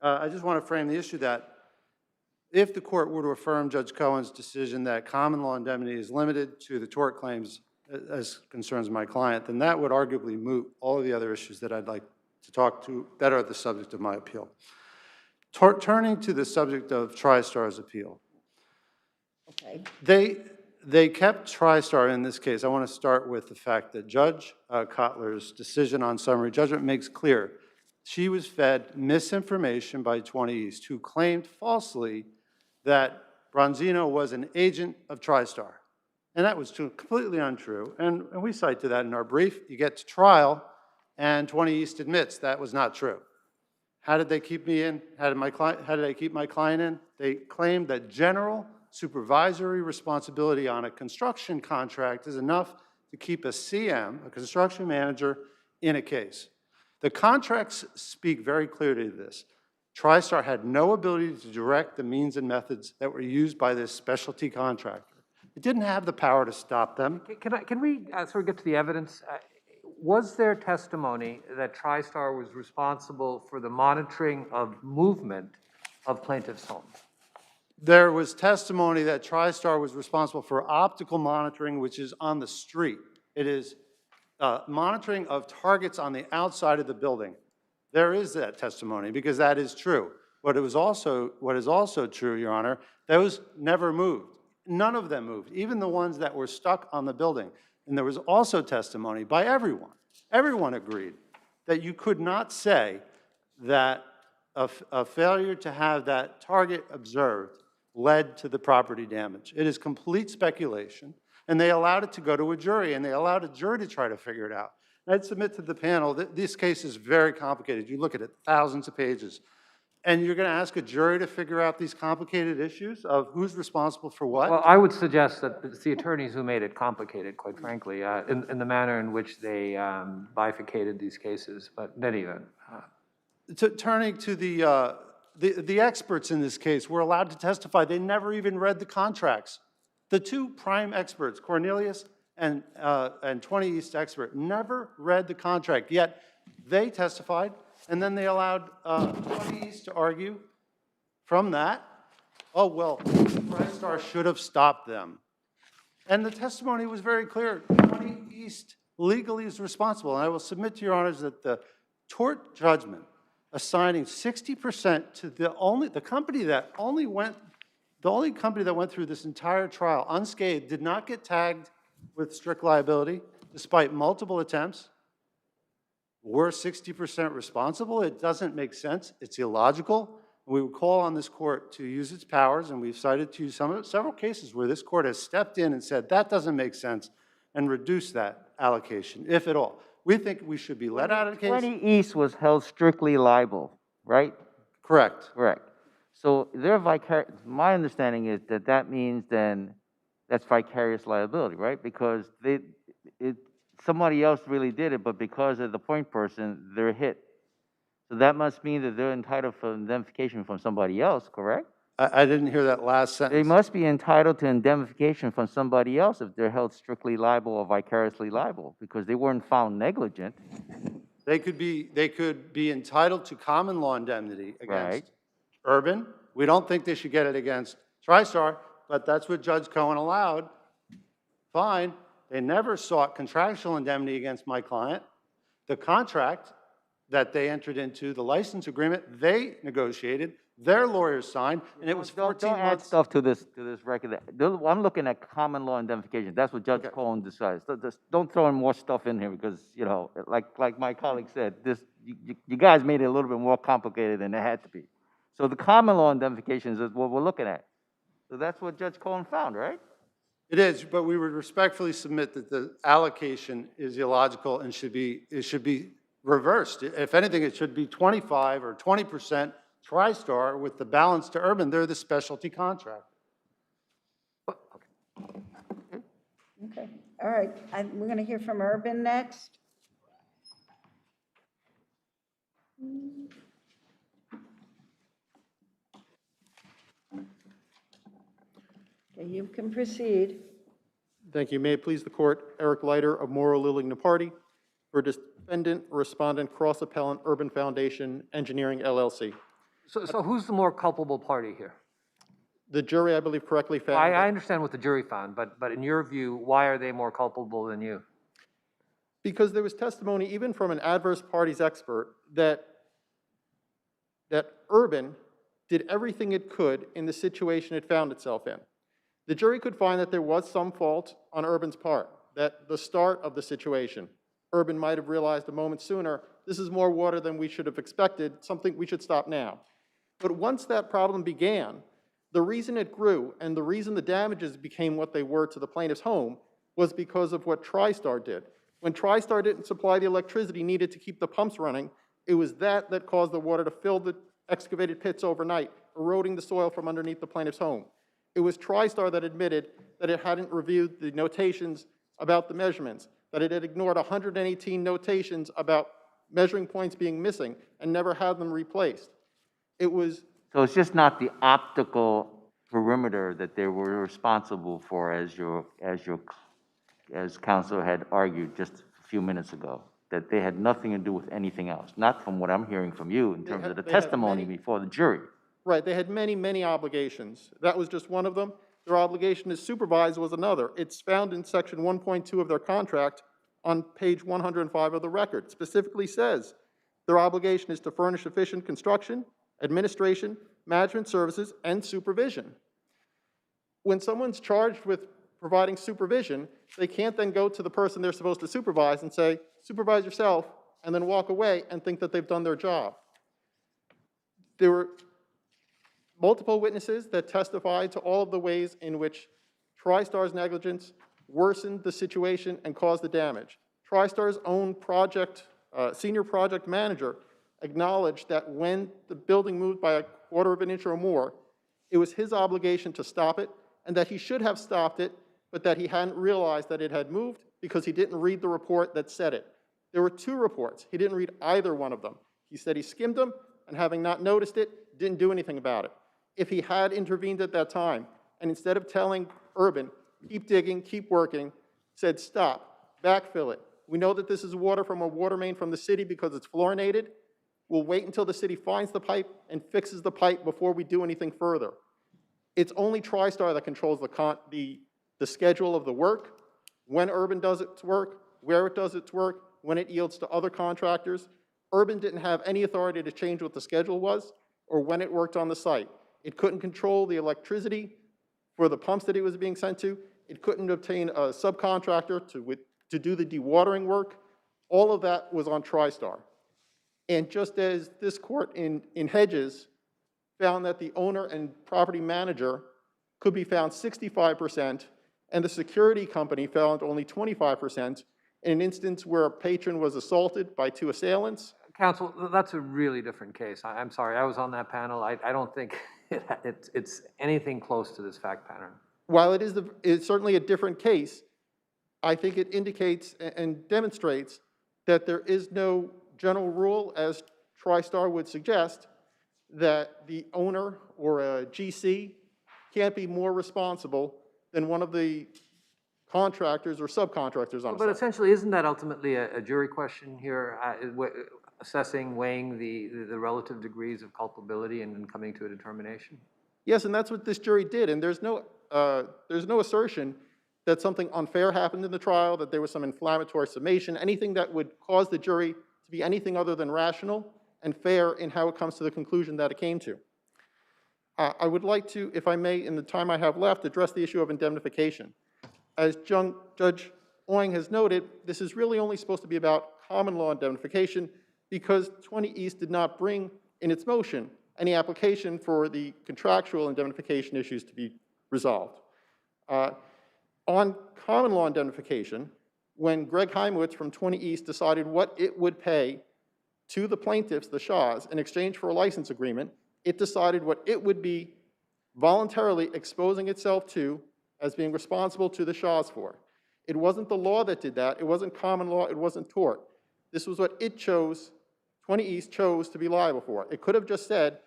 I just want to frame the issue that if the court were to affirm Judge Cohen's decision that common law indemnity is limited to the tort claims as concerns my client, then that would arguably moot all of the other issues that I'd like to talk to that are the subject of my appeal. Turning to the subject of TriStar's appeal. Okay. They kept TriStar in this case. I want to start with the fact that Judge Cotler's decision on summary judgment makes clear she was fed misinformation by 20 East, who claimed falsely that Bronzino was an agent of TriStar. And that was completely untrue. And we cite to that in our brief. You get to trial, and 20 East admits that was not true. How did they keep me in? How did they keep my client in? They claimed that general supervisory responsibility on a construction contract is enough to keep a CM, a construction manager, in a case. The contracts speak very clearly to this. TriStar had no ability to direct the means and methods that were used by this specialty contractor. It didn't have the power to stop them. Can we sort of get to the evidence? Was there testimony that TriStar was responsible for the monitoring of movement of plaintiff's homes? There was testimony that TriStar was responsible for optical monitoring, which is on the street. It is monitoring of targets on the outside of the building. There is that testimony because that is true. What is also true, Your Honor, those never moved. None of them moved, even the ones that were stuck on the building. And there was also testimony by everyone. Everyone agreed that you could not say that a failure to have that target observed led to the property damage. It is complete speculation, and they allowed it to go to a jury, and they allowed a jury to try to figure it out. And I'd submit to the panel that this case is very complicated. You look at it, thousands of pages. And you're going to ask a jury to figure out these complicated issues of who's responsible for what? Well, I would suggest that it's the attorneys who made it complicated, quite frankly, in the manner in which they bifurcated these cases. But in any event. Turning to the experts in this case were allowed to testify. They never even read the contracts. The two prime experts, Cornelius and 20 East expert, never read the contract, yet they testified. And then they allowed 20 East to argue from that, oh, well, TriStar should have stopped them. And the testimony was very clear. 20 East legally is responsible. And I will submit to Your Honors that the tort judgment assigning 60% to the only company that went through this entire trial unscathed, did not get tagged with strict liability despite multiple attempts. We're 60% responsible. It doesn't make sense. It's illogical. We would call on this court to use its powers, and we've cited to you several cases where this court has stepped in and said that doesn't make sense and reduced that allocation, if at all. We think we should be let out of the case. 20 East was held strictly liable, right? Correct. Correct. So their my understanding is that that means then that's vicarious liability, right? Because somebody else really did it, but because of the point person, they're hit. So that must mean that they're entitled for indemnification from somebody else, correct? I didn't hear that last sentence. They must be entitled to indemnification from somebody else if they're held strictly liable or vicariously liable, because they weren't found negligent. They could be entitled to common law indemnity against Urban. We don't think they should get it against TriStar, but that's what Judge Cohen allowed. Fine. They never sought contractual indemnity against my client. The contract that they entered into, the license agreement, they negotiated, their lawyers signed, and it was 14 don't add months. stuff to this record. I'm looking at common law indemnification. That's what Judge Cohen decides. Don't throw in more stuff in here because, you know, like my colleague said, you guys made it a little bit more complicated than it had to be. So the common law indemnification is what we're looking at. So that's what Judge Cohen found, right? It is, but we would respectfully submit that the allocation is illogical and it should be reversed. If anything, it should be 25 or 20% TriStar with the balance to Urban. They're the specialty contract. Okay, all right. We're going to hear from Urban next. Okay, you can proceed. Thank you. May it please the court, Eric Leiter of Morrow Lilling Naparty for defendant, respondent, cross appellant, Urban Foundation Engineering LLC. So who's the more culpable party here? The jury, I believe, correctly found. I understand what the jury found, but in your view, why are they more culpable than you? Because there was testimony, even from an adverse parties expert, that Urban did everything it could in the situation it found itself in. The jury could find that there was some fault on Urban's part, that the start of the situation, Urban might have realized a moment sooner, this is more water than we should have expected, something we should stop now. But once that problem began, the reason it grew and the reason the damages became what they were to the plaintiff's home was because of what TriStar did. When TriStar didn't supply the electricity needed to keep the pumps running, it was that caused the water to fill the excavated pits overnight, eroding the soil from underneath the plaintiff's home. It was TriStar that admitted that it hadn't reviewed the notations about the measurements, that it had ignored 118 notations about measuring points being missing and never had them replaced. It was... So it's just not the optical perimeter that they were responsible for, as counsel had argued just a few minutes ago, that they had nothing to do with anything else, not from what I'm hearing from you in terms of the testimony before the jury. Right, they had many, many obligations. That was just one of them. Their obligation to supervise was another. It's found in section 1.2 of their contract on page 105 of the record. It specifically says their obligation is to furnish efficient construction, administration, management services, and supervision. When someone's charged with providing supervision, they can't then go to the person they're supposed to supervise and say, supervise yourself, and then walk away and think that they've done their job. There were multiple witnesses that testified to all of the ways in which TriStar's negligence worsened the situation and caused the damage. TriStar's own senior project manager acknowledged that when the building moved by a quarter of an inch or more, it was his obligation to stop it, and that he should have stopped it, but that he hadn't realized that it had moved because he didn't read the report that said it. There were two reports. He didn't read either one of them. He said he skimmed them, and having not noticed it, didn't do anything about it. If he had intervened at that time, and instead of telling Urban, keep digging, keep working, said stop, backfill it. We know that this is water from a water main from the city because it's fluorinated. We'll wait until the city finds the pipe and fixes the pipe before we do anything further. It's only TriStar that controls the schedule of the work, when Urban does its work, where it does its work, when it yields to other contractors. Urban didn't have any authority to change what the schedule was or when it worked on the site. It couldn't control the electricity for the pumps that it was being sent to. It couldn't obtain a subcontractor to do the dewatering work. All of that was on TriStar. And just as this court in Hedges found that the owner and property manager could be found 65%, and the security company found only 25%, in an instance where a patron was assaulted by two assailants. Counsel, that's a really different case. I'm sorry, I was on that panel. I don't think it's anything close to this fact pattern. While it's certainly a different case, I think it indicates and demonstrates that there is no general rule, as TriStar would suggest, that the owner or a GC can't be more responsible than one of the contractors or subcontractors on a But site. essentially, isn't that ultimately a jury question here, assessing, weighing the relative degrees of culpability and then coming to a determination? Yes, and that's what this jury did. And there's no assertion that something unfair happened in the trial, that there was some inflammatory summation, anything that would cause the jury to be anything other than rational and fair in how it comes to the conclusion that it came to. I would like to, if I may, in the time I have left, address the issue of indemnification. As Judge Oing has noted, this is really only supposed to be about common law indemnification because 20 East did not bring in its motion any application for the contractual indemnification issues to be resolved. On common law indemnification, when Greg Heimowitz from 20 East decided what it would pay to the plaintiffs, the Shaws, in exchange for a license agreement, it decided what it would be voluntarily exposing itself to as being responsible to the Shaws for. It wasn't the law that did that. It wasn't common law. It wasn't tort. This was what it chose, 20 East chose to be liable for. It could have just said,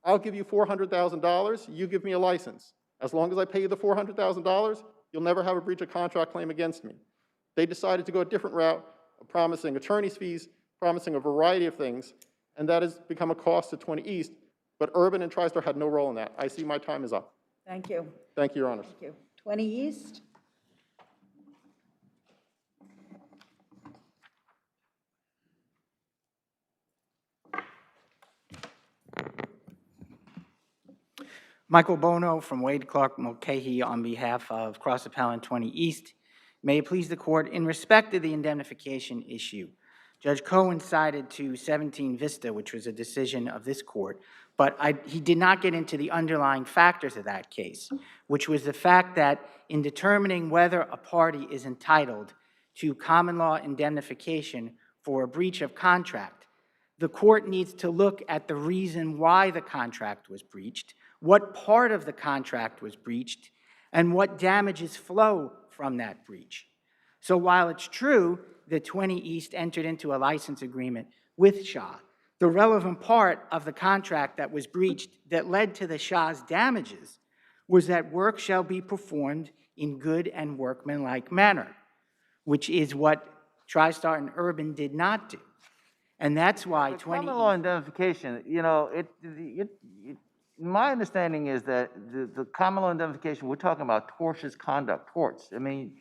I'll give you $400,000, you give me a license. As long as I pay you the $400,000, you'll never have a breach of contract claim against me. They decided to go a different route, promising attorney's fees, promising a variety of things, and that has become a cost to 20 East, but Urban and TriStar had no role in that. I see my time is up. Thank you. Thank you, Your Honors. Thank you. 20 East? Michael Bono from Wade Clark Mulcahy on behalf of Cross Appellant 20 East. May it please the court, in respect to the indemnification issue, Judge Cohen cited to 17 Vista, which was a decision of this court, but he did not get into the underlying factors of that case, which was the fact that in determining whether a party is entitled to common law indemnification for a breach of contract, the court needs to look at the reason why the contract was breached, what part of the contract was breached, and what damages flow from that breach. So while it's true that 20 East entered into a license agreement with Shaw, the relevant part of the contract that was breached that led to the Shaw's damages was that work shall be performed in good and workmanlike manner, which is what TriStar and Urban did not do. And that's why 20 Common law indemnification, you know, my understanding is that the common law indemnification, we're talking about tortious conduct, torts. I mean,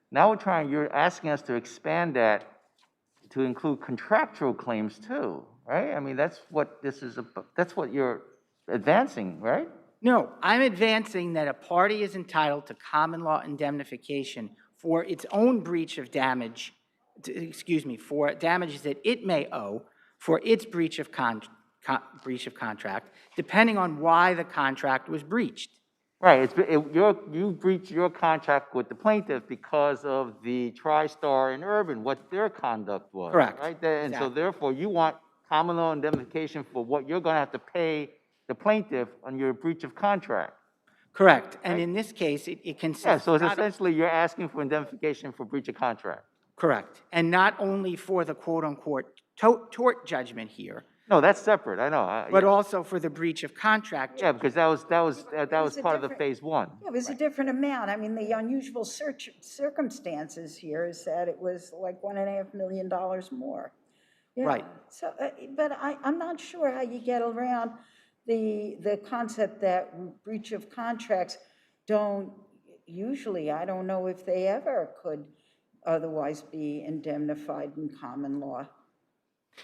now you're asking us to expand that to include contractual claims too, right? I mean, that's what this is about. That's what you're advancing, right? No, I'm advancing that a party is entitled to common law indemnification for its own breach of damage, for damages that it may owe for its breach of contract, depending on why the contract was breached. Right, you breached your contract with the plaintiff because of the TriStar and Urban, what their conduct was. Correct. Right, and so therefore you want common law indemnification for what you're going to have to pay the plaintiff on your breach of contract. Correct, and in this case, it consists. Yeah, so it's essentially you're asking for indemnification for breach of contract. Correct, and not only for the quote-unquote tort judgment here. No, that's separate, I know. But also for the breach of contract. Yeah, because that was part of the phase one. Yeah, it was a different amount. I mean, the unusual circumstances here is that it was like $1.5 million more. Yeah. Right. So, but I'm not sure how you get around the concept that breach of contracts don't usually, I don't know if they ever could otherwise be indemnified in common law.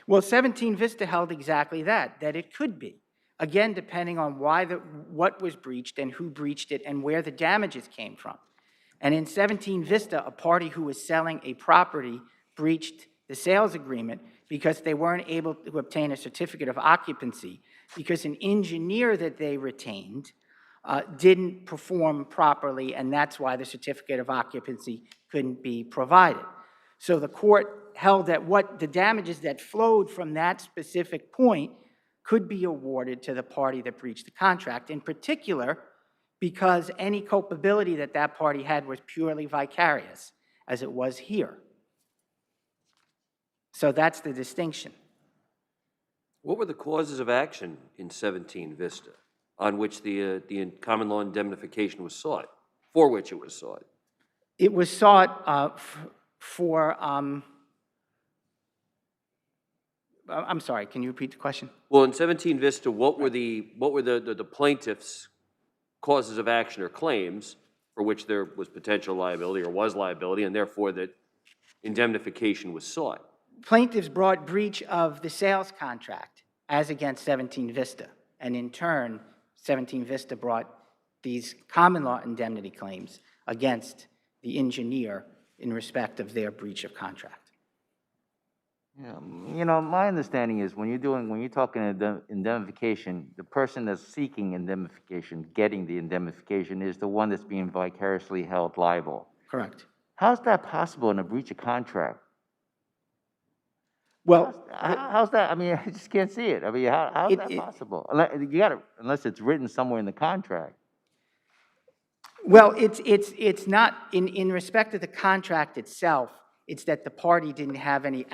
Well, 17 Vista held exactly that it could be. Again, depending on what was breached and who breached it and where the damages came from. And in 17 Vista, a party who was selling a property breached the sales agreement because they weren't able to obtain a certificate of occupancy because an engineer that they retained didn't perform properly, and that's why the certificate of occupancy couldn't be provided. So the court held that the damages that flowed from that specific point could be awarded to the party that breached the contract, in particular because any culpability that party had was purely vicarious, as it was here. So that's the distinction. What were the causes of action in 17 Vista on which the common law indemnification was sought, for which it was sought? It was sought for, I'm sorry, can you repeat the question? Well, in 17 Vista, what were the plaintiff's causes of action or claims for which there was potential liability or was liability, and therefore that indemnification was sought? Plaintiffs brought breach of the sales contract as against 17 Vista, and in turn, 17 Vista brought these common law indemnity claims against the engineer in respect of their breach of contract. Yeah, you know, my understanding is when you're talking indemnification, the person that's seeking indemnification, getting the indemnification, is the one that's being vicariously held liable. Correct. How's that possible in a breach of contract? Well, how's that? I mean, I just can't see it. I mean, how's that possible? Unless it's written somewhere in the contract. Well, it's not, in respect to the contract itself, it's that the party didn't have any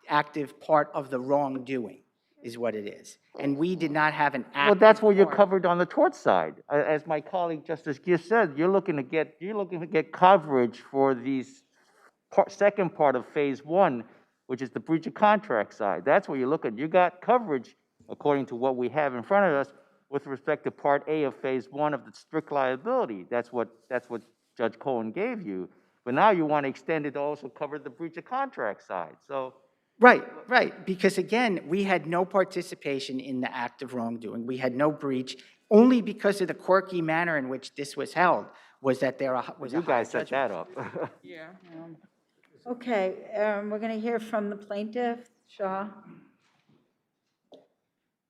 active part of the wrongdoing, is what it is. And we did not have an active Well, that's where you're part. covered on the tort side. As my colleague Justice Gish said, you're looking to get coverage for these second part of phase one, which is the breach of contract side. That's where you're looking. You got coverage, according to what we have in front of us, with respect to Part A of Phase 1 of the strict liability. That's what Judge Cohen gave you. But now you want to extend it to also cover the breach of contract side. So Right, because again, we had no participation in the act of wrongdoing. We had no breach, only because of the quirky manner in which this was held, was that there was a You high guys set judgment. that up. Yeah. Okay, we're going to hear from the plaintiff, Shaw.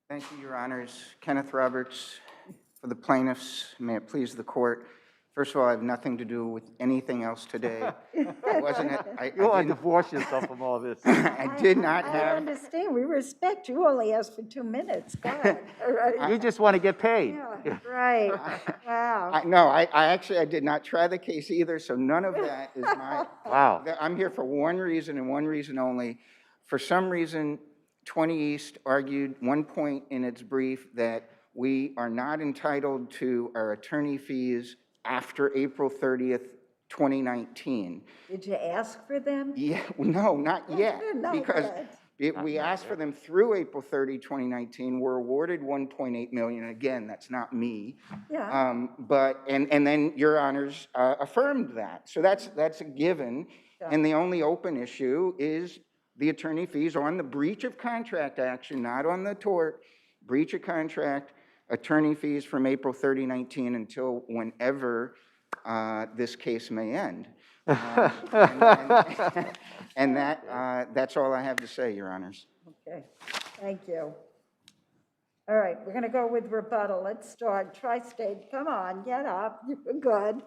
Thank you, Your Honors. Kenneth Roberts for the plaintiffs. May it please the court. First of all, I have nothing to do with anything else today. I wasn't at, You want to divorce yourself from all this. I did not I have, understand, we respect, you only asked for 2 minutes, go ahead. All right. You just want to get paid. Yeah, right, wow. no, I actually, I did not try the case either, so none of that is my. Wow. I'm here for one reason and one reason only. For some reason, 20 East argued one point in its brief that we are not entitled to our attorney fees after April 30th, 2019. Did you ask for them? Yeah, no, not yet, Not because yet. we asked for them through April 30, 2019. We're awarded 1.8 million. Again, that's not me. Yeah. But and then Your Honors affirmed that. So that's a given. Yeah. And the only open issue is the attorney fees on the breach of contract action, not on the tort. Breach of contract, attorney fees from April 30, 2019 until whenever this case may end. And that's all I have to say, Your Honors. Okay, thank you. All right, we're going to go with rebuttal. Let's start. Tri-State, come on, get up. You're good.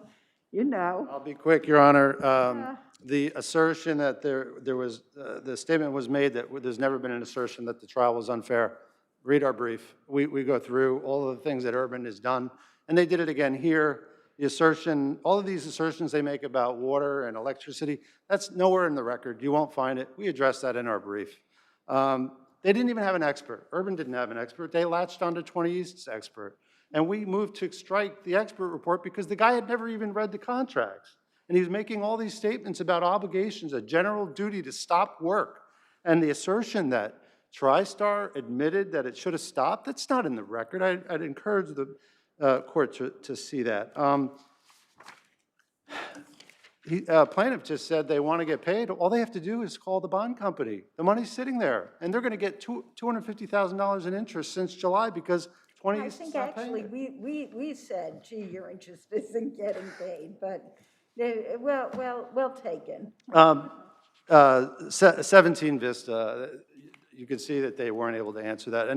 You know. I'll be quick, Your Honor. The assertion that there was, the statement was made that there's never been an assertion that the trial was unfair. Read our brief. We go through all of the things that Urban has done, and they did it again here. The assertion, all of these assertions they make about water and electricity, that's nowhere in the record. You won't find it. We addressed that in our brief. They didn't even have an expert. Urban didn't have an expert. They latched onto 20 East's expert. And we moved to strike the expert report because the guy had never even read the contracts. And he was making all these statements about obligations, a general duty to stop work. And the assertion that TriStar admitted that it should have stopped, that's not in the record. I'd encourage the court to see that. Plaintiff just said they want to get paid. All they have to do is call the bond company. The money's sitting there, and they're going to get $250,000 in interest since July because 20 East is not paying it. I think actually we said, gee, your interest isn't getting paid, but well taken. 17 Vista, you can see that they weren't able to answer that.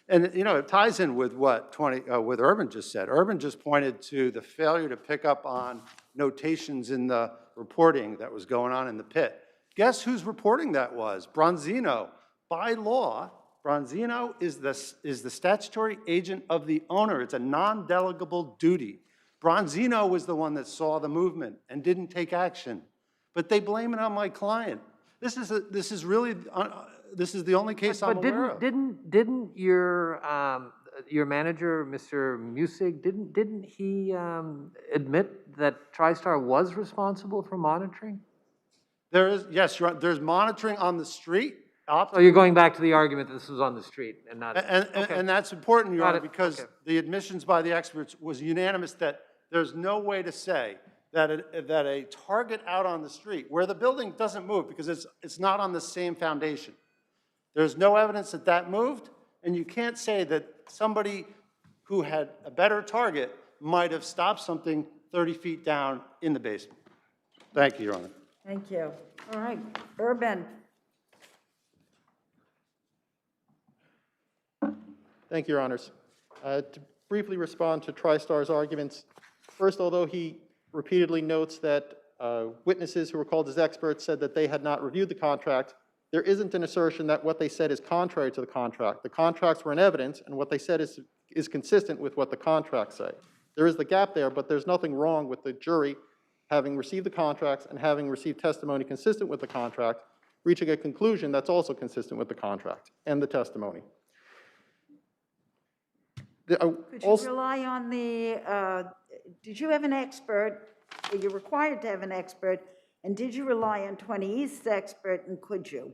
And you know, it ties in with what with Urban just said. Urban just pointed to the failure to pick up on notations in the reporting that was going on in the pit. Guess whose reporting that was? Bronzino. By law, Bronzino is the statutory agent of the owner. It's a non-delegable duty. Bronzino was the one that saw the movement and didn't take action. But they blame it on my client. This is the only case I'm aware of. Didn't your manager, Mr. Musig, didn't he admit that TriStar was responsible for monitoring? There is, yes, there's monitoring on the street. So you're going back to the argument that this was on the street and not. And that's important, Your Honor, because the admissions by the experts was unanimous that there's no way to say that a target out on the street, where the building doesn't move because it's not on the same foundation. There's no evidence that that moved, and you can't say that somebody who had a better target might have stopped something 30 feet down in the basement. Thank you, Your Honor. Thank you. All right, Urban. Thank you, Your Honors. To briefly respond to TriStar's arguments, first, although he repeatedly notes that witnesses who were called as experts said that they had not reviewed the contract, there isn't an assertion that what they said is contrary to the contract. The contracts were in evidence, and what they said is consistent with what the contracts say. There is the gap there, but there's nothing wrong with the jury having received the contracts and having received testimony consistent with the contract, reaching a conclusion that's also consistent with the contract and the testimony. Could you rely on did you have an expert? You're required to have an expert, and did you rely on 20 East's expert, and could you?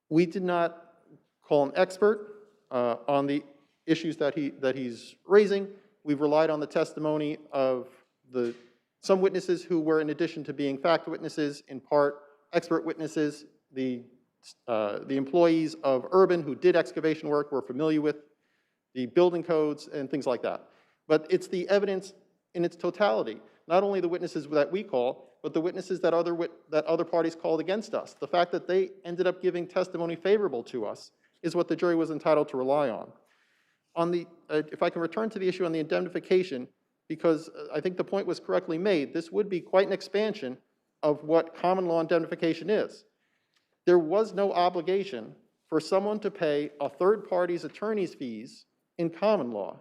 We did not call an expert on the issues that he's raising. We've relied on the testimony of some witnesses who were, in addition to being fact witnesses, in part expert witnesses. The the employees of Urban who did excavation work were familiar with the building codes and things like that. But it's the evidence in its totality, not only the witnesses that we call, but the witnesses that other parties called against us. The fact that they ended up giving testimony favorable to us is what the jury was entitled to rely on. If I can return to the issue on the indemnification, because I think the point was correctly made, this would be quite an expansion of what common law indemnification is. There was no obligation for someone to pay a third party's attorney's fees in common law.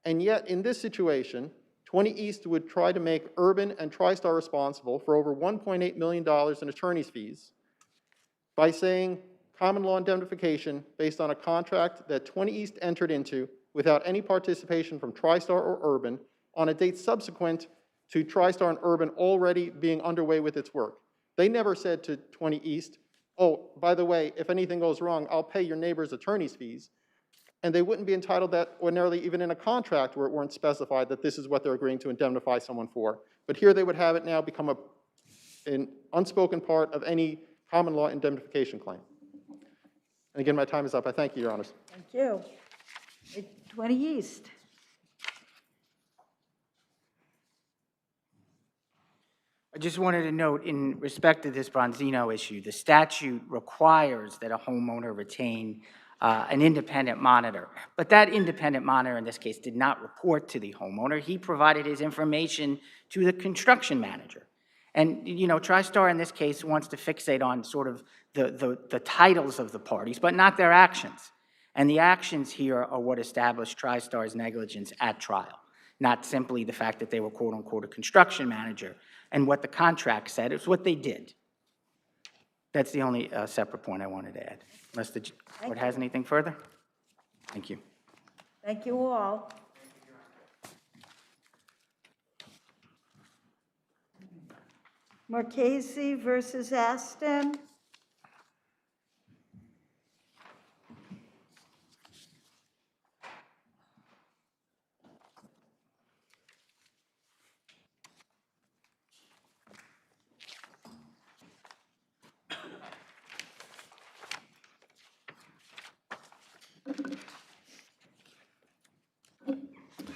And yet, in this situation, 20 East would try to make Urban and TriStar responsible for over $1.8 million in attorney's fees by saying common law indemnification based on a contract that 20 East entered into without any participation from TriStar or Urban on a date subsequent to TriStar and Urban already being underway with its work. They never said to 20 East, oh, by the way, if anything goes wrong, I'll pay your neighbor's attorney's fees. And they wouldn't be entitled that ordinarily even in a contract where it weren't specified that this is what they're agreeing to indemnify someone for. But here they would have it now become an unspoken part of any common law indemnification claim. And again, my time is up. I thank you, Your Honors. Thank you. 20 East. I just wanted to note, in respect to this Bronzino issue, the statute requires that a homeowner retain an independent monitor. But that independent monitor, in this case, did not report to the homeowner. He provided his information to the construction manager. And, you know, TriStar, in this case, wants to fixate on sort of the titles of the parties, but not their actions. And the actions here are what established TriStar's negligence at trial, not simply the fact that they were, quote-unquote, a construction manager. And what the contract said, it's what they did. That's the only separate point I wanted to add. Unless the court has anything further? Thank you. Thank you all. Marchese versus Aston.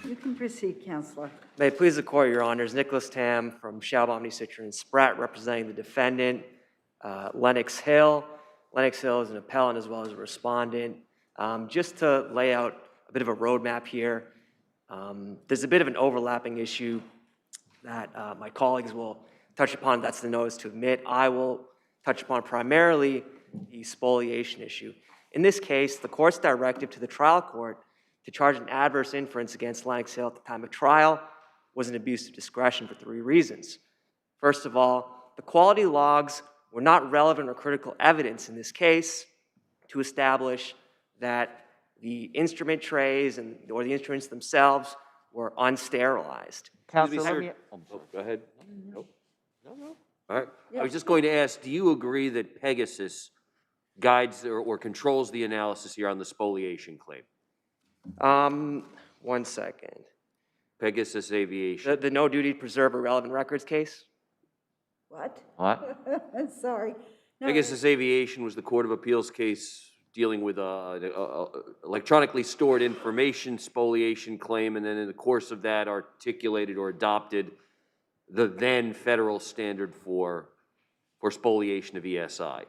You can proceed, Counselor. May it please the court, Your Honors. Nicholas Tam from Shalbomny, Citron, and Spratt, representing the defendant, Lennox Hill. Lennox Hill is an appellant as well as a respondent. Just to lay out a bit of a roadmap here, there's a bit of an overlapping issue that my colleagues will touch upon. That's the notice to admit. I will touch upon primarily the spoliation issue. In this case, the court's directive to the trial court to charge an adverse inference against Lennox Hill at the time of trial was an abuse of discretion for 3 reasons. First of all, the quality logs were not relevant or critical evidence in this case to establish that the instrument trays or the instruments themselves were unsterilized. Excuse me, sir. Oh, go ahead. Nope. No. All right. I was just going to ask, do you agree that Pegasus guides or controls the analysis here on the spoliation claim? 1 second. Pegasus Aviation. The no duty to preserve irrelevant records case? What? What? Sorry. No. Pegasus Aviation was the Court of Appeals case dealing with electronically stored information spoliation claim, and then in the course of that articulated or adopted the then federal standard for spoliation of ESI.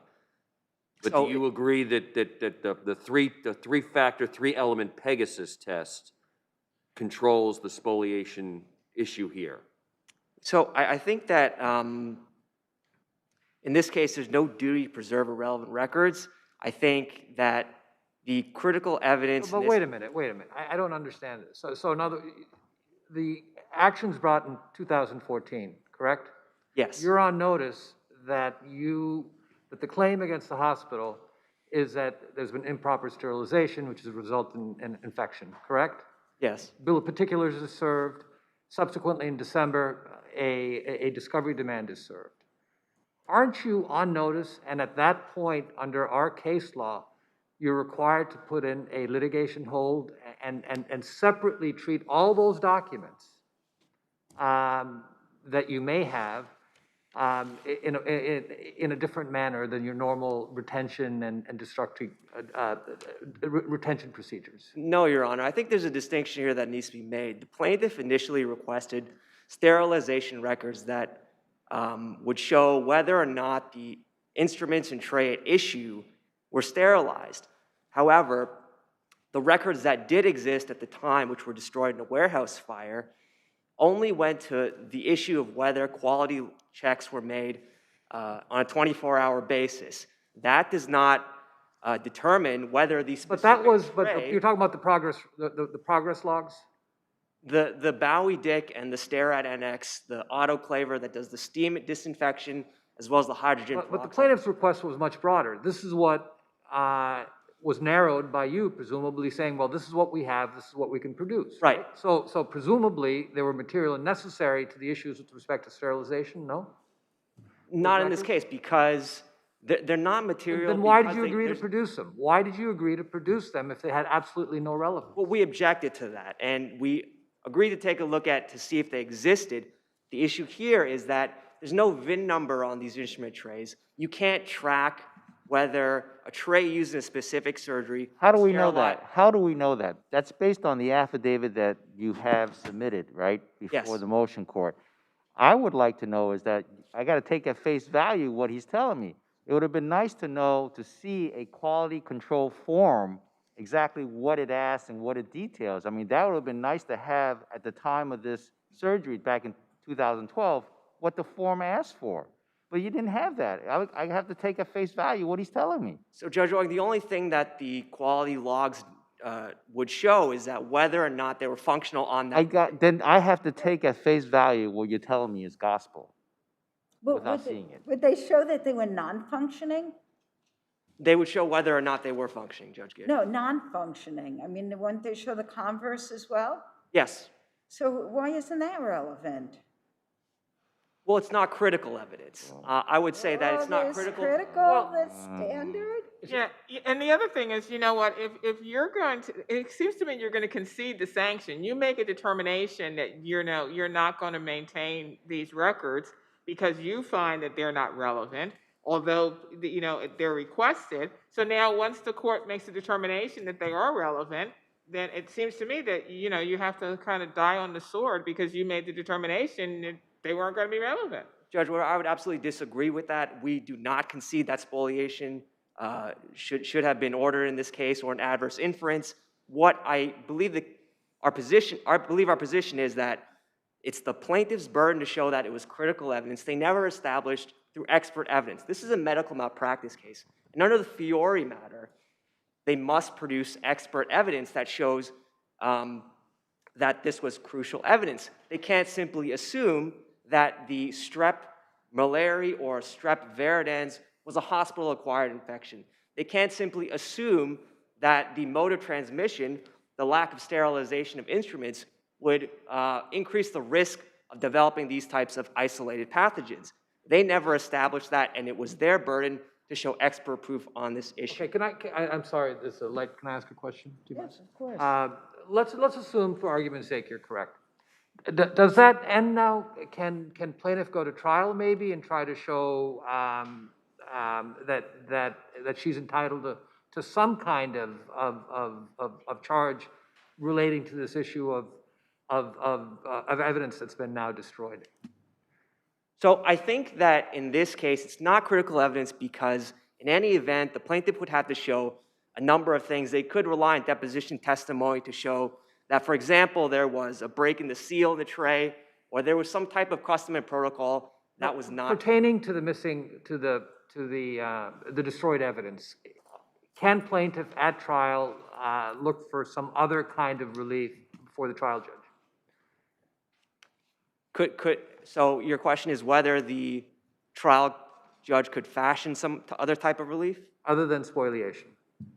But do you agree that the three-factor, three-element Pegasus test controls the spoliation issue here? So I think that in this case, there's no duty to preserve irrelevant records. I think that the critical evidence. But wait a minute. I don't understand this. So the actions brought in 2014, correct? Yes. You're on notice that the claim against the hospital is that there's been improper sterilization, which has resulted in infection, correct? Yes. Bill of particulars is served. Subsequently, in December, a discovery demand is served. Aren't you on notice? And at that point, under our case law, you're required to put in a litigation hold and separately treat all those documents that you may have in a different manner than your normal retention and destructive retention procedures? No, Your Honor. I think there's a distinction here that needs to be made. The plaintiff initially requested sterilization records that would show whether or not the instruments and tray at issue were sterilized. However, the records that did exist at the time, which were destroyed in a warehouse fire, only went to the issue of whether quality checks were made on a 24-hour basis. That does not determine whether these specific But you're talking about the progress logs? The Bowie Dick and the Sterat NX, the autoclaver that does the steam disinfection, as well as the hydrogen But the peroxide. plaintiff's request was much broader. This is what was narrowed by you, presumably saying, well, this is what we have, this is what we can produce. Right. So presumably, there were material necessary to the issues with respect to sterilization, no? Not in this case, because they're not material. Then why did because you agree to there's- produce them? Why did you agree to produce them if they had absolutely no relevance? Well, we objected to that, and we agreed to take a look at to see if they existed. The issue here is that there's no VIN number on these instrument trays. You can't track whether a tray used in a specific surgery. How do we know sterilized- that? How do we know that? That's based on the affidavit that you have submitted, right? Before Yes. the motion court. I would like to know is that, I got to take at face value what he's telling me. It would have been nice to know, to see a quality control form, exactly what it asks and what it details. I mean, that would have been nice to have at the time of this surgery back in 2012, what the form asked for. But you didn't have that. I have to take at face value what he's telling me. So Judge Owen, the only thing that the quality logs would show is that whether or not they were functional on that. Then I have to take at face value what you're telling me is gospel. But Without would they- seeing it. Would they show that they were non-functioning? They would show whether or not they were functioning, Judge Gibb. No, non-functioning. I mean, wouldn't they show the converse as well? Yes. So why isn't that relevant? Well, it's not critical evidence. I would say that it's not critical. Critical, the standard? Yeah, and the other thing is, you know what, if you're going to, it seems to me you're going to concede the sanction. You make a determination that you're not going to maintain these records because you find that they're not relevant, although, they're requested. So now, once the court makes a determination that they are relevant, then it seems to me that, you have to kind of die on the sword because you made the determination that they weren't going to be relevant. Judge, I would absolutely disagree with that. We do not concede that spoliation should have been ordered in this case or an adverse inference. What I believe our position is that it's the plaintiff's burden to show that it was critical evidence. They never established through expert evidence. This is a medical malpractice case. And under the Fiore matter, they must produce expert evidence that shows that this was crucial evidence. They can't simply assume that the strep malaria or strep viridans was a hospital-acquired infection. They can't simply assume that the mode of transmission, the lack of sterilization of instruments, would increase the risk of developing these types of isolated pathogens. They never established that, and it was their burden to show expert proof on this issue. Okay, I'm sorry, this is late. Can I ask a question? Yes, of course. Let's assume, for argument's sake, you're correct. Does that end now? Can plaintiff go to trial maybe and try to show that she's entitled to some kind of charge relating to this issue of evidence that's been now destroyed? So I think that in this case, it's not critical evidence because in any event, the plaintiff would have to show a number of things. They could rely on deposition testimony to show that, for example, there was a break in the seal in the tray, or there was some type of custom and protocol that was not pertaining to the missing, to the destroyed evidence. Can plaintiff at trial look for some other kind of relief before the trial judge? So your question is whether the trial judge could fashion some other type of relief? Other than spoliation?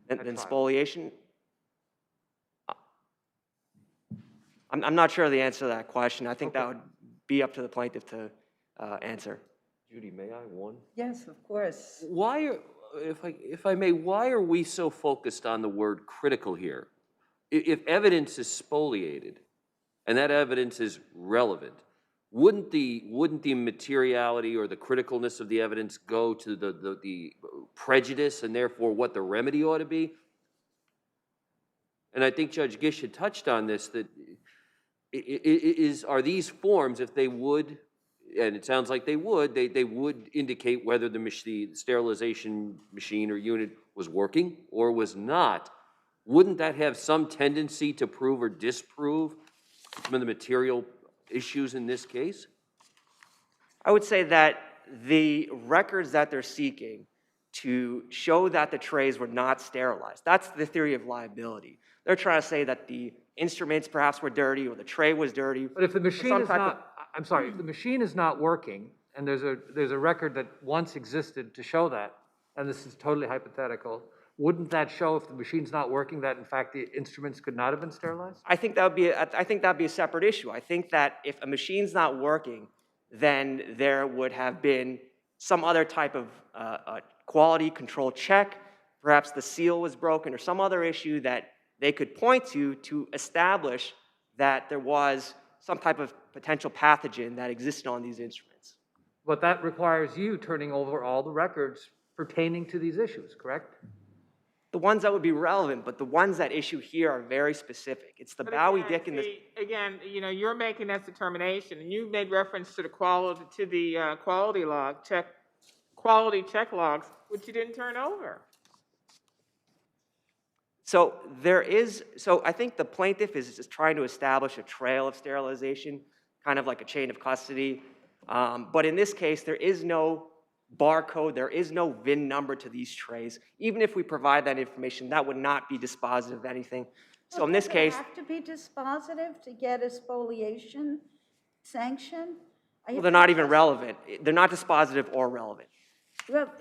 Than spoliation? I'm not sure of the answer to that question. I think that would be up to the plaintiff to answer. Judy, may I one? Yes, of course. Why are, if I may, why are we so focused on the word critical here? If evidence is spoliated and that evidence is relevant, wouldn't the materiality or the criticalness of the evidence go to the prejudice and therefore what the remedy ought to be? And I think Judge Gish had touched on this, that are these forms, if they would, and it sounds like they would indicate whether the sterilization machine or unit was working or was not. Wouldn't that have some tendency to prove or disprove some of the material issues in this case? I would say that the records that they're seeking to show that the trays were not sterilized, that's the theory of liability. They're trying to say that the instruments perhaps were dirty or the tray was dirty. But if the machine is not, I'm sorry, if the machine is not working, and there's a record that once existed to show that, and this is totally hypothetical, wouldn't that show if the machine's not working that in fact the instruments could not have been sterilized? I think that'd be a separate issue. I think that if a machine's not working, then there would have been some other type of quality control check. Perhaps the seal was broken or some other issue that they could point to establish that there was some type of potential pathogen that existed on these instruments. But that requires you turning over all the records pertaining to these issues, correct? The ones that would be relevant, but the ones that issue here are very specific. It's the Bowie Dick and the... Again, you know, you're making that determination, and you made reference to the quality check logs, which you didn't turn over. So I think the plaintiff is just trying to establish a trail of sterilization, kind of like a chain of custody. But in this case, there is no barcode, there is no VIN number to these trays. Even if we provide that information, that would not be dispositive of anything. So in this case... Does it have to be dispositive to get a spoliation sanction? Well, they're not even relevant. They're not dispositive or relevant. Well,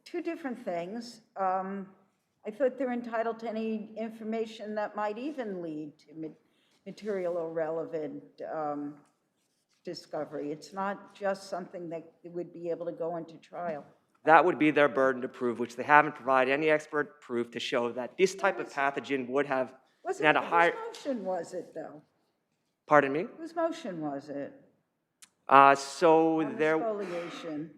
two different things. I thought they're entitled to any information that might even lead to material or relevant discovery. It's not just something that would be able to go into trial. That would be their burden to prove, which they haven't provided any expert proof to show that this type of pathogen would have had a higher... Whose motion was it, though? Pardon me? Whose motion was it? Spoliation.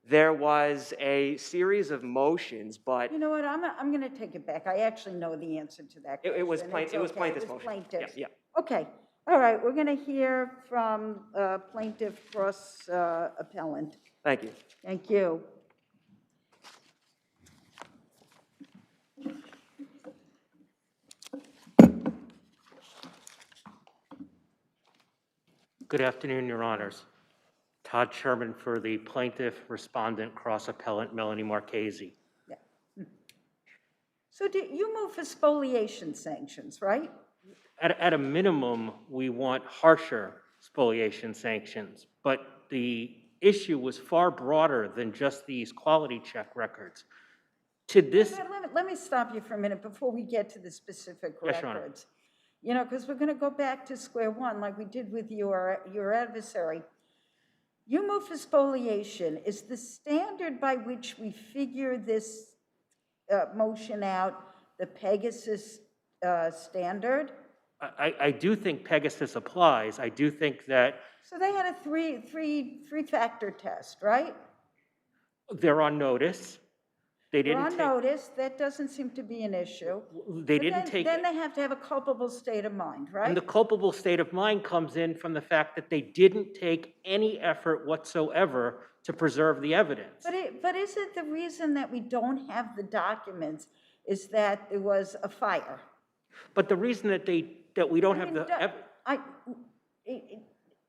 There was a series of motions, but... You know what, I'm going to take it back. I actually know the answer to that question. It was plaintiff's motion. Plaintiff's. Yeah. Okay, all right, we're going to hear from plaintiff cross appellant. Thank you. Thank you. Good afternoon, Your Honors. Todd Sherman for the plaintiff, respondent, cross appellant Melanie Marchese. Yeah. So you move for spoliation sanctions, right? At a minimum, we want harsher spoliation sanctions, but the issue was far broader than just these quality check records. To this... Let me stop you for a minute before we get to the specific records. Yes, Your Honor. You know, because we're going to go back to square one like we did with your adversary. You move for spoliation. Is the standard by which we figure this motion out the Pegasus standard? I do think Pegasus applies. I do think that... So they had a three-factor test, right? They're on notice. They're on notice. That doesn't seem to be an issue. They didn't take... Then they have to have a culpable state of mind, right? And the culpable state of mind comes in from the fact that they didn't take any effort whatsoever to preserve the evidence. But is it the reason that we don't have the documents is that there was a fire? But the reason that we don't have the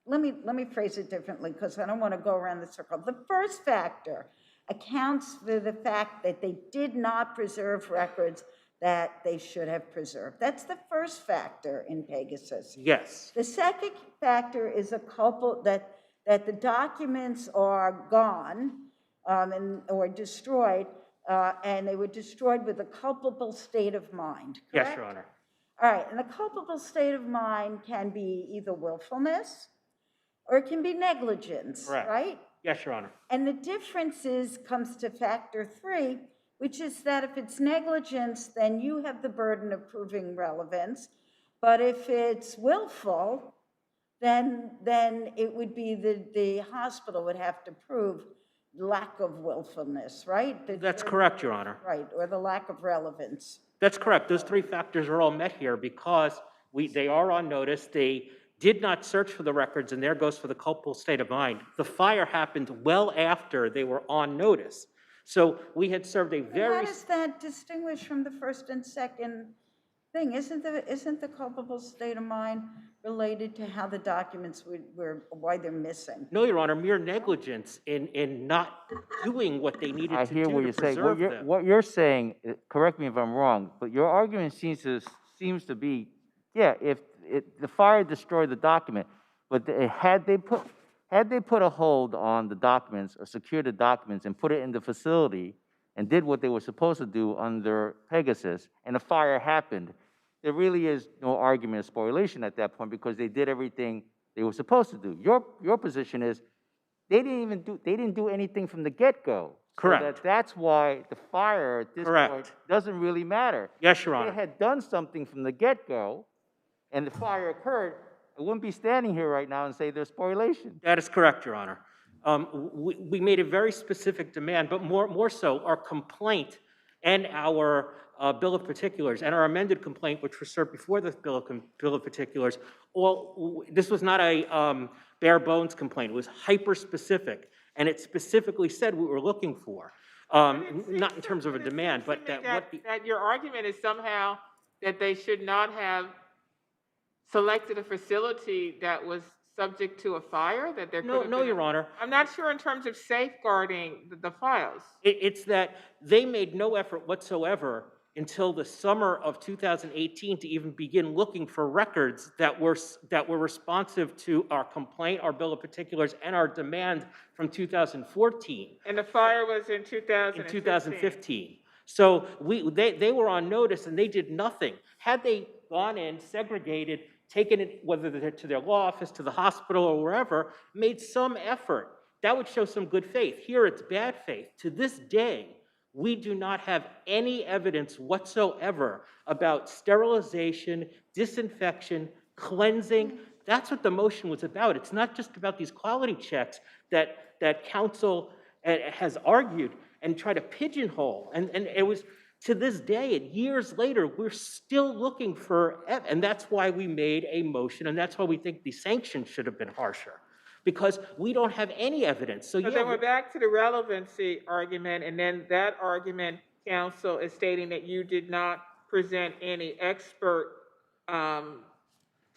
let me phrase it differently because I don't want to go around the circle. The first factor accounts for the fact that they did not preserve records that they should have preserved. That's the first factor in Pegasus. Yes. The second factor is that the documents are gone or destroyed, and they were destroyed with a culpable state of mind. Correct? Yes, Your Honor. All right, and the culpable state of mind can be either willfulness or it can be negligence, Correct. Right? Yes, Your Honor. And the difference comes to factor 3, which is that if it's negligence, then you have the burden of proving relevance. But if it's willful, then it would be the hospital would have to prove lack of willfulness, right? That's correct, Your Honor. Right, or the lack of relevance. That's correct. Those three factors are all met here because they are on notice. They did not search for the records, and there goes for the culpable state of mind. The fire happened well after they were on notice. So we had served a very... How does that distinguish from the first and second thing? Isn't the culpable state of mind related to how the documents were why they're missing? No, Your Honor, mere negligence in not doing what they needed I to hear do what to you're saying. preserve them. What you're saying, correct me if I'm wrong, but your argument seems to be, yeah, if the fire destroyed the document, but had they put a hold on the documents or secured the documents and put it in the facility and did what they were supposed to do under Pegasus, and a fire happened, there really is no argument of spoliation at that point because they did everything they were supposed to do. Your position is they didn't do anything from the get-go. Correct. So that's why the fire at this point doesn't really matter. Yes, Your If Honor. they had done something from the get-go and the fire occurred, I wouldn't be standing here right now and say there's spoliation. That is correct, Your Honor. We made a very specific demand, but more so, our complaint and our bill of particulars and our amended complaint, which was served before the bill of particulars, this was not a bare bones complaint. It was hyper-specific, and it specifically said what we were looking for. Not in terms of a demand, but that your argument is somehow that they should not have selected a facility that was subject to a fire, that there could have No, been Your Honor. I'm not sure in terms of safeguarding the files. It's that they made no effort whatsoever until the summer of 2018 to even begin looking for records that were responsive to our complaint, our bill of particulars, and our demand from 2014. And the fire was in 2015. In 2015. So they were on notice and they did nothing. Had they gone in, segregated, taken it, whether to their law office, to the hospital, or wherever, made some effort, that would show some good faith. Here it's bad faith. To this day, we do not have any evidence whatsoever about sterilization, disinfection, cleansing. That's what the motion was about. It's not just about these quality checks that counsel has argued and tried to pigeonhole. And it was, to this day, and years later, we're still looking for, and that's why we made a motion, and that's why we think the sanctions should have been harsher, because we don't have any evidence. So then we're back to the relevancy argument, and then that argument, counsel, is stating that you did not present any expert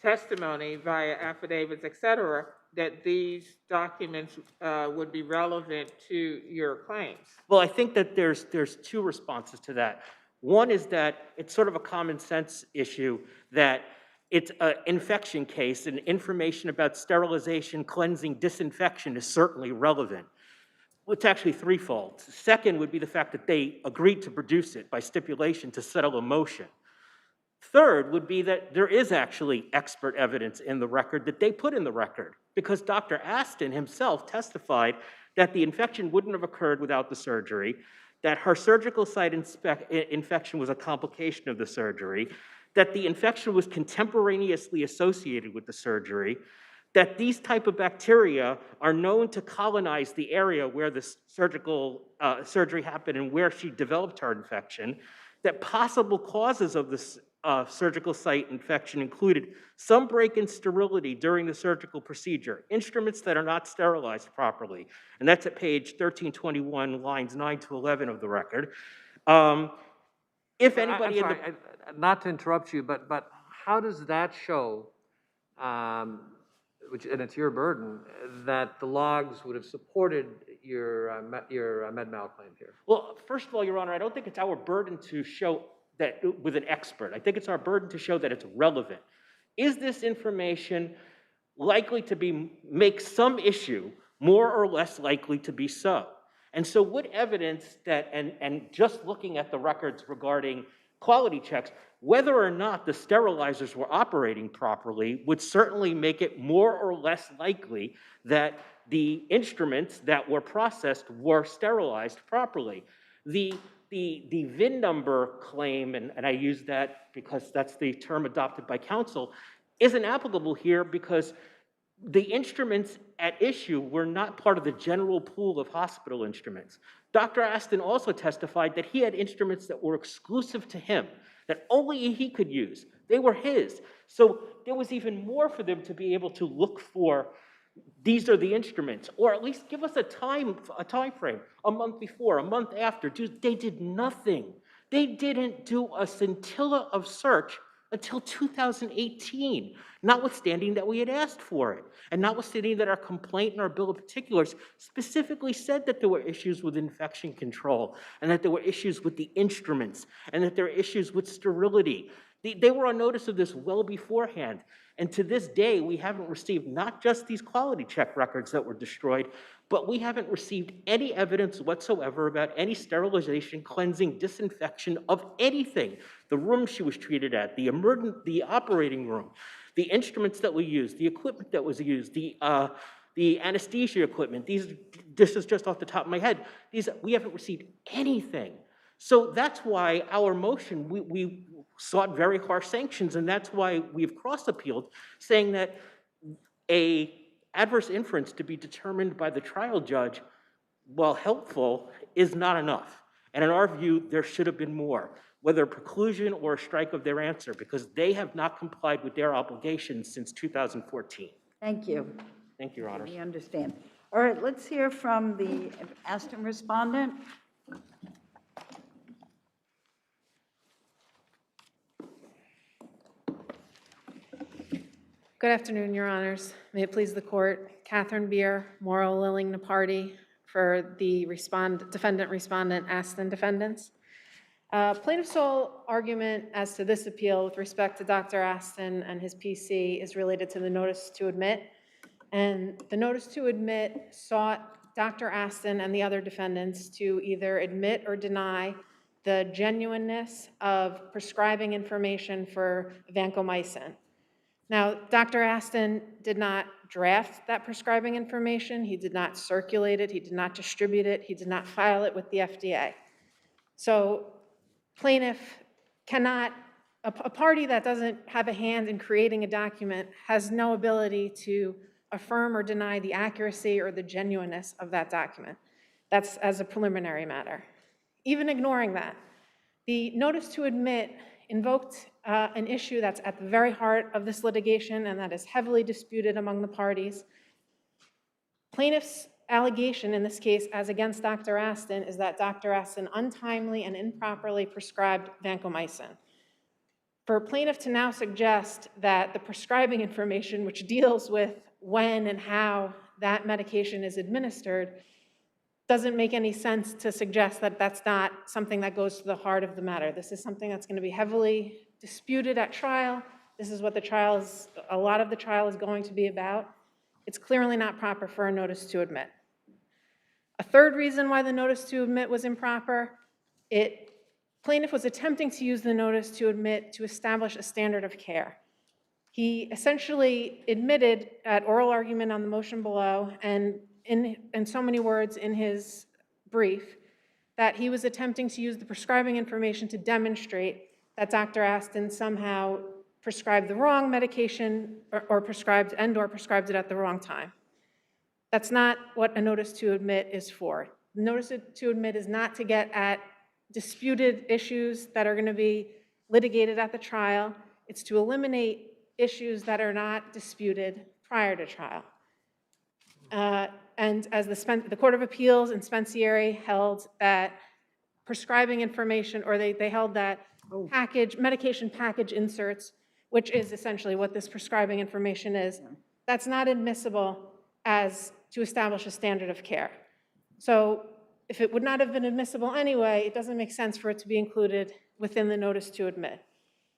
testimony via affidavits, et cetera, that these documents would be relevant to your claims. Well, I think that there's two responses to that. One is that it's sort of a common sense issue that it's an infection case, and information about sterilization, cleansing, disinfection is certainly relevant. Well, it's actually threefold. Second would be the fact that they agreed to produce it by stipulation to settle a motion. Third would be that there is actually expert evidence in the record that they put in the record, because Dr. Aston himself testified that the infection wouldn't have occurred without the surgery, that her surgical site infection was a complication of the surgery, that the infection was contemporaneously associated with the surgery, that these type of bacteria are known to colonize the area where the surgery happened and where she developed her infection, that possible causes of this surgical site infection included some break in sterility during the surgical procedure, instruments that are not sterilized properly, and that's at page 1321, lines 9 to 11 of the record. If anybody I'm sorry, not to interrupt you, but how does that show, and it's your burden, that the logs would have supported your med mal claim here? Well, first of all, Your Honor, I don't think it's our burden to show that with an expert. I think it's our burden to show that it's relevant. Is this information likely to make some issue more or less likely to be so? And so what evidence that, and just looking at the records regarding quality checks, whether or not the sterilizers were operating properly would certainly make it more or less likely that the instruments that were processed were sterilized properly. The VIN number claim, and I use that because that's the term adopted by counsel, isn't applicable here because The instruments at issue were not part of the general pool of hospital instruments. Dr. Aston also testified that he had instruments that were exclusive to him, that only he could use. They were his. So there was even more for them to be able to look for. These are the instruments, or at least give us a time frame, a month before, a month after. They did nothing. They didn't do a scintilla of search until 2018, notwithstanding that we had asked for it, and notwithstanding that our complaint and our bill of particulars specifically said that there were issues with infection control, and that there were issues with the instruments, and that there were issues with sterility. They were on notice of this well beforehand. And to this day, we haven't received not just these quality check records that were destroyed, but we haven't received any evidence whatsoever about any sterilization, cleansing, disinfection of anything. The room she was treated at, the operating room, the instruments that we used, the equipment that was used, the anesthesia equipment. This is just off the top of my head. We haven't received anything. So that's why our motion, we sought very harsh sanctions, and that's why we've cross-appealed, saying that a adverse inference to be determined by the trial judge, while helpful, is not enough. And in our view, there should have been more, whether preclusion or a strike of their answer, because they have not complied with their obligations since 2014. Thank you. Thank you, Your Honors. We understand. All right, let's hear from the Aston respondent. Good afternoon, Your Honors. May it please the Court. Catherine Beer, Mauro Lilling Naparty, for the defendant, respondent, Aston defendants. Plaintiff's sole argument as to this appeal with respect to Dr. Aston and his PC is related to the notice to admit. And the notice to admit sought Dr. Aston and the other defendants to either admit or deny the genuineness of prescribing information for vancomycin. Now, Dr. Aston did not draft that prescribing information. He did not circulate it. He did not distribute it. He did not file it with the FDA. So plaintiff cannot, a party that doesn't have a hand in creating a document has no ability to affirm or deny the accuracy or the genuineness of that document. That's as a preliminary matter. Even ignoring that, the notice to admit invoked an issue that's at the very heart of this litigation and that is heavily disputed among the parties. Plaintiff's allegation in this case, as against Dr. Aston, is that Dr. Aston untimely and improperly prescribed vancomycin. For a plaintiff to now suggest that the prescribing information, which deals with when and how that medication is administered, doesn't make any sense to suggest that that's not something that goes to the heart of the matter. This is something that's going to be heavily disputed at trial. This is what the trial is, a lot of the trial is going to be about. It's clearly not proper for a notice to admit. A third reason why the notice to admit was improper, plaintiff was attempting to use the notice to admit to establish a standard of care. He essentially admitted at oral argument on the motion below and in so many words in his brief that he was attempting to use the prescribing information to demonstrate that Dr. Aston somehow prescribed the wrong medication or prescribed it at the wrong time. That's not what a notice to admit is for. The notice to admit is not to get at disputed issues that are going to be litigated at the trial. It's to eliminate issues that are not disputed prior to trial. And as the Court of Appeals in Spencieri held that prescribing information, or they held that medication package inserts, which is essentially what this prescribing information is, that's not admissible as to establish a standard of care. So if it would not have been admissible anyway, it doesn't make sense for it to be included within the notice to admit.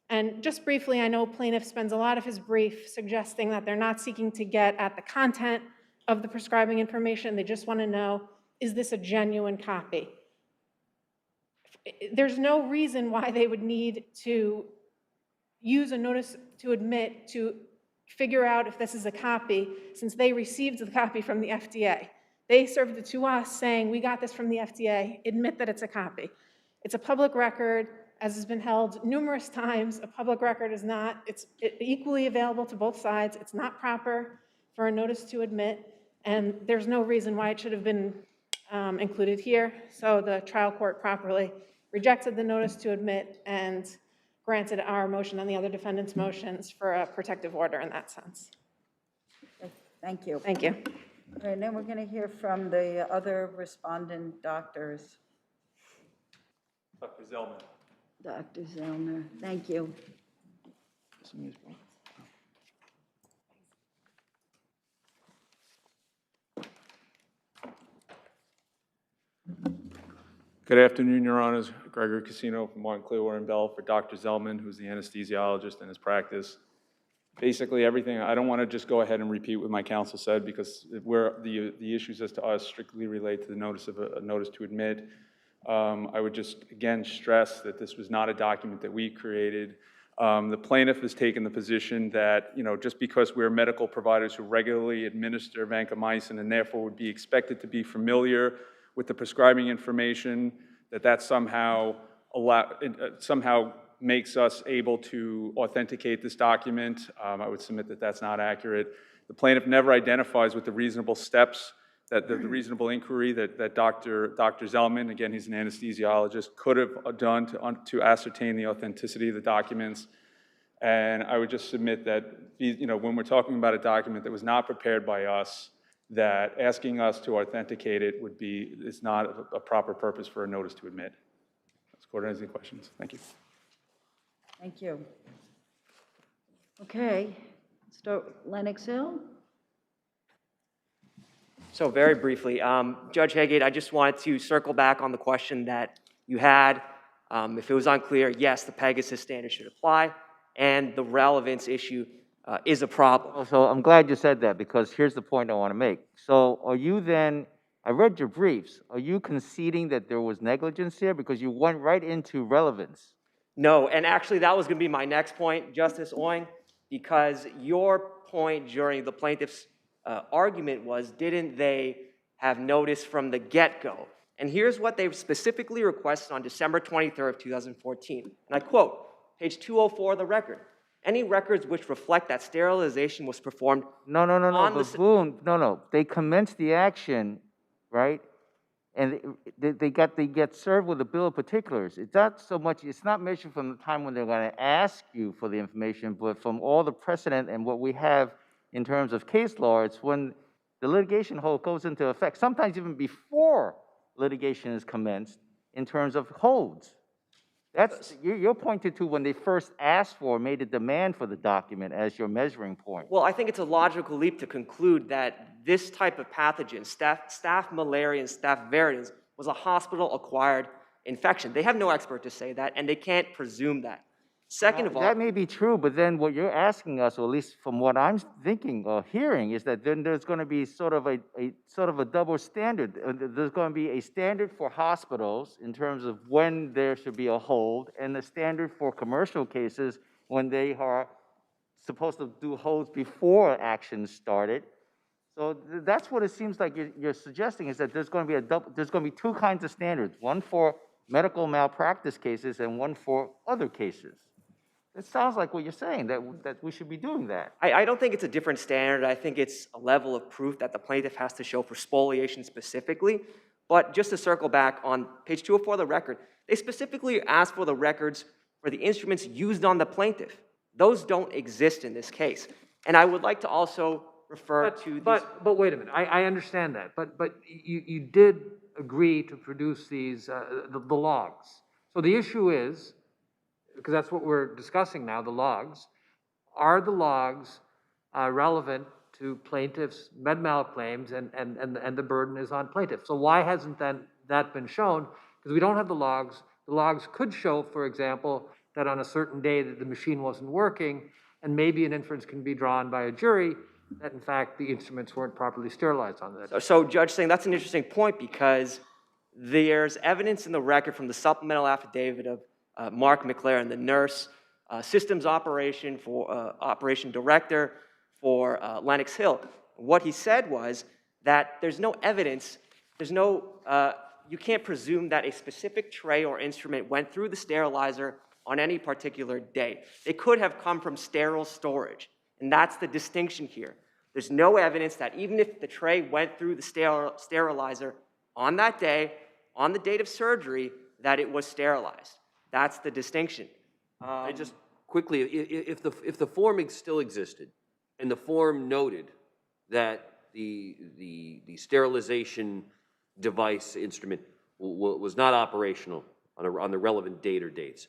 And just briefly, I know plaintiff spends a lot of his brief suggesting that they're not seeking to get at the content of the prescribing information. They just want to know, is this a genuine copy? There's no reason why they would need to use a notice to admit to figure out if this is a copy, since they received the copy from the FDA. They served it to us saying, we got this from the FDA, admit that it's a copy. It's a public record, as has been held numerous times. A public record is not, it's equally available to both sides. It's not proper for a notice to admit, and there's no reason why it should have been included here. So the trial court properly rejected the notice to admit and granted our motion and the other defendants' motions for a protective order in that sense. Thank you. Thank you. All right, now we're going to hear from the other respondent doctors. Dr. Zellman. Dr. Zellner, thank you. Good afternoon, Your Honors. Gregory Casino from Martin Clearwater and Bell for Dr. Zellman, who's the anesthesiologist in his practice. Basically, everything, I don't want to just go ahead and repeat what my counsel said because the issues as to us strictly relate to the notice of a notice to admit. I would just, again, stress that this was not a document that we created. The plaintiff has taken the position that, just because we're medical providers who regularly administer vancomycin and therefore would be expected to be familiar with the prescribing information, that somehow makes us able to authenticate this document. I would submit that that's not accurate. The plaintiff never identifies with the reasonable steps, the reasonable inquiry that Dr. Zellman, again, he's an anesthesiologist, could have done to ascertain the authenticity of the documents. And I would just submit that, when we're talking about a document that was not prepared by us, that asking us to authenticate it is not a proper purpose for a notice to admit. Does the court have any questions? Thank you. Thank you. Okay, start Lenox Hill. So very briefly, Judge Haggard, I just wanted to circle back on the question that you had. If it was unclear, yes, the Pegasus standard should apply, and the relevance issue is a problem. So I'm glad you said that, because here's the point I want to make. So are you then, I read your briefs, are you conceding that there was negligence here? Because you went right into relevance. No, and actually that was going to be my next point, Justice Oing, because your point during the plaintiff's argument was, didn't they have notice from the get-go? And here's what they specifically requested on December 23rd, 2014. And I quote, page 204 of the record. Any records which reflect that sterilization was performed No, they commenced the action, right? And they get served with a bill of particulars. It's not so much, it's not measured from the time when they're going to ask you for the information, but from all the precedent and what we have in terms of case law. It's when the litigation hold goes into effect, sometimes even before litigation is commenced, in terms of holds. That's, you're pointing to when they first asked for, made a demand for the document as your measuring point. Well, I think it's a logical leap to conclude that this type of pathogen, staph malaria and staph viridans, was a hospital-acquired infection. They have no expert to say that, and they can't presume that. Second of all, that may be true, but then what you're asking us, or at least from what I'm thinking or hearing, is that then there's going to be sort of a double standard. There's going to be a standard for hospitals in terms of when there should be a hold, and a standard for commercial cases when they are supposed to do holds before actions started. So that's what it seems like you're suggesting, is that there's going to be two kinds of standards: one for medical malpractice cases and one for other cases. It sounds like what you're saying, that we should be doing that. I don't think it's a different standard. I think it's a level of proof that the plaintiff has to show for spoliation specifically. But just to circle back on page 204 of the record, they specifically asked for the records for the instruments used on the plaintiff. Those don't exist in this case. And I would like to also refer to these... But wait a minute, I understand that. But you did agree to produce these, the logs. So the issue is, because that's what we're discussing now, the logs. Are the logs relevant to plaintiffs' med mal claims, and the burden is on plaintiffs? So why hasn't that been shown? Because we don't have the logs. The logs could show, for example, that on a certain day that the machine wasn't working, and maybe an inference can be drawn by a jury that, in fact, the instruments weren't properly sterilized on that. So Judge Singh, that's an interesting point, because there's evidence in the record from the supplemental affidavit of Mark McLaren, the nurse, systems operation director for Lenox Hill. What he said was that there's no evidence, you can't presume that a specific tray or instrument went through the sterilizer on any particular day. It could have come from sterile storage, and that's the distinction here. There's no evidence that even if the tray went through the sterilizer on that day, on the date of surgery, that it was sterilized. That's the distinction. I just quickly, if the form still existed, and the form noted that the sterilization device instrument was not operational on the relevant date or dates,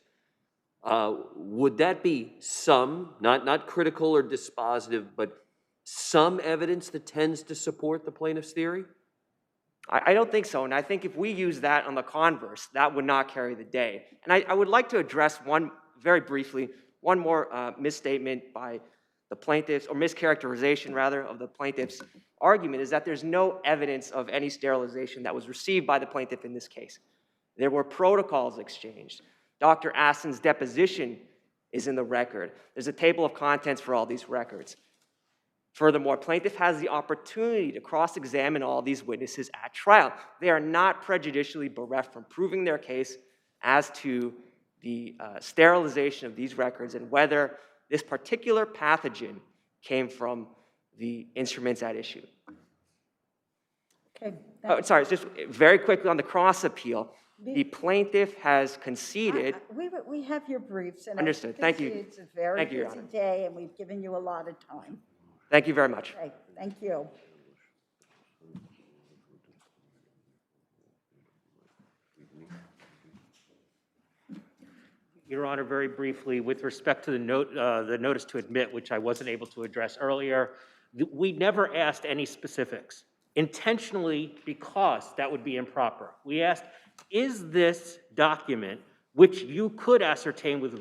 would that be some, not critical or dispositive, but some evidence that tends to support the plaintiff's theory? I don't think so, and I think if we use that on the converse, that would not carry the day. And I would like to address very briefly, one more misstatement by the plaintiffs, or mischaracterization rather, of the plaintiff's argument, is that there's no evidence of any sterilization that was received by the plaintiff in this case. There were protocols exchanged. Dr. Assen's deposition is in the record. There's a table of contents for all these records. Furthermore, plaintiff has the opportunity to cross-examine all these witnesses at trial. They are not prejudicially bereft from proving their case as to the sterilization of these records and whether this particular pathogen came from the instruments at issue. Okay. Oh, sorry, just very quickly on the cross-appeal. The plaintiff has conceded. We have your briefs. And Understood. I Thank you. It's a very Thank you, Your busy Honor. day, and we've given you a lot of time. Thank you very much. Okay, thank you. Your Honor, very briefly, with respect to the notice to admit, which I wasn't able to address earlier, we never asked any specifics, intentionally because that would be improper. We asked, is this document, which you could ascertain with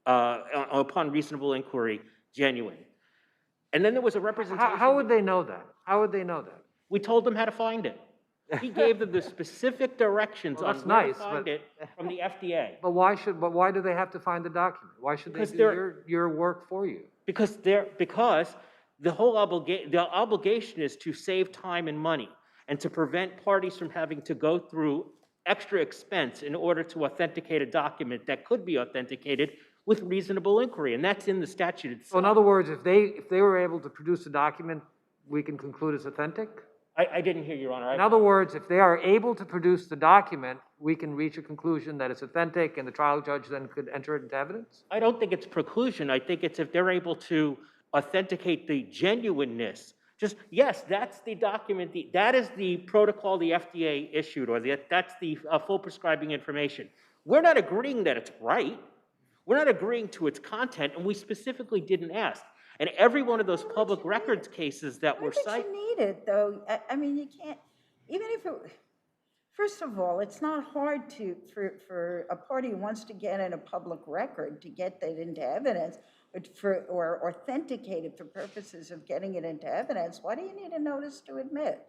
upon reasonable inquiry, genuine? And then there was a representation. How would they know that? How would they know that? We told them how to find it. He gave them the specific directions Well, on that's where nice, to find but- it from the FDA. But why do they have to find the document? Why should they Because do your work for you? Because the whole obligation is to save time and money and to prevent parties from having to go through extra expense in order to authenticate a document that could be authenticated with reasonable inquiry, and that's in the statute itself. So in other words, if they were able to produce a document, we can conclude it's authentic? I didn't hear you, Your Honor. In other words, if they are able to produce the document, we can reach a conclusion that it's authentic, and the trial judge then could enter it into evidence? I don't think it's preclusion. I think it's if they're able to authenticate the genuineness. Just, yes, that's the document, that is the protocol the FDA issued, or that's the full prescribing information. We're not agreeing that it's right. We're not agreeing to its content, and we specifically didn't ask. And every one of those public records cases that were cited. You need it, though. I mean, you can't, even if it, first of all, it's not hard for a party who wants to get in a public record to get that into evidence, or authenticate it for purposes of getting it into evidence. Why do you need a notice to admit?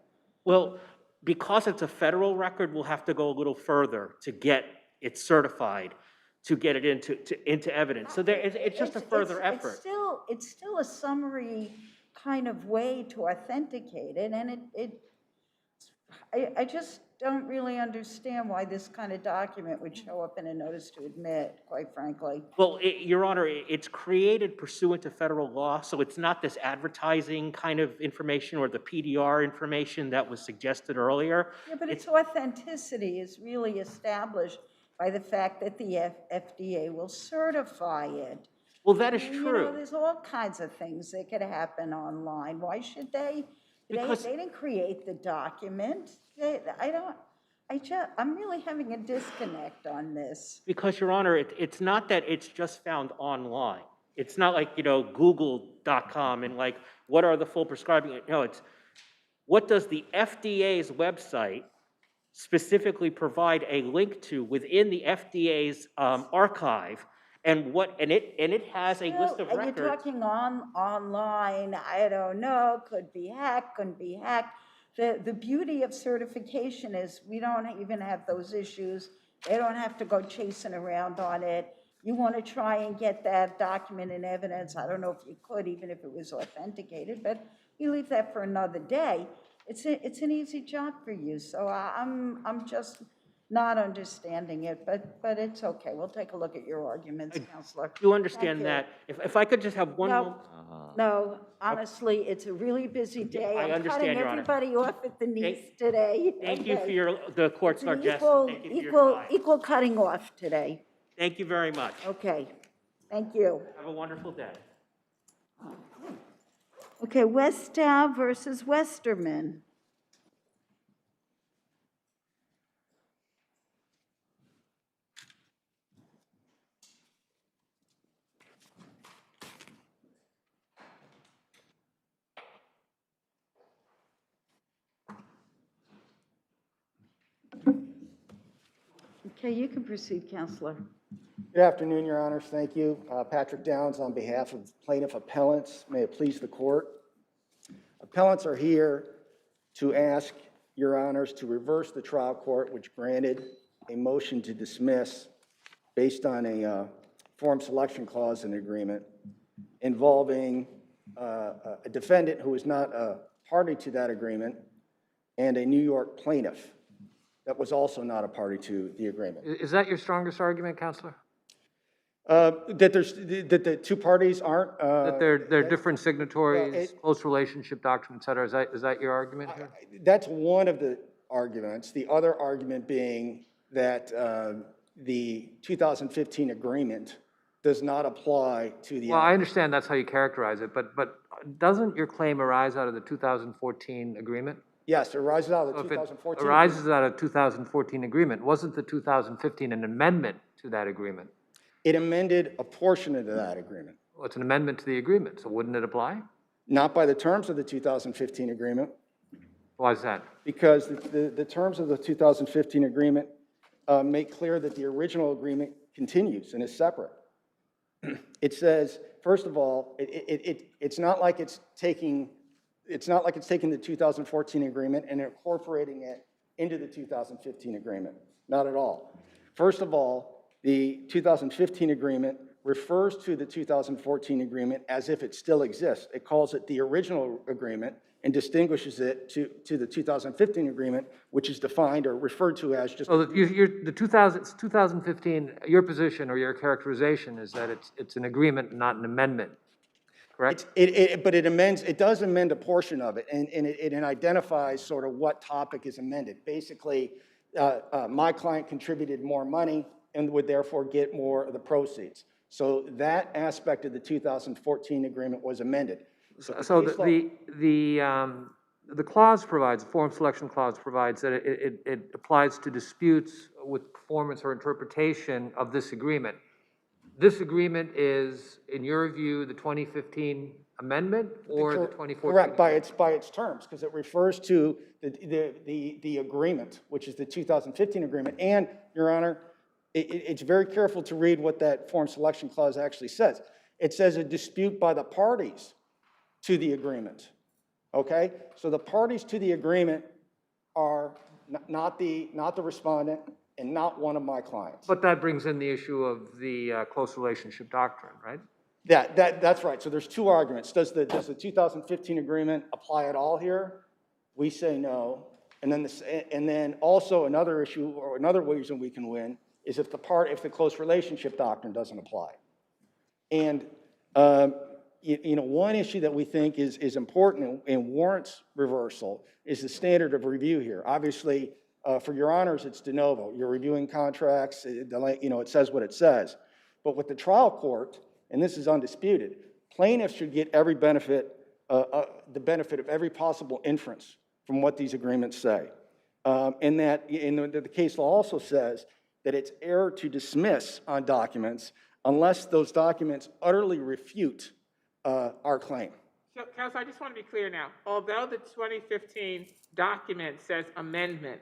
Well, because it's a federal record, we'll have to go a little further to get it certified, to get it into evidence. So it's just a further effort. It's still a summary kind of way to authenticate it, and I just don't really understand why this kind of document would show up in a notice to admit, quite frankly. Well, Your Honor, it's created pursuant to federal law, so it's not this advertising kind of information or the PDR information that was suggested earlier. Yeah, but its authenticity is really established by the fact that the FDA will certify it. Well, that is You true. know, there's all kinds of things that could happen online. Why should they? They didn't create the document. I'm really having a disconnect on this. Because, Your Honor, it's not that it's just found online. It's not like, Google.com and like, what are the full prescribing? No, it's what does the FDA's website specifically provide a link to within the FDA's archive, and it has a list of records. You're talking online, I don't know, could be hacked, couldn't be hacked. The beauty of certification is we don't even have those issues. They don't have to go chasing around on it. You want to try and get that document in evidence. I don't know if you could, even if it was authenticated, but you leave that for another day. It's an easy job for you, so I'm just not understanding it, but it's okay. We'll take a look at your arguments, Counselor. You understand that? If I could just have one more. No, honestly, it's a really busy day. I understand, Your Honor. I'm cutting everybody off at the knees today. Thank you for Okay. the court's It's an largesse. Thank you for your time. equal cutting off today. Thank you very much. Okay, thank you. Have a wonderful day. Okay, Westow versus Westerman. Okay, you can proceed, Counselor. Good afternoon, Your Honors. Thank you. Patrick Downs on behalf of plaintiff appellants. May it please the court. Appellants are here to ask Your Honors to reverse the trial court which granted a motion to dismiss based on a form selection clause in the agreement involving a defendant who is not a party to that agreement and a New York plaintiff that was also not a party to the agreement. Is that your strongest argument, Counselor? That the two parties aren't. That they're different signatories, close relationship doctrine, et cetera. Is that your argument here? That's one of the arguments. The other argument being that the 2015 agreement does not apply to the. Well, I understand that's how you characterize it, but doesn't your claim arise out of the 2014 agreement? Yes, it arises out of the So 2014. If it arises out of 2014 agreement, wasn't the 2015 an amendment to that agreement? It amended a portion of that agreement. Well, it's an amendment to the agreement, so wouldn't it apply? Not by the terms of the 2015 agreement. Why is that? Because the terms of the 2015 agreement make clear that the original agreement continues and is separate. It says, first of all, it's not like it's taking the 2014 agreement and incorporating it into the 2015 agreement. Not at all. First of all, the 2015 agreement refers to the 2014 agreement as if it still exists. It calls it the original agreement and distinguishes it to the 2015 agreement, which is defined or referred to as just. So the 2015, your position or your characterization is that it's an agreement, not an amendment, correct? But it does amend a portion of it, and it identifies sort of what topic is amended. Basically, my client contributed more money and would therefore get more of the proceeds. So that aspect of the 2014 agreement was amended. So the clause provides, the form selection clause provides that it applies to disputes with performance or interpretation of this agreement. This agreement is, in your view, the 2015 amendment or the 2014? Correct, by its terms, because it refers to the agreement, which is the 2015 agreement. And, Your Honor, it's very careful to read what that form selection clause actually says. It says a dispute by the parties to the agreement, okay? So the parties to the agreement are not the respondent and not one of my clients. But that brings in the issue of the close relationship doctrine, right? That's right. So there's two arguments. Does the 2015 agreement apply at all here? We say no. And then also another issue or another reason we can win is if the close relationship doctrine doesn't apply. And one issue that we think is important and warrants reversal is the standard of review here. Obviously, for Your Honors, it's de novo. You're reviewing contracts. It says what it says. But with the trial court, and this is undisputed, plaintiffs should get every benefit, the benefit of every possible inference from what these agreements say. And that the case law also says that it's error to dismiss on documents unless those documents utterly refute our claim. So, Counsel, I just want to be clear now. Although the 2015 document says amendment,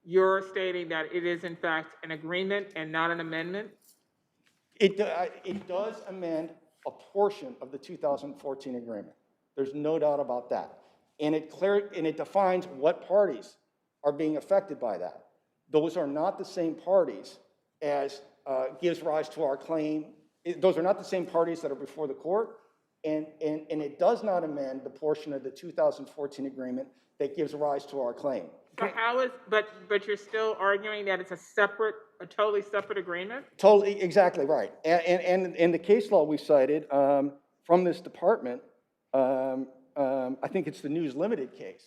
you're stating that it is in fact an agreement and not an amendment? It does amend a portion of the 2014 agreement. There's no doubt about that. And it defines what parties are being affected by that. Those are not the same parties as gives rise to our claim. Those are not the same parties that are before the court. And it does not amend the portion of the 2014 agreement that gives rise to our claim. So but you're still arguing that it's a totally separate agreement? Totally, exactly right. And the case law we cited from this department, I think it's the News Limited case,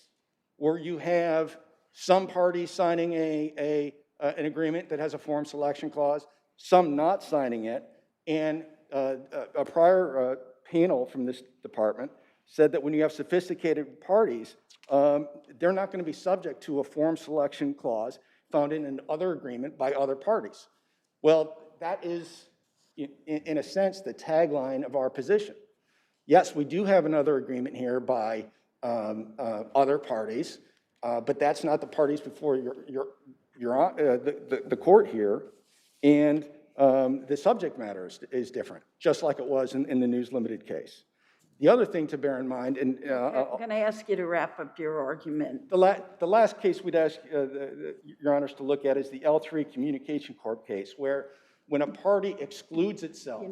where you have some parties signing an agreement that has a form selection clause, some not signing it, and a prior panel from this department said that when you have sophisticated parties, they're not going to be subject to a form selection clause found in another agreement by other parties. Well, that is, in a sense, the tagline of our position. Yes, we do have another agreement here by other parties, but that's not the parties before the court here, and the subject matter is different, just like it was in the News Limited case. The other thing to bear in mind, and I'm going to ask you to wrap up your argument. the last case we'd ask Your Honors to look at is the L3 Communication Corp case, where when a party excludes itself.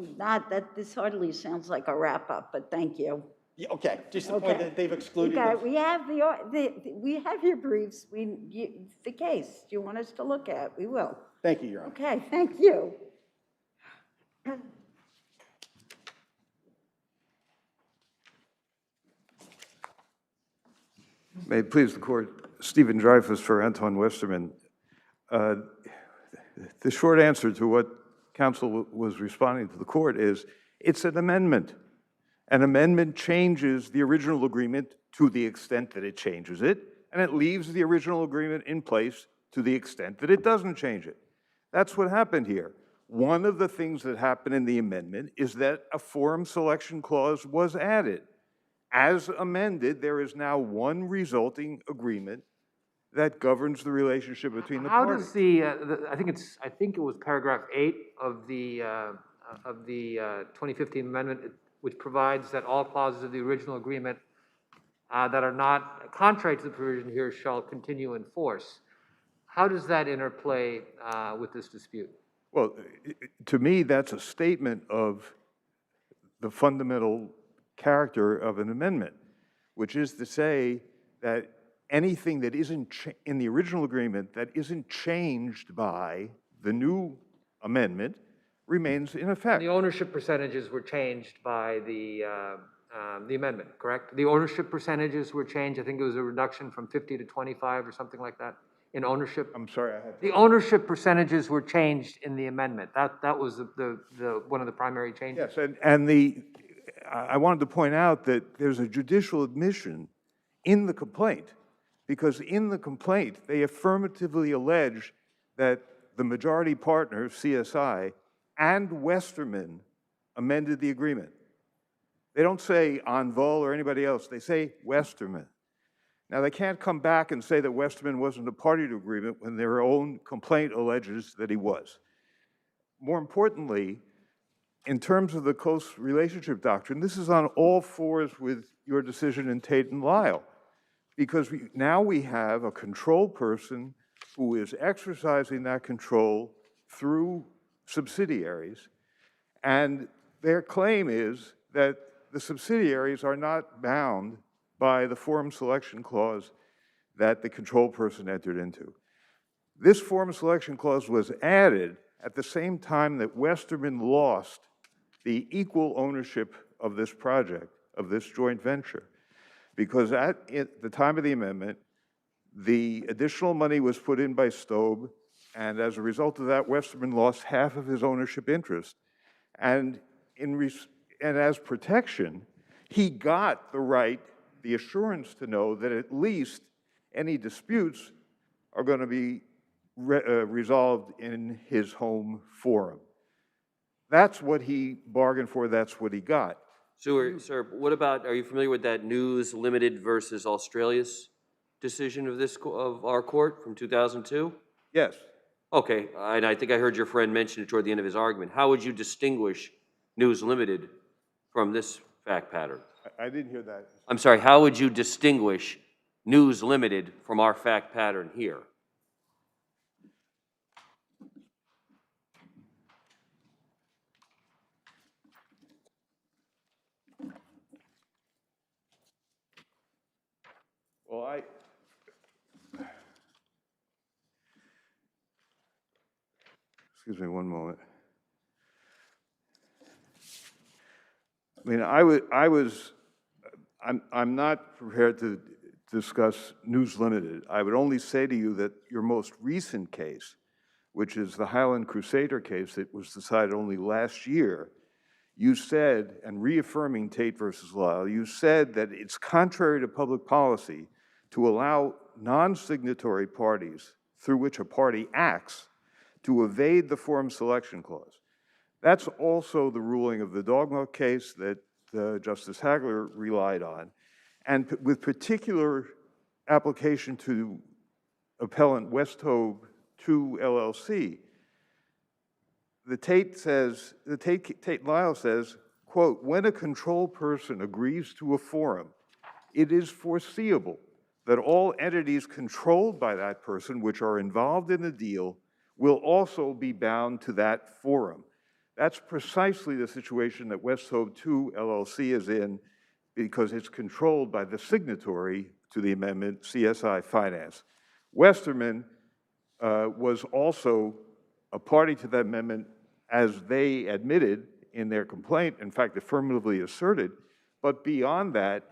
This hardly sounds like a wrap-up, but thank you. Yeah, okay, just the point that they've excluded. We have we have your briefs. The case you want us to look at, we will. Thank you, Your Honor. Okay, thank you. May it please the court, Stephen Dreyfus for Anton Westerman. The short answer to what counsel was responding to the court is, it's an amendment. An amendment changes the original agreement to the extent that it changes it, and it leaves the original agreement in place to the extent that it doesn't change it. That's what happened here. One of the things that happened in the amendment is that a forum selection clause was added. As amended, there is now one resulting agreement that governs the relationship between the How parties. does I think it was paragraph 8 of the 2015 amendment, which provides that all clauses of the original agreement that are not contrary to the provision here shall continue in force. How does that interplay with this dispute? Well, to me, that's a statement of the fundamental character of an amendment, which is to say that anything that isn't in the original agreement that isn't changed by the new amendment remains in effect. The ownership percentages were changed by the amendment, correct? The ownership percentages were changed. I think it was a reduction from 50 to 25 or something like that in ownership. I'm sorry, I had The ownership percentages were changed in the amendment. That was the one of the primary changes. Yes, and I wanted to point out that there's a judicial admission in the complaint, because in the complaint, they affirmatively allege that the majority partner, CSI, and Westerman amended the agreement. They don't say Envol or anybody else. They say Westerman. Now, they can't come back and say that Westerman wasn't a party to agreement when their own complaint alleges that he was. More importantly, in terms of the close relationship doctrine, this is on all fours with your decision in Tate and Lyle, because now we have a control person who is exercising that control through subsidiaries, and their claim is that the subsidiaries are not bound by the forum selection clause that the control person entered into. This forum selection clause was added at the same time that Westerman lost the equal ownership of this project, of this joint venture, because at the time of the amendment, the additional money was put in by Stobe, and as a result of that, Westerman lost half of his ownership interest. And as protection, he got the right, the assurance to know that at least any disputes are going to be resolved in his home forum. That's what he bargained for, that's what he got. Sir, what about, are you familiar with that News Limited versus Australia's decision of our court from 2002? Yes. Okay, and I think I heard your friend mention it toward the end of his argument. How would you distinguish News Limited from this fact pattern? I didn't hear that. I'm sorry, how would you distinguish News Limited from our fact pattern here? Well, excuse me one moment. I mean, I'm not prepared to discuss News Limited. I would only say to you that your most recent case, which is the Highland Crusader case that was decided only last year, you said, and reaffirming Tate versus Lyle, you said that it's contrary to public policy to allow non-signatory parties through which a party acts to evade the forum selection clause. That's also the ruling of the Dogma case that Justice Hagler relied on, and with particular application to appellant Westhobe 2 LLC. The Tate Lyle says, quote, when a control person agrees to a forum, it is foreseeable that all entities controlled by that person which are involved in the deal will also be bound to that forum. That's precisely the situation that Westhobe 2 LLC is in because it's controlled by the signatory to the amendment, CSI Finance. Westerman was also a party to that amendment as they admitted in their complaint, in fact, affirmatively asserted, but beyond that,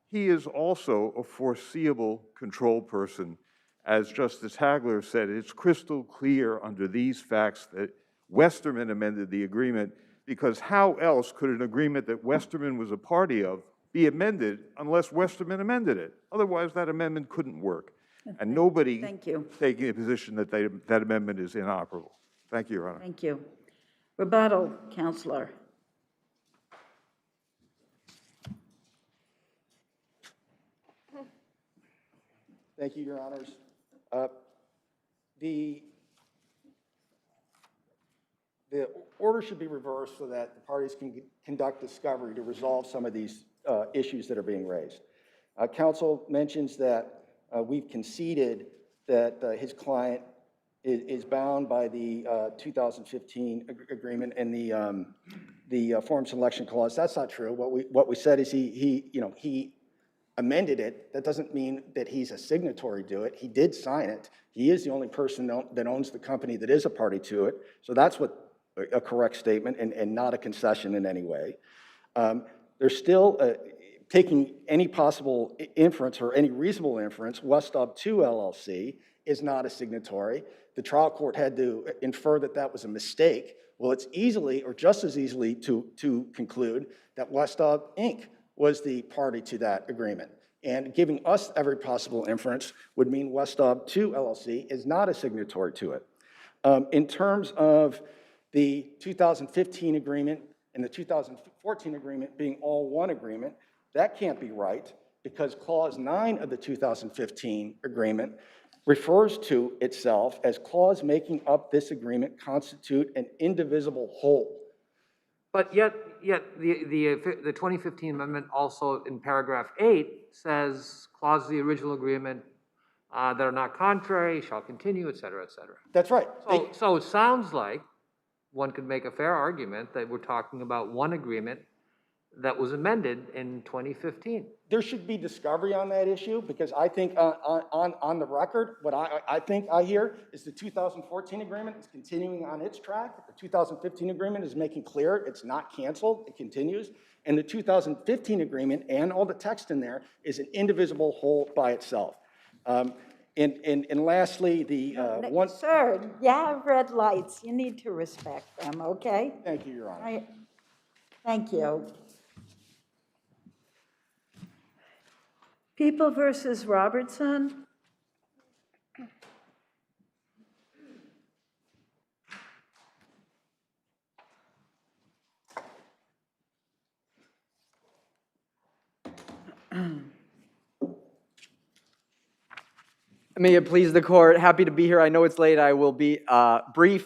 he is also a foreseeable control person. As Justice Hagler said, it's crystal clear under these facts that Westerman amended the agreement, because how else could an agreement that Westerman was a party of be amended unless Westerman amended it? Otherwise, that amendment couldn't work. And nobody taking a position that that amendment is inoperable. Thank you, Your Honor. Thank you. Rebuttal, Counselor. Thank you, Your Honors. The order should be reversed so that the parties can conduct discovery to resolve some of these issues that are being raised. Counsel mentions that we've conceded that his client is bound by the 2015 agreement and the forum selection clause. That's not true. What we said is he amended it. That doesn't mean that he's a signatory to it. He did sign it. He is the only person that owns the company that is a party to it. So that's a correct statement and not a concession in any way. There's still taking any possible inference or any reasonable inference. Westhobe 2 LLC is not a signatory. The trial court had to infer that that was a mistake. Well, it's easily or just as easily to conclude that Westhobe Inc. was the party to that agreement. And giving us every possible inference would mean Westhobe 2 LLC is not a signatory to it. In terms of the 2015 agreement and the 2014 agreement being all one agreement, that can't be right because Clause 9 of the 2015 agreement refers to itself as clause making up this agreement constitute an indivisible whole. But yet the 2015 amendment also in paragraph 8 says clause of the original agreement that are not contrary shall continue, et cetera, et cetera. That's right. So it sounds like one could make a fair argument that we're talking about one agreement that was amended in 2015. There should be discovery on that issue because I think on the record, what I think I hear is the 2014 agreement is continuing on its track. The 2015 agreement is making clear it's not canceled, it continues. And the 2015 agreement and all the text in there is an indivisible whole by itself. And lastly, the one... Sir, you have red lights. You need to respect them, okay? Thank you, Your Honor. Thank you. People versus Robertson. May it please the court, happy to be here. I know it's late. I will be brief.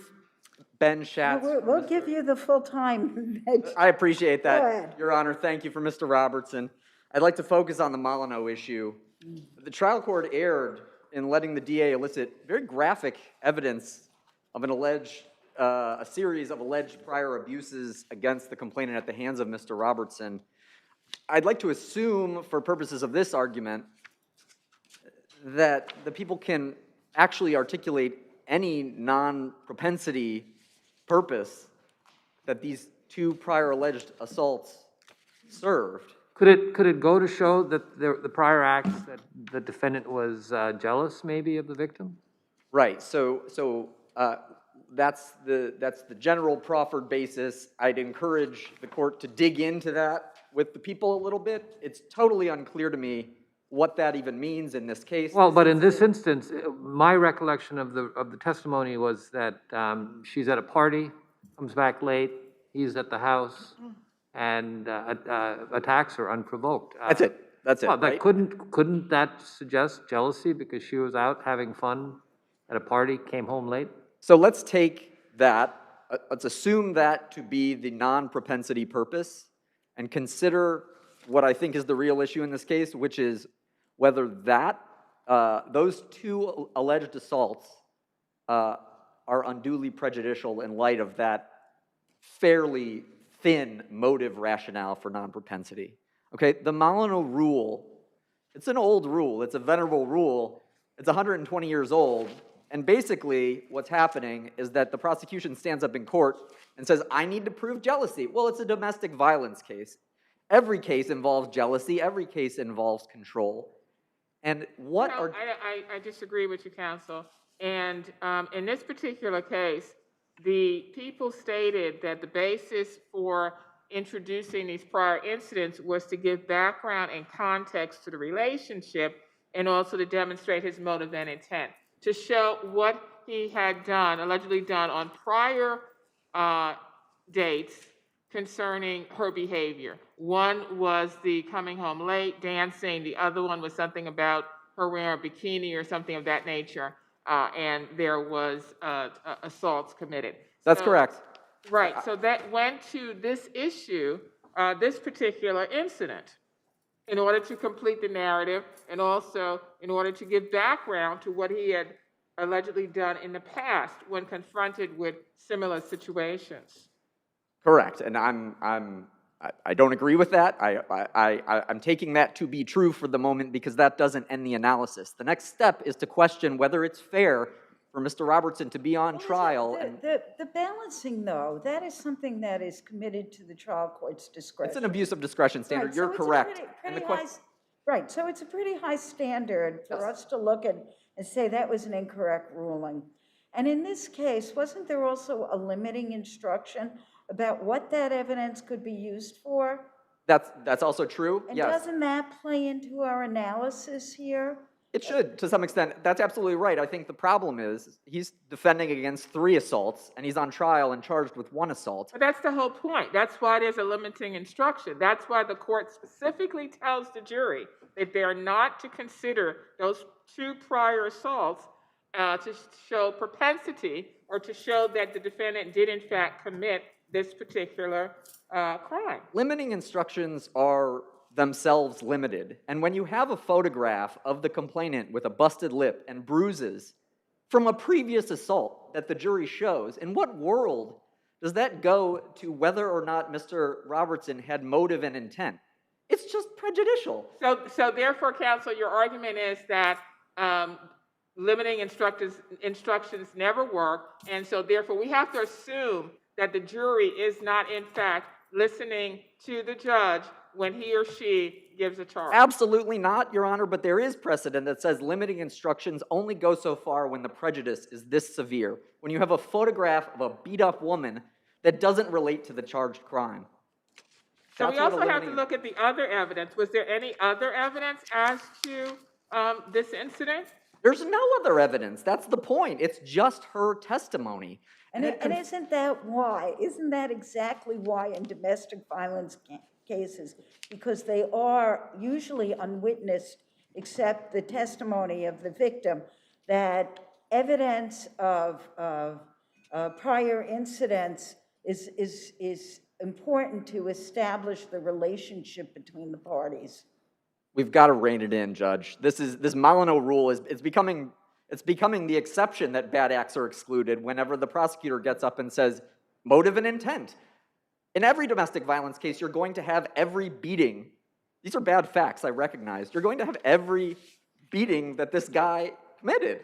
Ben Schatz. We'll give you the full time. I appreciate Go that, ahead. Your Honor. Thank you for Mr. Robertson. I'd like to focus on the Molyneux issue. The trial court erred in letting the DA elicit very graphic evidence of a series of alleged prior abuses against the complainant at the hands of Mr. Robertson. I'd like to assume, for purposes of this argument, that the people can actually articulate any non-propensity purpose that these two prior alleged assaults served. Could it go to show that the prior acts, that the defendant was jealous maybe of the victim? Right, so that's the general proffered basis. I'd encourage the court to dig into that with the people a little bit. It's totally unclear to me what that even means in this case. Well, but in this instance, my recollection of the testimony was that she's at a party, comes back late, he's at the house, and attacks her unprovoked. That's it. Well, that right? couldn't that suggest jealousy because she was out having fun at a party, came home late? So let's take that, let's assume that to be the non-propensity purpose and consider what I think is the real issue in this case, which is whether those two alleged assaults are unduly prejudicial in light of that fairly thin motive rationale for non-propensity. Okay, the Molyneux rule, it's an old rule, it's a venerable rule, it's 120 years old, and basically what's happening is that the prosecution stands up in court and says, I need to prove jealousy. Well, it's a domestic violence case. Every case involves jealousy, every case involves control. And what are... I disagree with you, counsel. And in this particular case, the people stated that the basis for introducing these prior incidents was to give background and context to the relationship and also to demonstrate his motive and intent, to show what he had done, allegedly done on prior dates concerning her behavior. One was the coming home late, dancing. The other one was something about her wearing a bikini or something of that nature, and there was assaults committed. That's correct. Right, so that went to this issue, this particular incident, in order to complete the narrative and also in order to give background to what he had allegedly done in the past when confronted with similar situations. Correct, and I don't agree with that. I'm taking that to be true for the moment because that doesn't end the analysis. The next step is to question whether it's fair for Mr. Robertson to be on trial. The balancing, though, that is something that is committed to the trial court's discretion. It's an abuse of discretion standard. Right, You're so it's a correct. pretty high, right, so it's a pretty high standard for us to look at and say that was an incorrect ruling. And in this case, wasn't there also a limiting instruction about what that evidence could be used for? That's also true, And yes. doesn't that play into our analysis here? It should, to some extent. That's absolutely right. I think the problem is he's defending against 3 assaults, and he's on trial and charged with 1 assault. But that's the whole point. That's why there's a limiting instruction. That's why the court specifically tells the jury that they are not to consider those 2 prior assaults to show propensity or to show that the defendant did in fact commit this particular crime. Limiting instructions are themselves limited. And when you have a photograph of the complainant with a busted lip and bruises from a previous assault that the jury shows, in what world does that go to whether or not Mr. Robertson had motive and intent? It's just prejudicial. So therefore, counsel, your argument is that limiting instructions never work, and so therefore we have to assume that the jury is not in fact listening to the judge when he or she gives a charge. Absolutely not, Your Honor, but there is precedent that says limiting instructions only go so far when the prejudice is this severe. When you have a photograph of a beat-up woman that doesn't relate to the charged crime. So we also have to look at the other evidence. Was there any other evidence as to this incident? There's no other evidence. That's the point. It's just her testimony. And isn't that why? Isn't that exactly why in domestic violence cases? Because they are usually unwitnessed except the testimony of the victim, that evidence of prior incidents is important to establish the relationship between the parties. We've got to rein it in, Judge. This Molyneux rule it's becoming the exception that bad acts are excluded whenever the prosecutor gets up and says motive and intent. In every domestic violence case, you're going to have every beating. These are bad facts, I recognize. You're going to have every beating that this guy committed.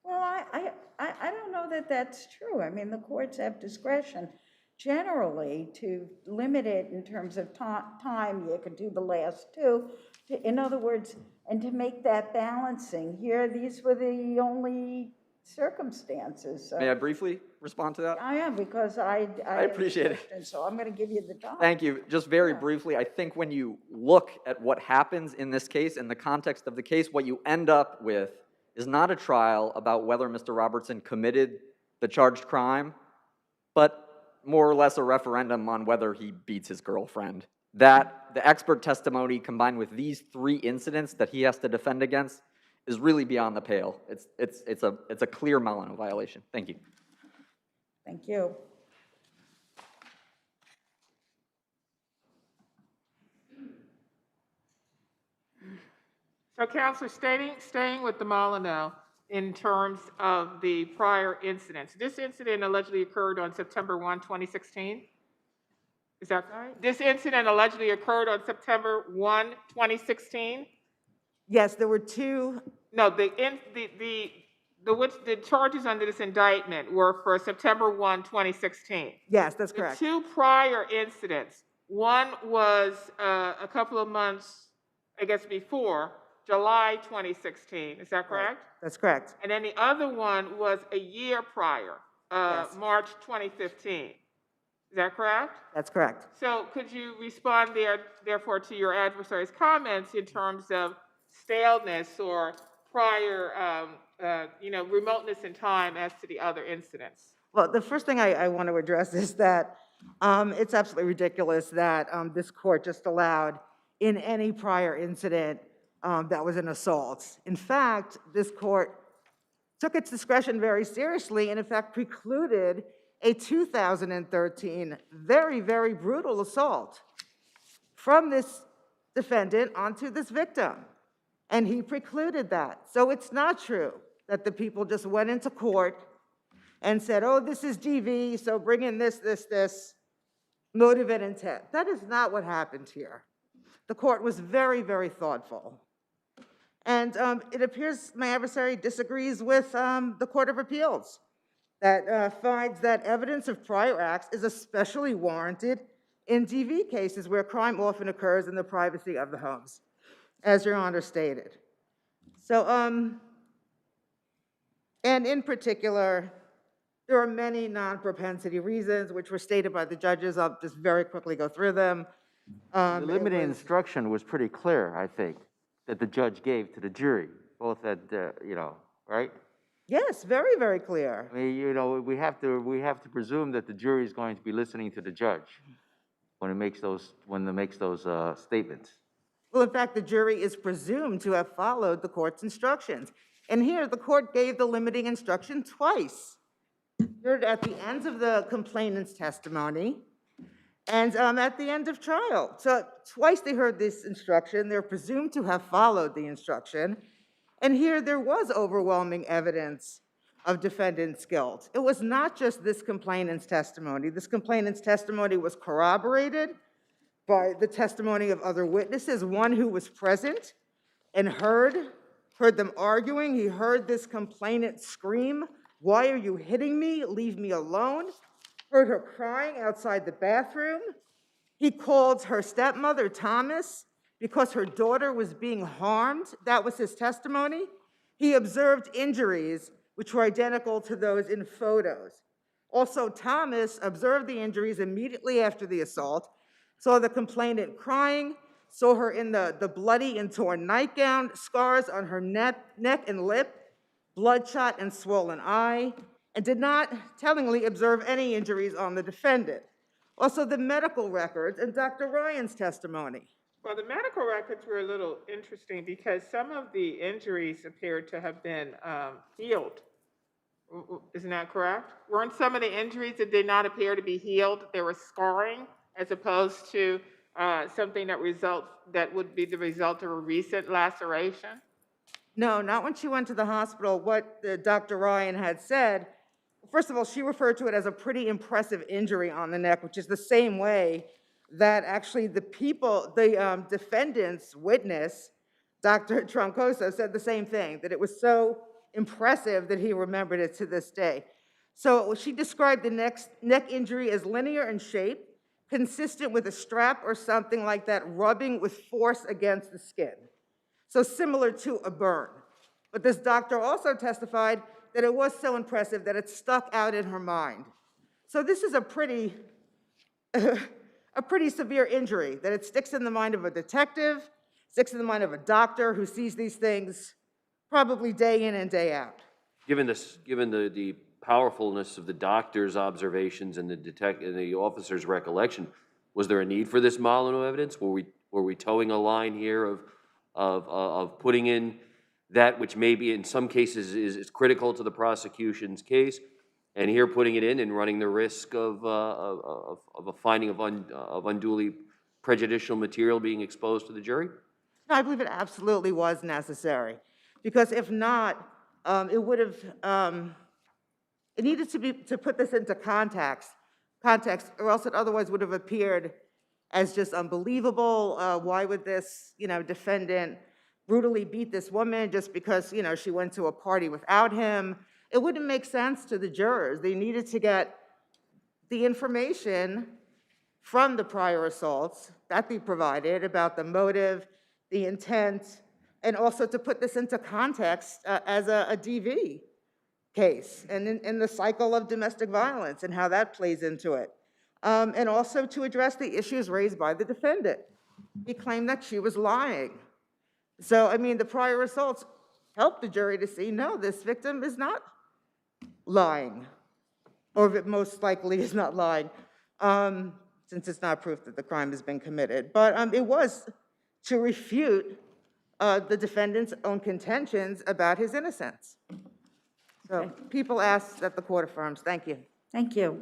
Well, I don't know that that's true. I mean, the courts have discretion generally to limit it in terms of time. You could do the last two. In other words, and to make that balancing. Here, these were the only circumstances. So May I briefly respond to that? I am, because I appreciate it. And so I'm going to give you the time. Thank you. Just very briefly, I think when you look at what happens in this case, in the context of the case, what you end up with is not a trial about whether Mr. Robertson committed the charged crime, but more or less a referendum on whether he beats his girlfriend. That the expert testimony combined with these three incidents that he has to defend against is really beyond the pale. It's a clear Molyneux violation. Thank you. Thank you. So, Counselor, staying with the Molyneux in terms of the prior incidents, this incident allegedly occurred on September 1, 2016? Is that right? This incident allegedly occurred on September 1, 2016? Yes, there were two. No, the charges under this indictment were for September 1, 2016. Yes, that's correct. The two prior incidents, one was a couple of months, I guess, before, July 2016. Is that correct? Right. That's correct. And then the other one was a year prior, Yes. March 2015. Is that correct? That's correct. So could you respond therefore to your adversary's comments in terms of staleness or prior, remoteness in time as to the other incidents? Well, the first thing I want to address is that it's absolutely ridiculous that this court just allowed in any prior incident that was an assault. In fact, this court took its discretion very seriously and in fact precluded a 2013 very, very brutal assault from this defendant onto this victim. And he precluded that. So it's not true that the people just went into court and said, oh, this is DV, so bring in this, motive and intent. That is not what happened here. The court was very, very thoughtful. And it appears my adversary disagrees with the Court of Appeals that finds that evidence of prior acts is especially warranted in DV cases where crime often occurs in the privacy of the homes, as Your Honor stated. So, and in particular, there are many non-propensity reasons which were stated by the judges. I'll just very quickly go through them. The limiting instruction was pretty clear, I think, that the judge gave to the jury, both at, right? Yes, very, very clear. I mean, we have to presume that the jury is going to be listening to the judge when it makes those statements. Well, in fact, the jury is presumed to have followed the court's instructions. And here, the court gave the limiting instruction twice. Here at the end of the complainant's testimony and at the end of trial. So twice they heard this instruction. They're presumed to have followed the instruction. And here there was overwhelming evidence of defendant's guilt. It was not just this complainant's testimony. This complainant's testimony was corroborated by the testimony of other witnesses, one who was present and heard them arguing. He heard this complainant scream, "Why are you hitting me? Leave me alone." Heard her crying outside the bathroom. He called her stepmother, Thomas, because her daughter was being harmed. That was his testimony. He observed injuries which were identical to those in photos. Also, Thomas observed the injuries immediately after the assault, saw the complainant crying, saw her in the bloody and torn nightgown, scars on her neck and lip, bloodshot and swollen eye, and did not tellingly observe any injuries on the defendant. Also, the medical records and Dr. Ryan's testimony. Well, the medical records were a little interesting because some of the injuries appeared to have been healed. Isn't that correct? Weren't some of the injuries that did not appear to be healed, they were scarring as opposed to something that would be the result of a recent laceration? No, not when she went to the hospital. What Dr. Ryan had said, first of all, she referred to it as a pretty impressive injury on the neck, which is the same way that actually the defendant's witness, Dr. Troncoso, said the same thing, that it was so impressive that he remembered it to this day. So she described the neck injury as linear in shape, consistent with a strap or something like that rubbing with force against the skin. So similar to a burn. But this doctor also testified that it was so impressive that it stuck out in her mind. So this is a pretty severe injury, that it sticks in the mind of a detective, sticks in the mind of a doctor who sees these things probably day in and day out. Given the powerfulness of the doctor's observations and the officer's recollection, was there a need for this Molyneux evidence? Were we towing a line here of putting in that which maybe in some cases is critical to the prosecution's case, and here putting it in and running the risk of a finding of unduly prejudicial material being exposed to the jury? No, I believe it absolutely was necessary, because if not, it would have, it needed to put this into context, or else it otherwise would have appeared as just unbelievable. Why would this, defendant brutally beat this woman just because, she went to a party without him? It wouldn't make sense to the jurors. They needed to get the information from the prior assaults that they provided about the motive, the intent, and also to put this into context as a DV case and in the cycle of domestic violence and how that plays into it. And also to address the issues raised by the defendant. He claimed that she was lying. So, I mean, the prior assaults helped the jury to see, no, this victim is not lying, or it most likely is not lying, since it's not proof that the crime has been committed. But it was to refute the defendant's own contentions about his innocence. So people ask that the court affirms. Thank you. Thank you.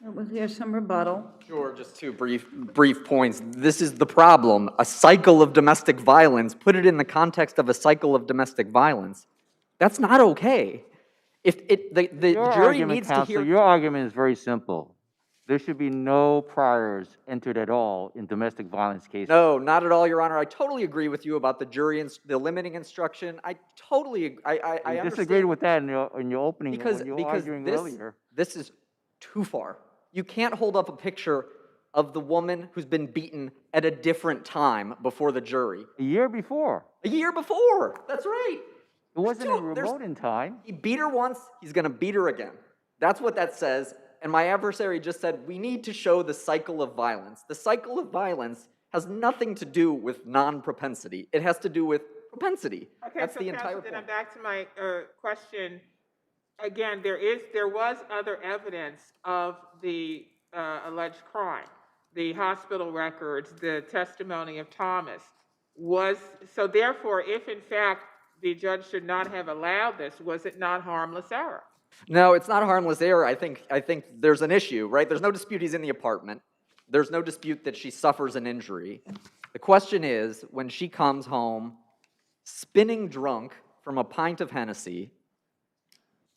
We'll hear some rebuttal. Sure, just two brief points. This is the problem. A cycle of domestic violence, put it in the context of a cycle of domestic violence. That's not okay. If the jury needs to hear... Your argument is very simple. There should be no priors entered at all in domestic violence cases. No, not at all, Your Honor. I totally agree with you about the jury and the limiting instruction. I totally, I understand. Disagreed with that in your opening, because when you were arguing earlier. This is too far. You can't hold up a picture of the woman who's been beaten at a different time before the jury. A year before. A year before. That's right. It wasn't remote in time. He beat her once, he's going to beat her again. That's what that says. And my adversary just said, we need to show the cycle of violence. The cycle of violence has nothing to do with non-propensity. It has to do with propensity. Okay, That's so the entire Counsel, then I'm point. back to my question. Again, there was other evidence of the alleged crime, the hospital records, the testimony of Thomas. So therefore, if in fact the judge should not have allowed this, was it not harmless error? No, it's not a harmless error. I think there's an issue, right? There's no dispute he's in the apartment. There's no dispute that she suffers an injury. The question is, when she comes home, spinning drunk from a pint of Hennessy,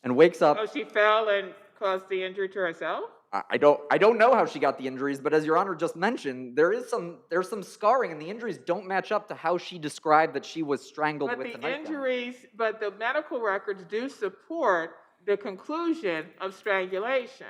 and wakes up... Oh, she fell and caused the injury to herself? I don't know how she got the injuries, but as Your Honor just mentioned, there's some scarring, and the injuries don't match up to how she described that she was strangled with the nightgown. But the medical records do support the conclusion of strangulation.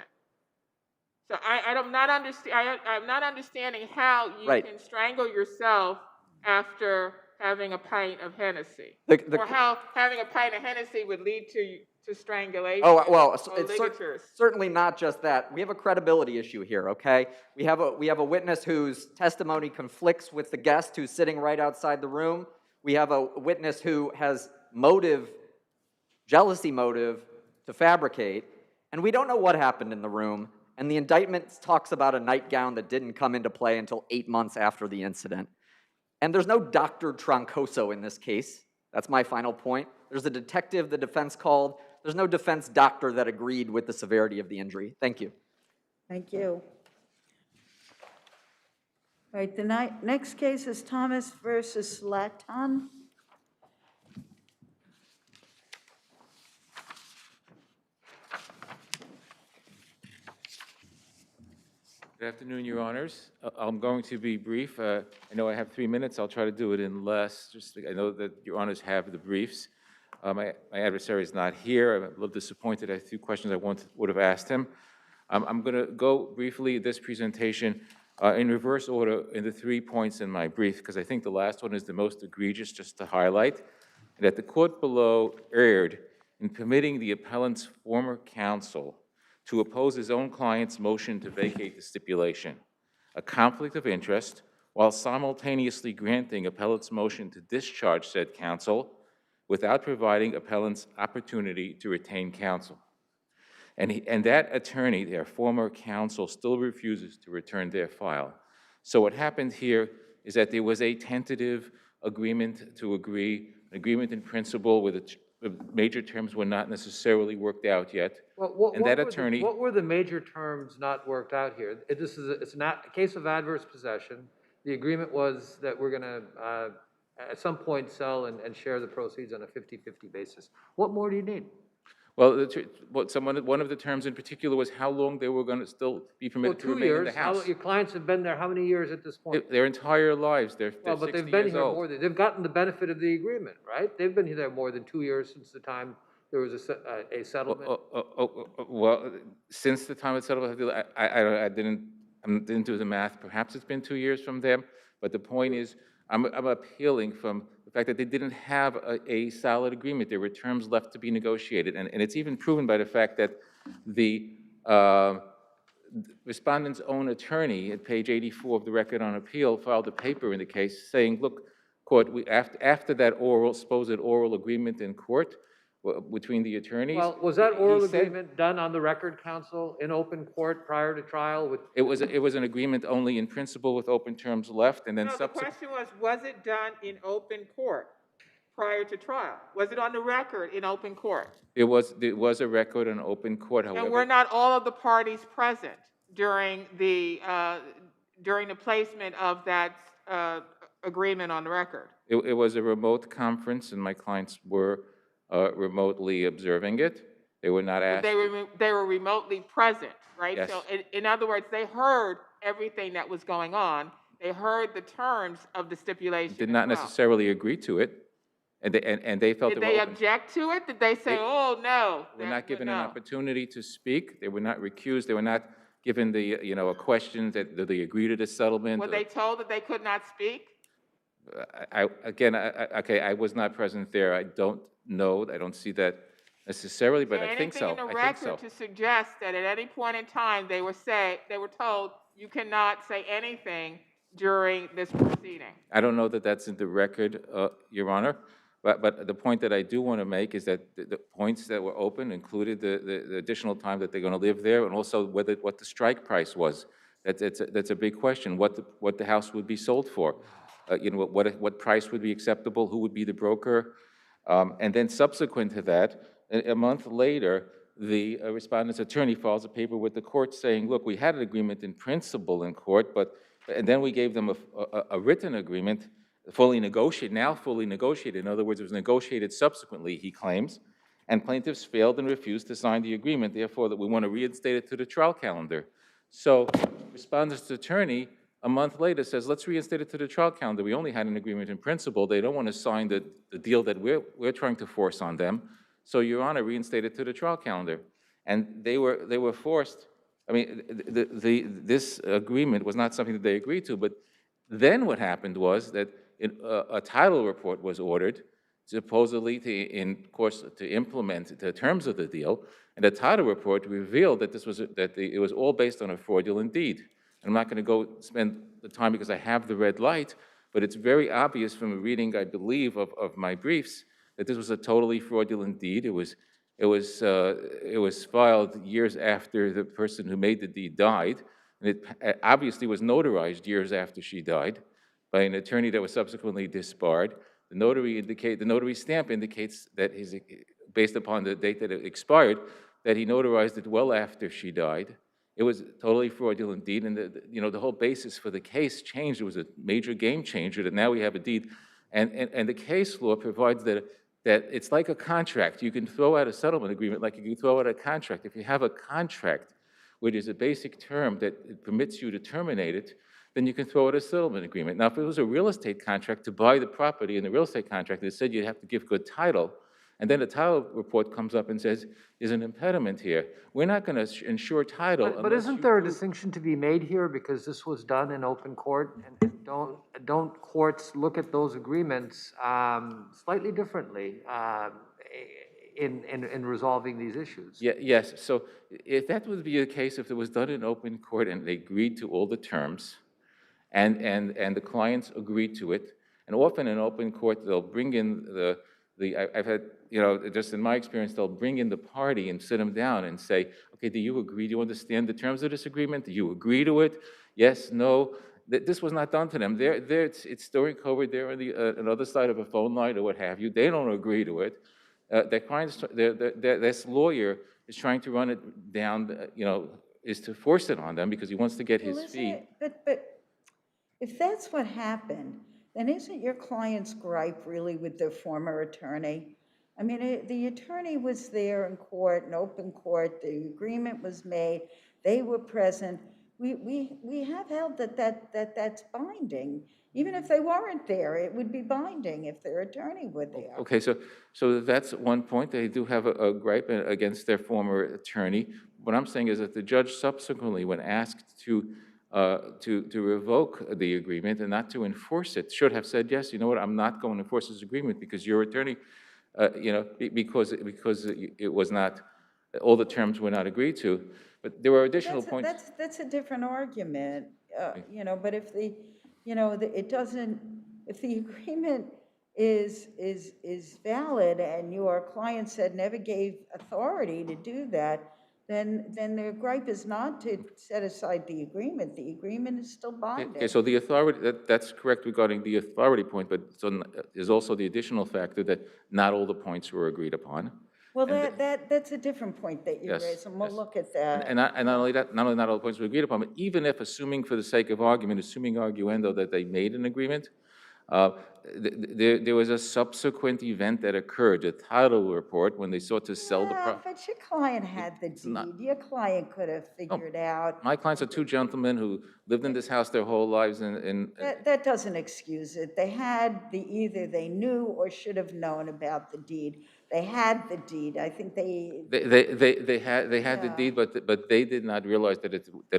So I'm not understanding how you can strangle yourself after having a pint of Hennessy, or how having a pint of Hennessy would lead to strangulation. Oh, well, it's ligatures. certainly not just that. We have a credibility issue here, okay? We have a witness whose testimony conflicts with the guest who's sitting right outside the room. We have a witness who has jealousy motive to fabricate, and we don't know what happened in the room, and the indictment talks about a nightgown that didn't come into play until 8 months after the incident. And there's no Dr. Troncoso in this case. That's my final point. There's a detective the defense called. There's no defense doctor that agreed with the severity of the injury. Thank you. Thank you. All right, the next case is Thomas versus Laton. Good afternoon, Your Honors. I'm going to be brief. I know I have 3 minutes. I'll try to do it in less. I know that Your Honors have the briefs. My adversary is not here. I'm a little disappointed. I have a few questions I would have asked him. I'm going to go briefly this presentation in reverse order in the 3 points in my brief, because I think the last one is the most egregious, just to highlight, that the court below erred in permitting the appellant's former counsel to oppose his own client's motion to vacate the stipulation, a conflict of interest, while simultaneously granting appellant's motion to discharge said counsel without providing appellant's opportunity to retain counsel. And that attorney, their former counsel, still refuses to return their file. So what happened here is that there was a tentative agreement to agree, an agreement in principle where the major terms were not necessarily worked out yet. Well, And that attorney... What were the major terms not worked out here? It's not a case of adverse possession. The agreement was that we're going to, at some point, sell and share the proceeds on a 50-50 basis. What more do you need? Well, one of the terms in particular was how long they were going to still be permitted to remain in the house. Your clients have been there how many years at this point? Their entire lives. They're 60 Well, but they've been years here old. more than, they've gotten the benefit of the agreement, right? They've been there more than 2 years since the time there was a settlement. Well, since the time of settlement, I didn't do the math. Perhaps it's been 2 years from them. But the point is, I'm appealing from the fact that they didn't have a solid agreement. There were terms left to be negotiated. And it's even proven by the fact that the respondent's own attorney at page 84 of the Record on Appeal filed a paper in the case saying, look, court, after that supposed oral agreement in court between the attorneys. Well, was that oral agreement done on the record, counsel, in open court prior to trial? It was an agreement only in principle with open terms left, and then No, the question was it done in open court prior to trial? Was it on the record in open court? It was a record in open court, however. And were not all of the parties present during the placement of that agreement on the record? It was a remote conference, and my clients were remotely observing it. They were not asked. They were remotely present, right? Yes. So in other words, they heard everything that was going on. They heard the terms of the stipulation. Did not necessarily agree to it, and they felt Did they object to it? Did they say, "Oh no"? They were not given an opportunity to speak. They were not recused. They were not given a question that they agree to the settlement. Were they told that they could not speak? I was not present there. I don't know. I don't see that necessarily, but I think so. Anything in the record to suggest that at any point in time they were told you cannot say anything during this proceeding? I don't know that that's in the record, Your Honor. But the point that I do want to make is that the points that were open included the additional time that they're going to live there, and also what the strike price was. That's a big question. What the house would be sold for. What price would be acceptable? Who would be the broker? And then subsequent to that, a month later, the respondent's attorney files a paper with the court saying, look, we had an agreement in principle in court, and then we gave them a written agreement, fully negotiated. In other words, it was negotiated subsequently, he claims, and plaintiffs failed and refused to sign the agreement, therefore that we want to reinstate it to the trial calendar. So respondent's attorney, a month later, says, let's reinstate it to the trial calendar. We only had an agreement in principle. They don't want to sign the deal that we're trying to force on them. So, Your Honor, reinstate it to the trial calendar. And they were forced. I mean, this agreement was not something that they agreed to, but then what happened was that a title report was ordered, supposedly to implement the terms of the deal, and the title report revealed that it was all based on a fraudulent deed. I'm not going to go spend the time because I have the red light, but it's very obvious from a reading, I believe, of my briefs that this was a totally fraudulent deed. It was filed years after the person who made the deed died, and it obviously was notarized years after she died by an attorney that was subsequently disbarred. The notary stamp indicates that based upon the date that it expired, that he notarized it well after she died. It was a totally fraudulent deed, and the whole basis for the case changed. It was a major game changer that now we have a deed, and the case law provides that it's like a contract. You can throw out a settlement agreement like you can throw out a contract. If you have a contract where there's a basic term that permits you to terminate it, then you can throw out a settlement agreement. Now, if it was a real estate contract to buy the property in the real estate contract that said you'd have to give good title, And then the title report comes up and says, there's an impediment here. We're not going to insure title But unless isn't you there a prove- distinction to be made here, because this was done in open court, and don't courts look at those agreements slightly differently in resolving these issues? Yes, so if that would be the case, if it was done in open court and they agreed to all the terms, and the clients agreed to it, and often in open court, they'll bring in I've had, just in my experience, they'll bring in the party and sit them down and say, okay, do you agree? Do you understand the terms of this agreement? Do you agree to it? Yes, no. This was not done to them. It's during COVID, they're on the another side of a phone line or what have you. They don't agree to it. Their clients, this lawyer is trying to run it down, is to force it on them because he wants to get his fee. But if that's what happened, then isn't your client's gripe really with their former attorney? I mean, the attorney was there in court, in open court, the agreement was made, they were present. We have held that's binding. Even if they weren't there, it would be binding if their attorney were there. Okay, so that's one point. They do have a gripe against their former attorney. What I'm saying is that the judge subsequently, when asked to revoke the agreement and not to enforce it, should have said, yes, you know what, I'm not going to enforce this agreement because your attorney, because it was not, all the terms were not agreed to. But there were additional points. That's a different argument, but if if the agreement is valid and your client said never gave authority to do that, then their gripe is not to set aside the agreement. The agreement is still binding. Okay, so the authority, that's correct regarding the authority point, but there's also the additional factor that not all the points were agreed upon. Well, that's a different point that you Yes, raised, and we'll look at that. And not only that, not all the points were agreed upon, but even if, assuming for the sake of argument, assuming arguendo that they made an agreement, there was a subsequent event that occurred, a title report, when they sought to sell the property. But your client had the deed. Your client could have figured out. My clients are two gentlemen who lived in this house their whole lives That doesn't excuse it. They had either they knew or should have known about the deed. They had the deed. I think they had the deed, but they did not realize that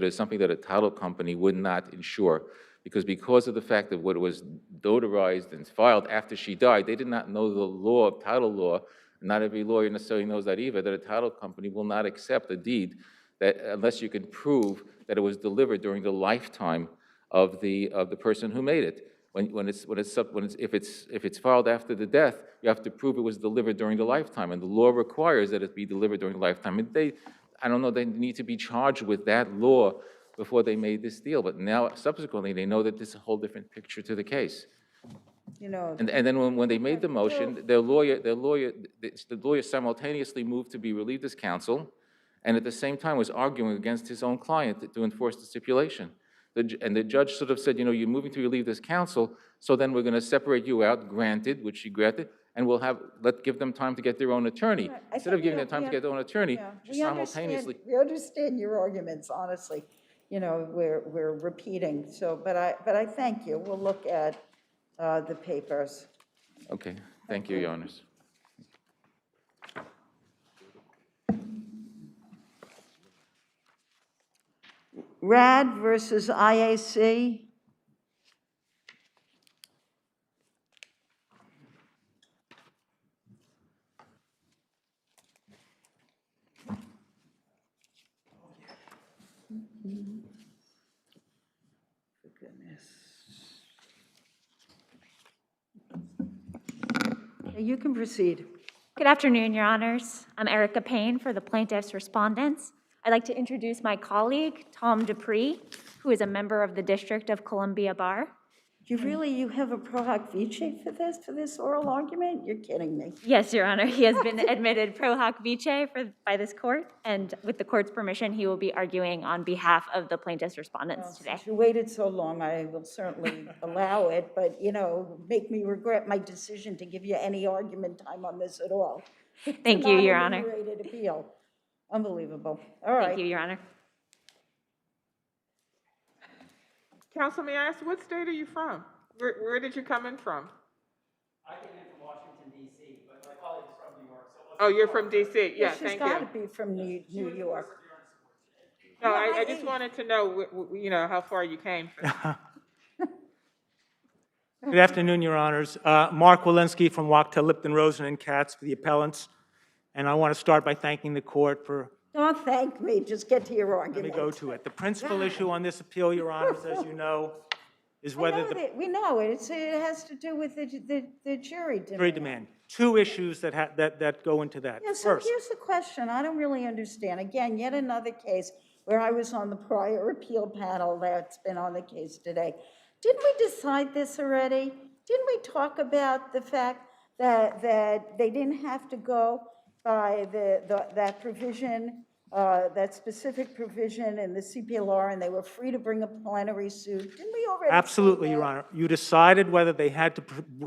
it's something that a title company would not insure. Because of the fact that what was notarized and filed after she died, they did not know the law of title law. Not every lawyer necessarily knows that either, that a title company will not accept a deed that unless you can prove that it was delivered during the lifetime of the person who made it. If it's filed after the death, you have to prove it was delivered during the lifetime, and the law requires that it be delivered during the lifetime. And I don't know, they need to be charged with that law before they made this deal, but now subsequently they know that this is a whole different picture to the case. And then when they made the motion, the lawyer simultaneously moved to be relieved as counsel, and at the same time was arguing against his own client to enforce the stipulation. And the judge sort of said, you're moving to relieve this counsel, so then we're going to separate you out, granted, which she granted, and give them time to get their own attorney. Instead of giving them time to get their own attorney, she simultaneously. We understand your arguments, honestly. We're repeating. But I thank you. We'll look at the papers. Okay, thank you, Your Honors. Rad versus IAC. For goodness. You can proceed. Good afternoon, Your Honors. I'm Erica Payne for the plaintiff's respondents. I'd like to introduce my colleague, Tom Dupree, who is a member of the District of Columbia Bar. You have a pro hoc vice for this oral argument? You're kidding me. Yes, Your Honor. He has been admitted pro hoc vice by this court, and with the court's permission, he will be arguing on behalf of the plaintiff's respondents today. Since you waited so long, I will certainly allow it, but, make me regret my decision to give you any argument time on this at all. Thank you, Your Honor. Non-enumerated appeal. Unbelievable. All right. Thank you, Your Honor. Counsel, may I ask, what state are you from? Where did you come in from? I came in from Washington, D.C., but my colleague is from New York. Oh, you're from DC? Yeah, She's thank got you. to be from New York. No, No, I just wanted to know, how far you came from. Good afternoon, Your Honors. Mark Walensky from Wachtell, Lipton, Rosen, and Katz for the appellants. And I want to start by thanking the court for, Don't thank me, just get to your let me argument. go to it. The principal issue on this appeal, Your Honors, as you know, is whether the We know it. It has to do with the jury jury demand. demand. Two issues that go into that. Yeah, so First, here's the question. I don't really understand. Again, yet another case where I was on the prior appeal panel that's been on the case today. Didn't we decide this already? Didn't we talk about the fact that they didn't have to go by that provision, that specific provision in the CPLR, and they were free to bring a plenary suit? Didn't we already say absolutely, that? Your Honor. You decided whether they had to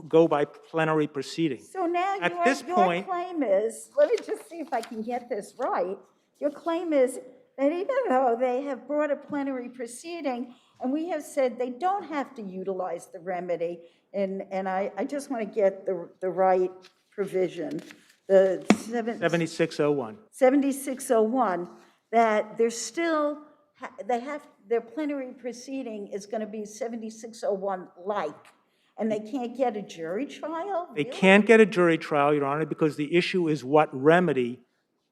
go by plenary proceeding. So now At your this point, claim is, let me just see if I can get this right. Your claim is that even though they have brought a plenary proceeding, and we have said they don't have to utilize the remedy, and I just want to get the right provision, the 7601. 7601, that they're still, their plenary proceeding is going to be 7601-like, and they can't get a jury trial? They Really? can't get a jury trial, Your Honor, because the issue is what remedy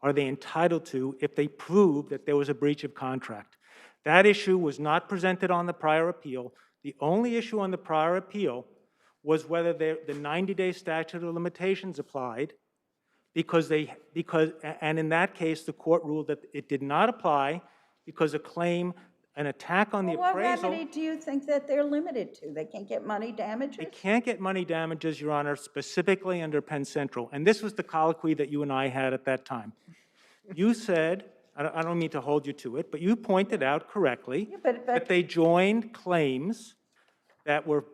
are they entitled to if they prove that there was a breach of contract. That issue was not presented on the prior appeal. The only issue on the prior appeal was whether the 90-day statute of limitations applied, and in that case, the court ruled that it did not apply because a claim, an attack on the Well, appraisal. what remedy do you think that they're limited to? They can't get money damages? They can't get money damages, Your Honor, specifically under Penn Central. And this was the colloquy that you and I had at that time. You said, I don't mean to hold you to it, but you pointed out correctly that they joined claims that were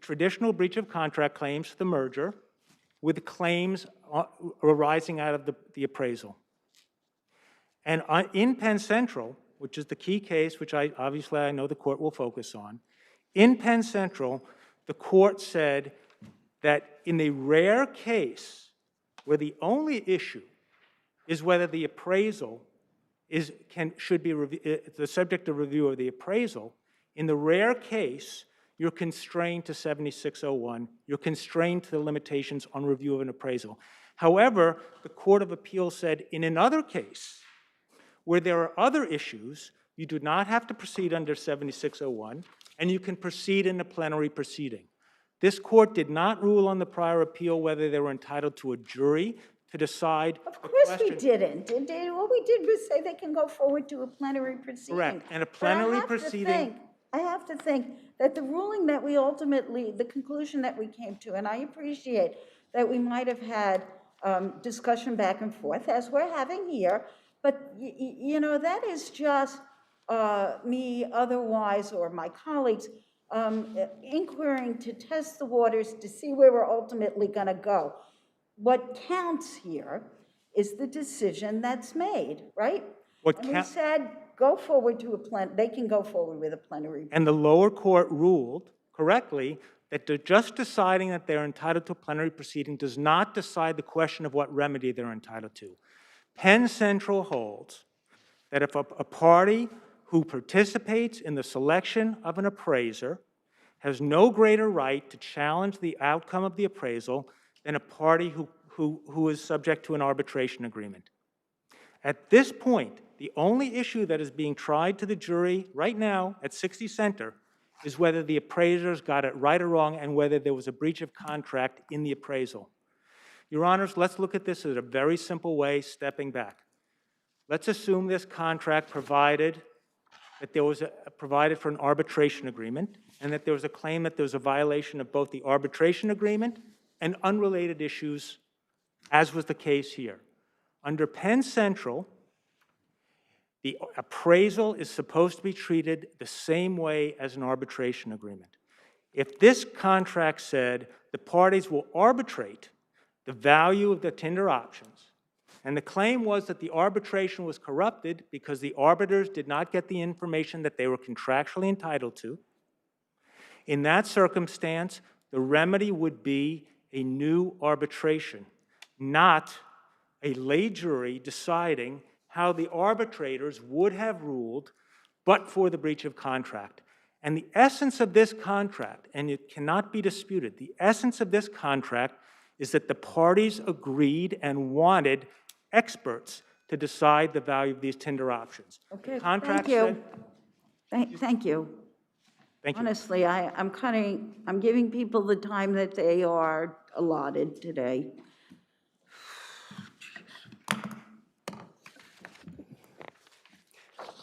traditional breach of contract claims for the merger with claims arising out of the appraisal. And in Penn Central, which is the key case, which I know the court will focus on, in Penn Central, the court said that in the rare case where the only issue is whether the appraisal should be the subject of review of the appraisal, in the rare case, you're constrained to 7601. You're constrained to the limitations on review of an appraisal. However, the Court of Appeals said in another case where there are other issues, you do not have to proceed under 7601, and you can proceed in a plenary proceeding. This court did not rule on the prior appeal whether they were entitled to a jury to decide. Of course we didn't. What we did was say they can go forward to a plenary proceeding. Correct. And a But plenary proceeding. I have to think that the ruling that we ultimately, the conclusion that we came to, and I appreciate that we might have had discussion back and forth, as we're having here, but that is just me otherwise, or my colleagues, inquiring to test the waters to see where we're ultimately going to go. What counts here is the decision that's made, right? And we said, go forward to they can go forward with a plenary. And the lower court ruled correctly that just deciding that they're entitled to a plenary proceeding does not decide the question of what remedy they're entitled to. Penn Central holds that if a party who participates in the selection of an appraiser has no greater right to challenge the outcome of the appraisal than a party who is subject to an arbitration agreement. At this point, the only issue that is being tried to the jury right now at 60 Center is whether the appraisers got it right or wrong and whether there was a breach of contract in the appraisal. Your Honors, let's look at this in a very simple way, stepping back. Let's assume this contract provided that there was provided for an arbitration agreement and that there was a claim that there was a violation of both the arbitration agreement and unrelated issues, as was the case here. Under Penn Central, the appraisal is supposed to be treated the same way as an arbitration agreement. If this contract said the parties will arbitrate the value of the tender options, and the claim was that the arbitration was corrupted because the arbiters did not get the information that they were contractually entitled to, in that circumstance, the remedy would be a new arbitration, not a lay jury deciding how the arbitrators would have ruled but for the breach of contract. And the essence of this contract, and it cannot be disputed, the essence of this contract is that the parties agreed and wanted experts to decide the value of these tender options. Okay, Contract thank you. said- Thank you. Thank you. Honestly, I'm giving people the time that they are allotted today.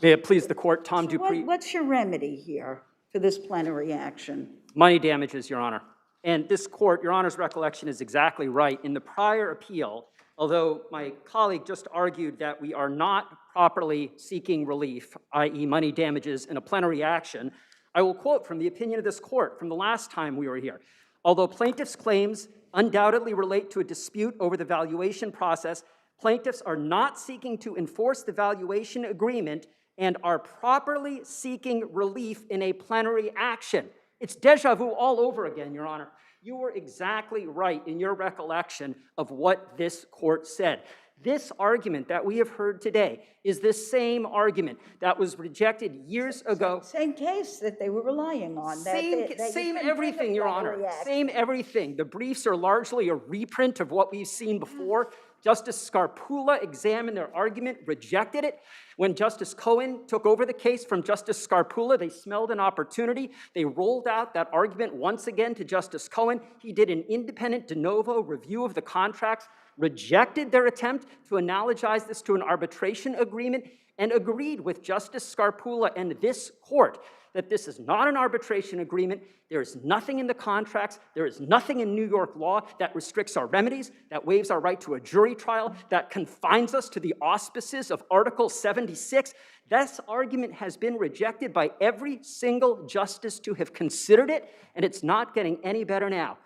May it please the court, Tom So Dupree. what's your remedy here for this plenary action? Money damages, Your Honor. And this court, Your Honor's recollection is exactly right. In the prior appeal, although my colleague just argued that we are not properly seeking relief, i.e. money damages, in a plenary action, I will quote from the opinion of this court from the last time we were here. Although plaintiffs' claims undoubtedly relate to a dispute over the valuation process, plaintiffs are not seeking to enforce the valuation agreement and are properly seeking relief in a plenary action. It's deja vu all over again, Your Honor. You were exactly right in your recollection of what this court said. This argument that we have heard today is the same argument that was rejected years ago. Same case that they were relying on. Same everything, Your Honor. Same everything. The briefs are largely a reprint of what we've seen before. Justice Scarpula examined their argument, rejected it. When Justice Cohen took over the case from Justice Scarpula, they smelled an opportunity. They rolled out that argument once again to Justice Cohen. He did an independent de novo review of the contracts, rejected their attempt to analogize this to an arbitration agreement, and agreed with Justice Scarpula and this court that this is not an arbitration agreement. There is nothing in the contracts. There is nothing in New York law that restricts our remedies, that waives our right to a jury trial, that confines us to the auspices of Article 76. This argument has been rejected by every single justice to have considered it, and it's not getting any better now.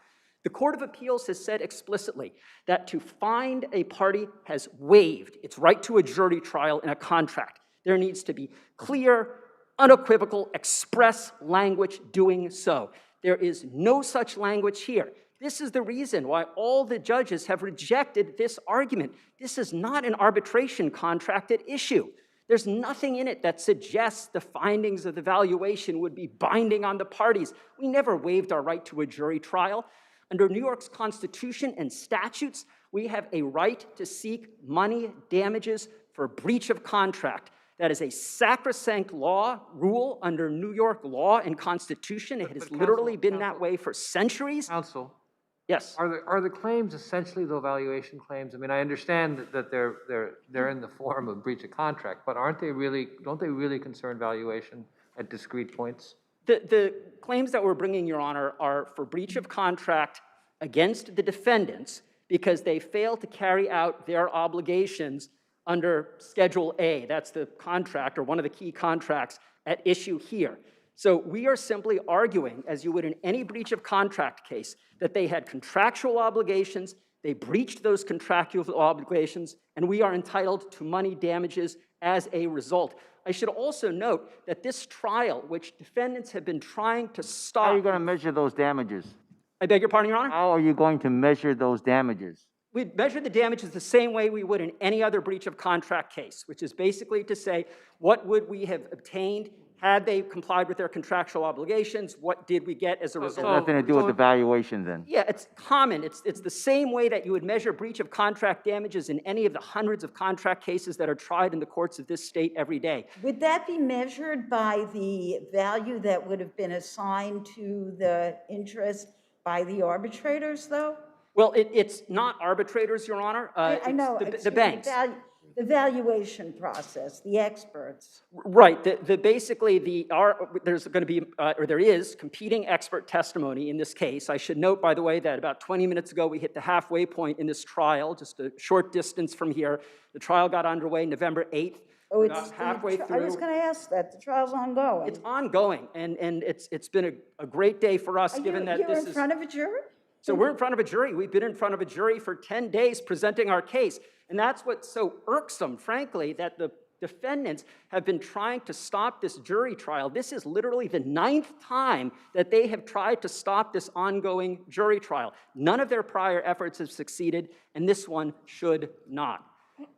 The Court of Appeals has said explicitly that to find a party has waived its right to a jury trial in a contract, there needs to be clear, unequivocal, express language doing so. There is no such language here. This is the reason why all the judges have rejected this argument. This is not an arbitration contract at issue. There's nothing in it that suggests the findings of the valuation would be binding on the parties. We never waived our right to a jury trial. Under New York's Constitution and statutes, we have a right to seek money damages for breach of contract. That is a sacrosanct rule under New York law and Constitution. It has literally been that way for centuries. Counsel? Yes. Are the claims essentially the valuation claims? I mean, I understand that they're in the form of breach of contract, but don't they really concern valuation at discrete points? The claims that we're bringing, Your Honor, are for breach of contract against the defendants because they failed to carry out their obligations under Schedule A. That's the contract, or one of the key contracts at issue here. So we are simply arguing, as you would in any breach of contract case, that they had contractual obligations, they breached those contractual obligations, and we are entitled to money damages as a result. I should also note that this trial, which defendants have been trying to stop— How are you going to measure those damages? I beg your pardon, Your Honor? How are you going to measure those damages? We'd measure the damages the same way we would in any other breach of contract case, which is basically to say, what would we have obtained had they complied with their contractual obligations? What did we get as a result? Nothing to do with the valuation then. Yeah, it's common. It's the same way that you would measure breach of contract damages in any of the hundreds of contract cases that are tried in the courts of this state every day. Would that be measured by the value that would have been assigned to the interest by the arbitrators, though? Well, it's not arbitrators, Your Honor. I know. The banks. The valuation process, the experts. Right. There's going to be, or there is, competing expert testimony in this case. I should note, by the way, that about 20 minutes ago, we hit the halfway point in this trial, just a short distance from here. The trial got underway November 8th. Oh, it's halfway through. I was going to ask that. The trial's ongoing. It's ongoing, and it's been a great day for us, given that this is— You're in front of a jury? So we're in front of a jury. We've been in front of a jury for 10 days presenting our case. And that's what's so irksome, frankly, that the defendants have been trying to stop this jury trial. This is literally the 9th time that they have tried to stop this ongoing jury trial. None of their prior efforts have succeeded, and this one should not.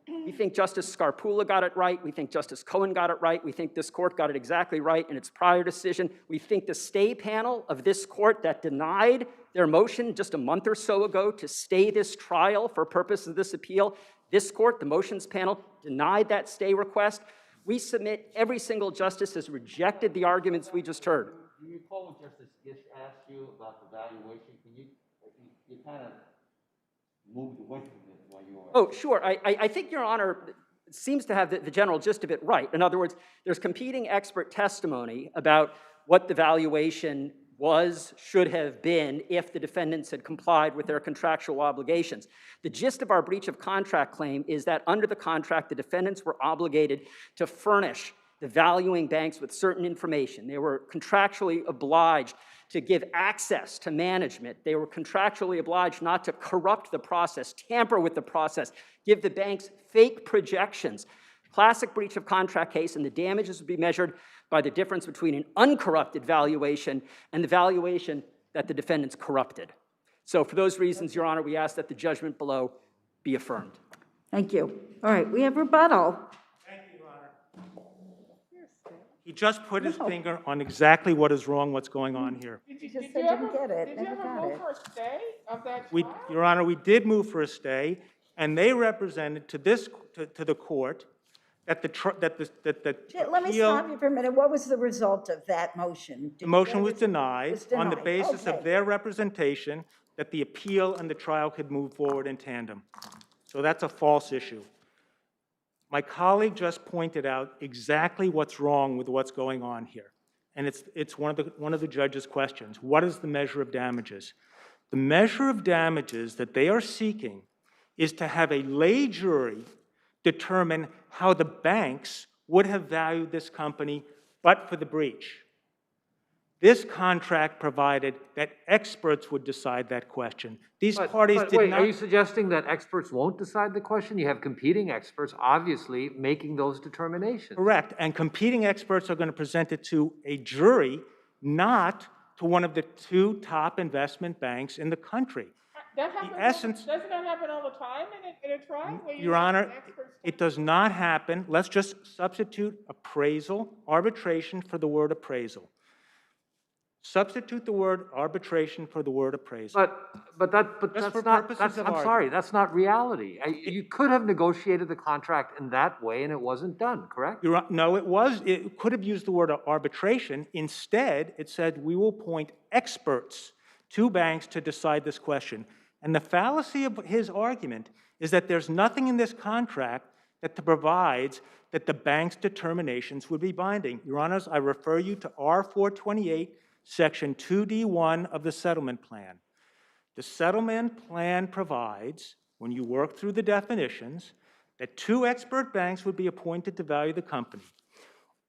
We think Justice Scarpula got it right. We think Justice Cohen got it right. We think this court got it exactly right in its prior decision. We think the stay panel of this court that denied their motion just a month or so ago to stay this trial for purposes of this appeal, this court, the motions panel, denied that stay request. We submit every single justice has rejected the arguments we just heard. Do you recall when Justice Gish asked you about the valuation? You kind of moved away from it while you were... Oh, sure. I think Your Honor seems to have the general gist of it right. In other words, there's competing expert testimony about what the valuation was, should have been, if the defendants had complied with their contractual obligations. The gist of our breach of contract claim is that under the contract, the defendants were obligated to furnish the valuing banks with certain information. They were contractually obliged to give access to management. They were contractually obliged not to corrupt the process, tamper with the process, give the banks fake projections. Classic breach of contract case, and the damages would be measured by the difference between an uncorrupted valuation and the valuation that the defendants corrupted. So for those reasons, Your Honor, we ask that the judgment below be affirmed. Thank you. All right, we have rebuttal. Thank you, Your Honor. He just put his finger on exactly what is wrong, what's going on here. Did Just you said didn't ever, get it, did you never ever got move it. for a stay of that We, trial? Your Honor, we did move for a stay, and they represented to the court that the Let me appeal- stop you for a minute. What was the result of that motion? The motion was denied was on the denied. basis Okay. of their representation that the appeal and the trial could move forward in tandem. So that's a false issue. My colleague just pointed out exactly what's wrong with what's going on here. And it's one of the judge's questions. What is the measure of damages? The measure of damages that they are seeking is to have a lay jury determine how the banks would have valued this company but for the breach. This contract provided that experts would decide that question. These parties did wait, not... are you suggesting that experts won't decide the question? You have competing experts, obviously, making those determinations. Correct, and competing experts are going to present it to a jury, not to one of the two top investment banks in the country. That happens, doesn't that happen all the time in a trial? Where you Your have Honor, experts it does not happen. Let's just substitute appraisal, arbitration for the word appraisal. Substitute the word arbitration for the word appraisal. But Just for that's not, purposes of I'm argument. sorry, that's not reality. You could have negotiated the contract in that way and it wasn't done, correct? No, it could have used the word arbitration. Instead, it said we will appoint experts to banks to decide this question. And the fallacy of his argument is that there's nothing in this contract that provides that the bank's determinations would be binding. Your Honors, I refer you to R428, Section 2D1 of the settlement plan. The settlement plan provides, when you work through the definitions, that two expert banks would be appointed to value the company.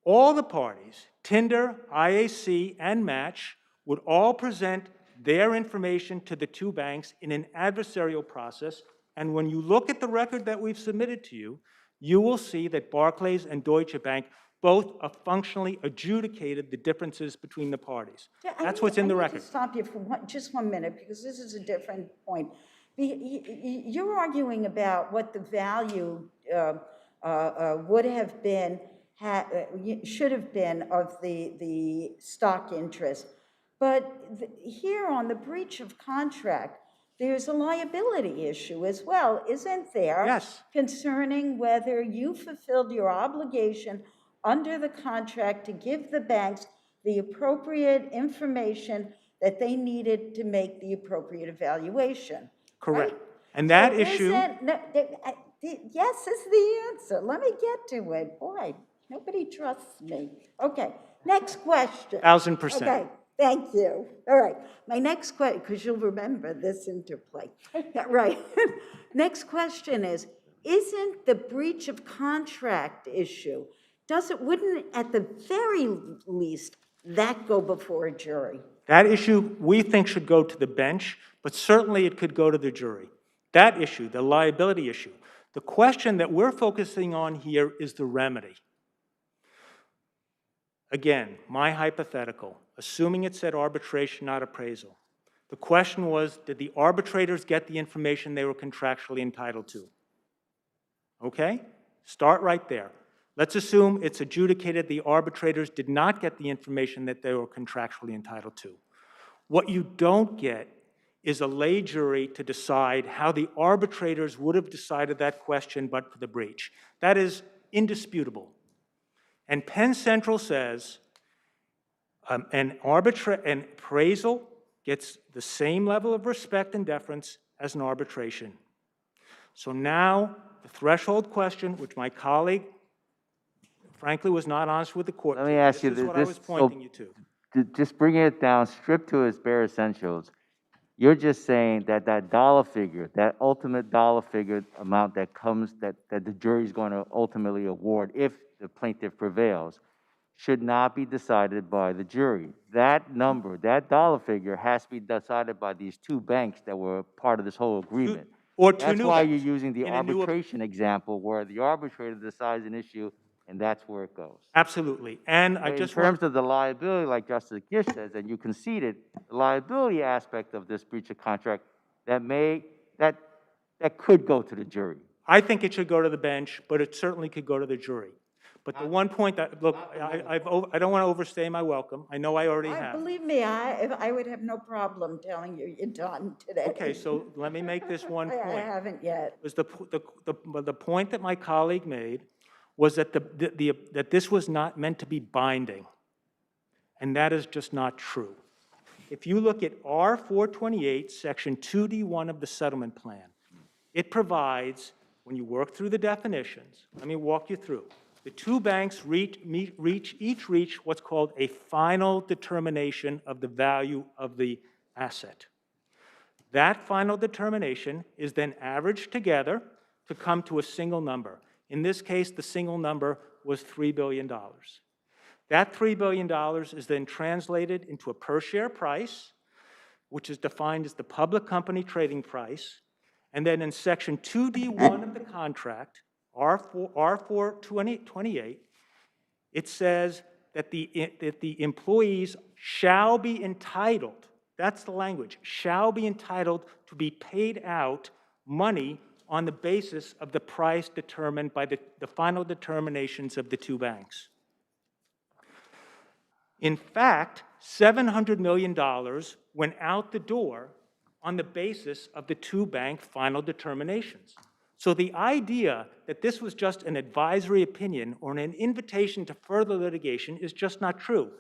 All the parties, Tinder, IAC, and Match, would all present their information to the two banks in an adversarial process, and when you look at the record that we've submitted to you, you will see that Barclays and Deutsche Bank both functionally adjudicated the differences between the parties. That's what's in the record. I need to stop you for just 1 minute, because this is a different point. You're arguing about what the value would have been, should have been of the stock interest. But here on the breach of contract, there's a liability issue as well, isn't there? Yes. Concerning whether you fulfilled your obligation under the contract to give the banks the appropriate information that they needed to make the appropriate evaluation. Correct. Right? And that So issue... yes is the answer. Let me get to it. Boy, nobody trusts me. Okay, next question. 1000%. Okay, thank you. All right, my next question, because you'll remember this interplay. Yeah, right. Next question is, isn't the breach of contract issue, wouldn't at the very least that go before a jury? That issue, we think, should go to the bench, but certainly it could go to the jury. That issue, the liability issue. The question that we're focusing on here is the remedy. Again, my hypothetical, assuming it said arbitration, not appraisal. The question was, did the arbitrators get the information they were contractually entitled to? Okay? Start right there. Let's assume it's adjudicated the arbitrators did not get the information that they were contractually entitled to. What you don't get is a lay jury to decide how the arbitrators would have decided that question but for the breach. That is indisputable. And Penn Central says an appraisal gets the same level of respect and deference as an arbitration. So now the threshold question, which my colleague, frankly, was not honest with the court. Let me ask you this is this. what I was pointing you to. Just bringing it down, stripped to its bare essentials, you're just saying that that dollar figure, that ultimate dollar figure amount that comes, that the jury's going to ultimately award if the plaintiff prevails, should not be decided by the jury. That number, that dollar figure has to be decided by these two banks that were part of this whole agreement. Or two That's new why banks you're using the in a new- arbitration example where the arbitrator decides an issue and that's where it goes. Absolutely. And I In just terms of the liability, like Justice Gish says, and you conceded, the liability aspect of this breach of contract that could go to the jury. I think it should go to the bench, but it certainly could go to the jury. But the one point that, look, I don't want to overstay my welcome. I know I already have. Believe me, I would have no problem telling you you're done today. Okay, so let me make this one point. I haven't yet. Was the point that my colleague made was that that this was not meant to be binding, and that is just not true. If you look at R428, Section 2D1 of the settlement plan, it provides, when you work through the definitions, let me walk you through. The two banks each reach what's called a final determination of the value of the asset. That final determination is then averaged together to come to a single number. In this case, the single number was $3 billion. That $3 billion is then translated into a per-share price, which is defined as the public company trading price. And then in Section 2D1 of the contract, R428, it says that the employees shall be entitled, that's the language, shall be entitled to be paid out money on the basis of the price determined by the final determinations of the two banks. In fact, $700 million went out the door on the basis of the two bank final determinations. So the idea that this was just an advisory opinion or an invitation to further litigation is just not true.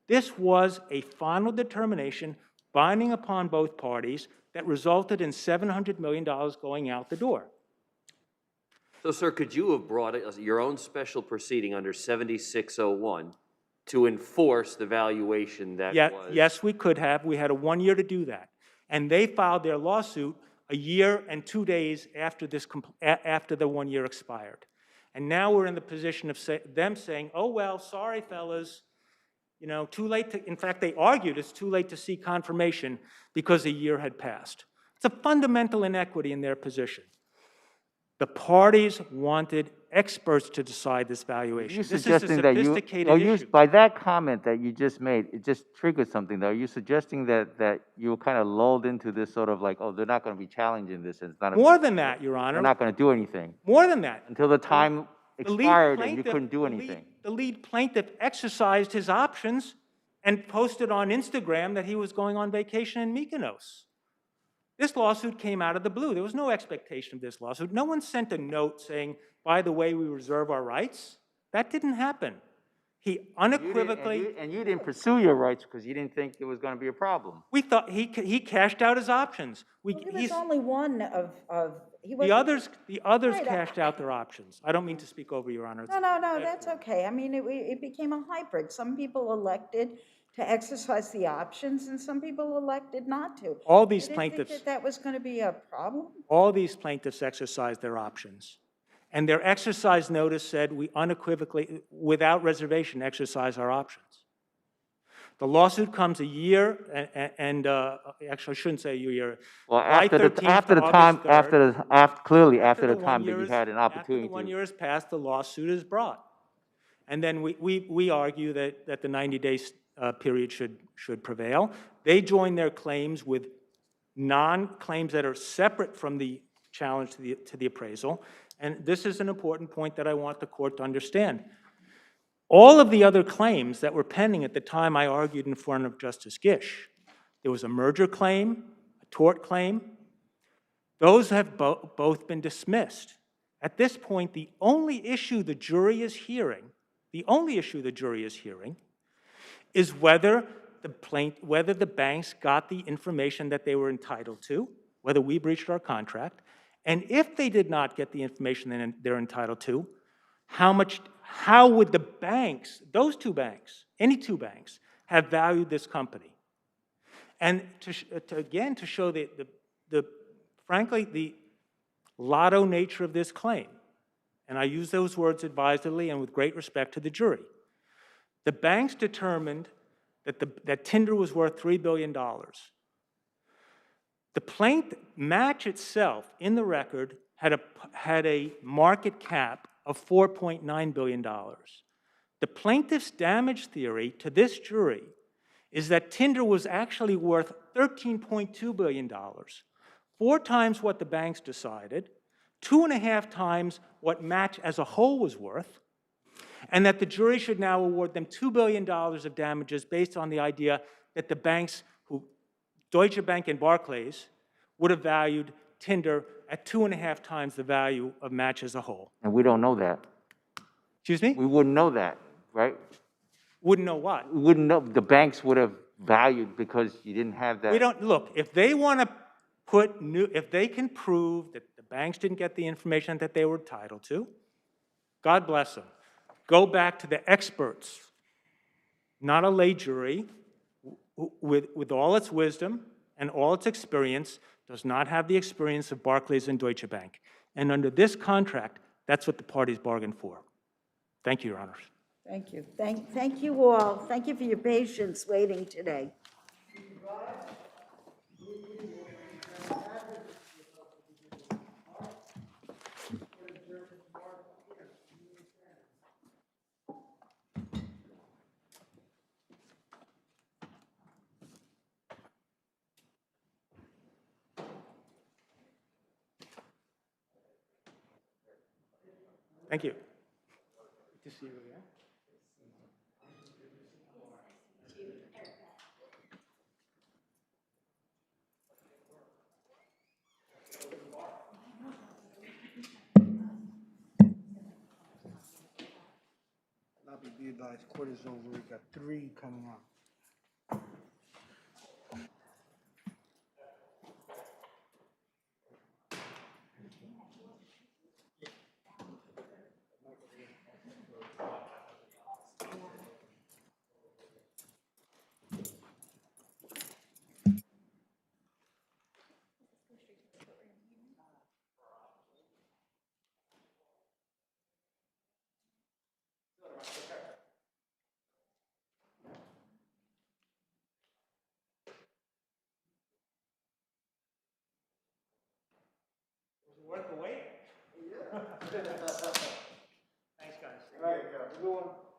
This was a final determination binding upon both parties that resulted in $700 million going out the door. So, sir, could you have brought your own special proceeding under 7601 to enforce the valuation that was? Yes, we could have. We had a 1 year to do that. And they filed their lawsuit a year and 2 days after after the 1 year expired. And now we're in the position of them saying, oh, well, sorry, fellas, you know, too late to, in fact, they argued it's too late to seek confirmation because a year had passed. It's a fundamental inequity in their position. The parties wanted experts to decide this valuation. This is a sophisticated issue. By that comment that you just made, it just triggered something, though. Are you suggesting that you were kind of lulled into this sort of like, oh, they're not going to be challenging this? It's not More than that, Your Honor. They're not going to do anything. More than that. Until the time expired and you couldn't do anything. The lead plaintiff exercised his options and posted on Instagram that he was going on vacation in Mykonos. This lawsuit came out of the blue. There was no expectation of this lawsuit. No one sent a note saying, by the way, we reserve our rights. That didn't happen. He unequivocally... And you didn't pursue your rights because you didn't think there was going to be a problem. We thought he cashed out his options. He was only one of the others cashed out their options. I don't mean to speak over, Your Honor. No, that's okay. I mean, it became a hybrid. Some people elected to exercise the options, and some people elected not to. All these Did plaintiffs... think that was going to be a problem? All these plaintiffs exercised their options. And their exercise notice said we unequivocally, without reservation, exercise our options. The lawsuit comes a year, actually, I shouldn't say a year. Well, July after the 13th after to the time August 3rd. after the the time 1 that year you is- had an After opportunity the 1 to. year has passed, the lawsuit is brought. And then we argue that the 90-day period should prevail. They join their claims with non-claims that are separate from the challenge to the appraisal. And this is an important point that I want the court to understand. All of the other claims that were pending at the time I argued in front of Justice Gish, there was a merger claim, a tort claim. Those have both been dismissed. At this point, the only issue the jury is hearing is whether the banks got the information that they were entitled to, whether we breached our contract, and if they did not get the information they're entitled to, how would the banks, those two banks, any two banks, have valued this company? And to show frankly, the lotto nature of this claim, and I use those words advisedly and with great respect to the jury, the banks determined that Tinder was worth $3 billion. The plaintiff match itself in the record had a market cap of $4.9 billion. The plaintiff's damage theory to this jury is that Tinder was actually worth $13.2 billion, 4 times what the banks decided, 2.5 times what Match as a whole was worth, and that the jury should now award them $2 billion of damages based on the idea that the banks, Deutsche Bank and Barclays, would have valued Tinder at 2.5 times the value of Match as a whole. And we don't know that. Excuse me? We wouldn't know that, right? Wouldn't know what? We wouldn't know. The banks would have valued because you didn't have that. We don't, look, if they want to if they can prove that the banks didn't get the information that they were entitled to, God bless them. Go back to the experts, not a lay jury, with all its wisdom and all its experience, does not have the experience of Barclays and Deutsche Bank. And under this contract, that's what the parties bargained for. Thank you, Your Honors. Thank you. Thank you all. Thank you for your patience waiting today. Thank you. Good to see you again. Be advised, court is over. We got 3 coming up. Worth the wait? Yeah. Thanks, guys. All right, go. Everyone.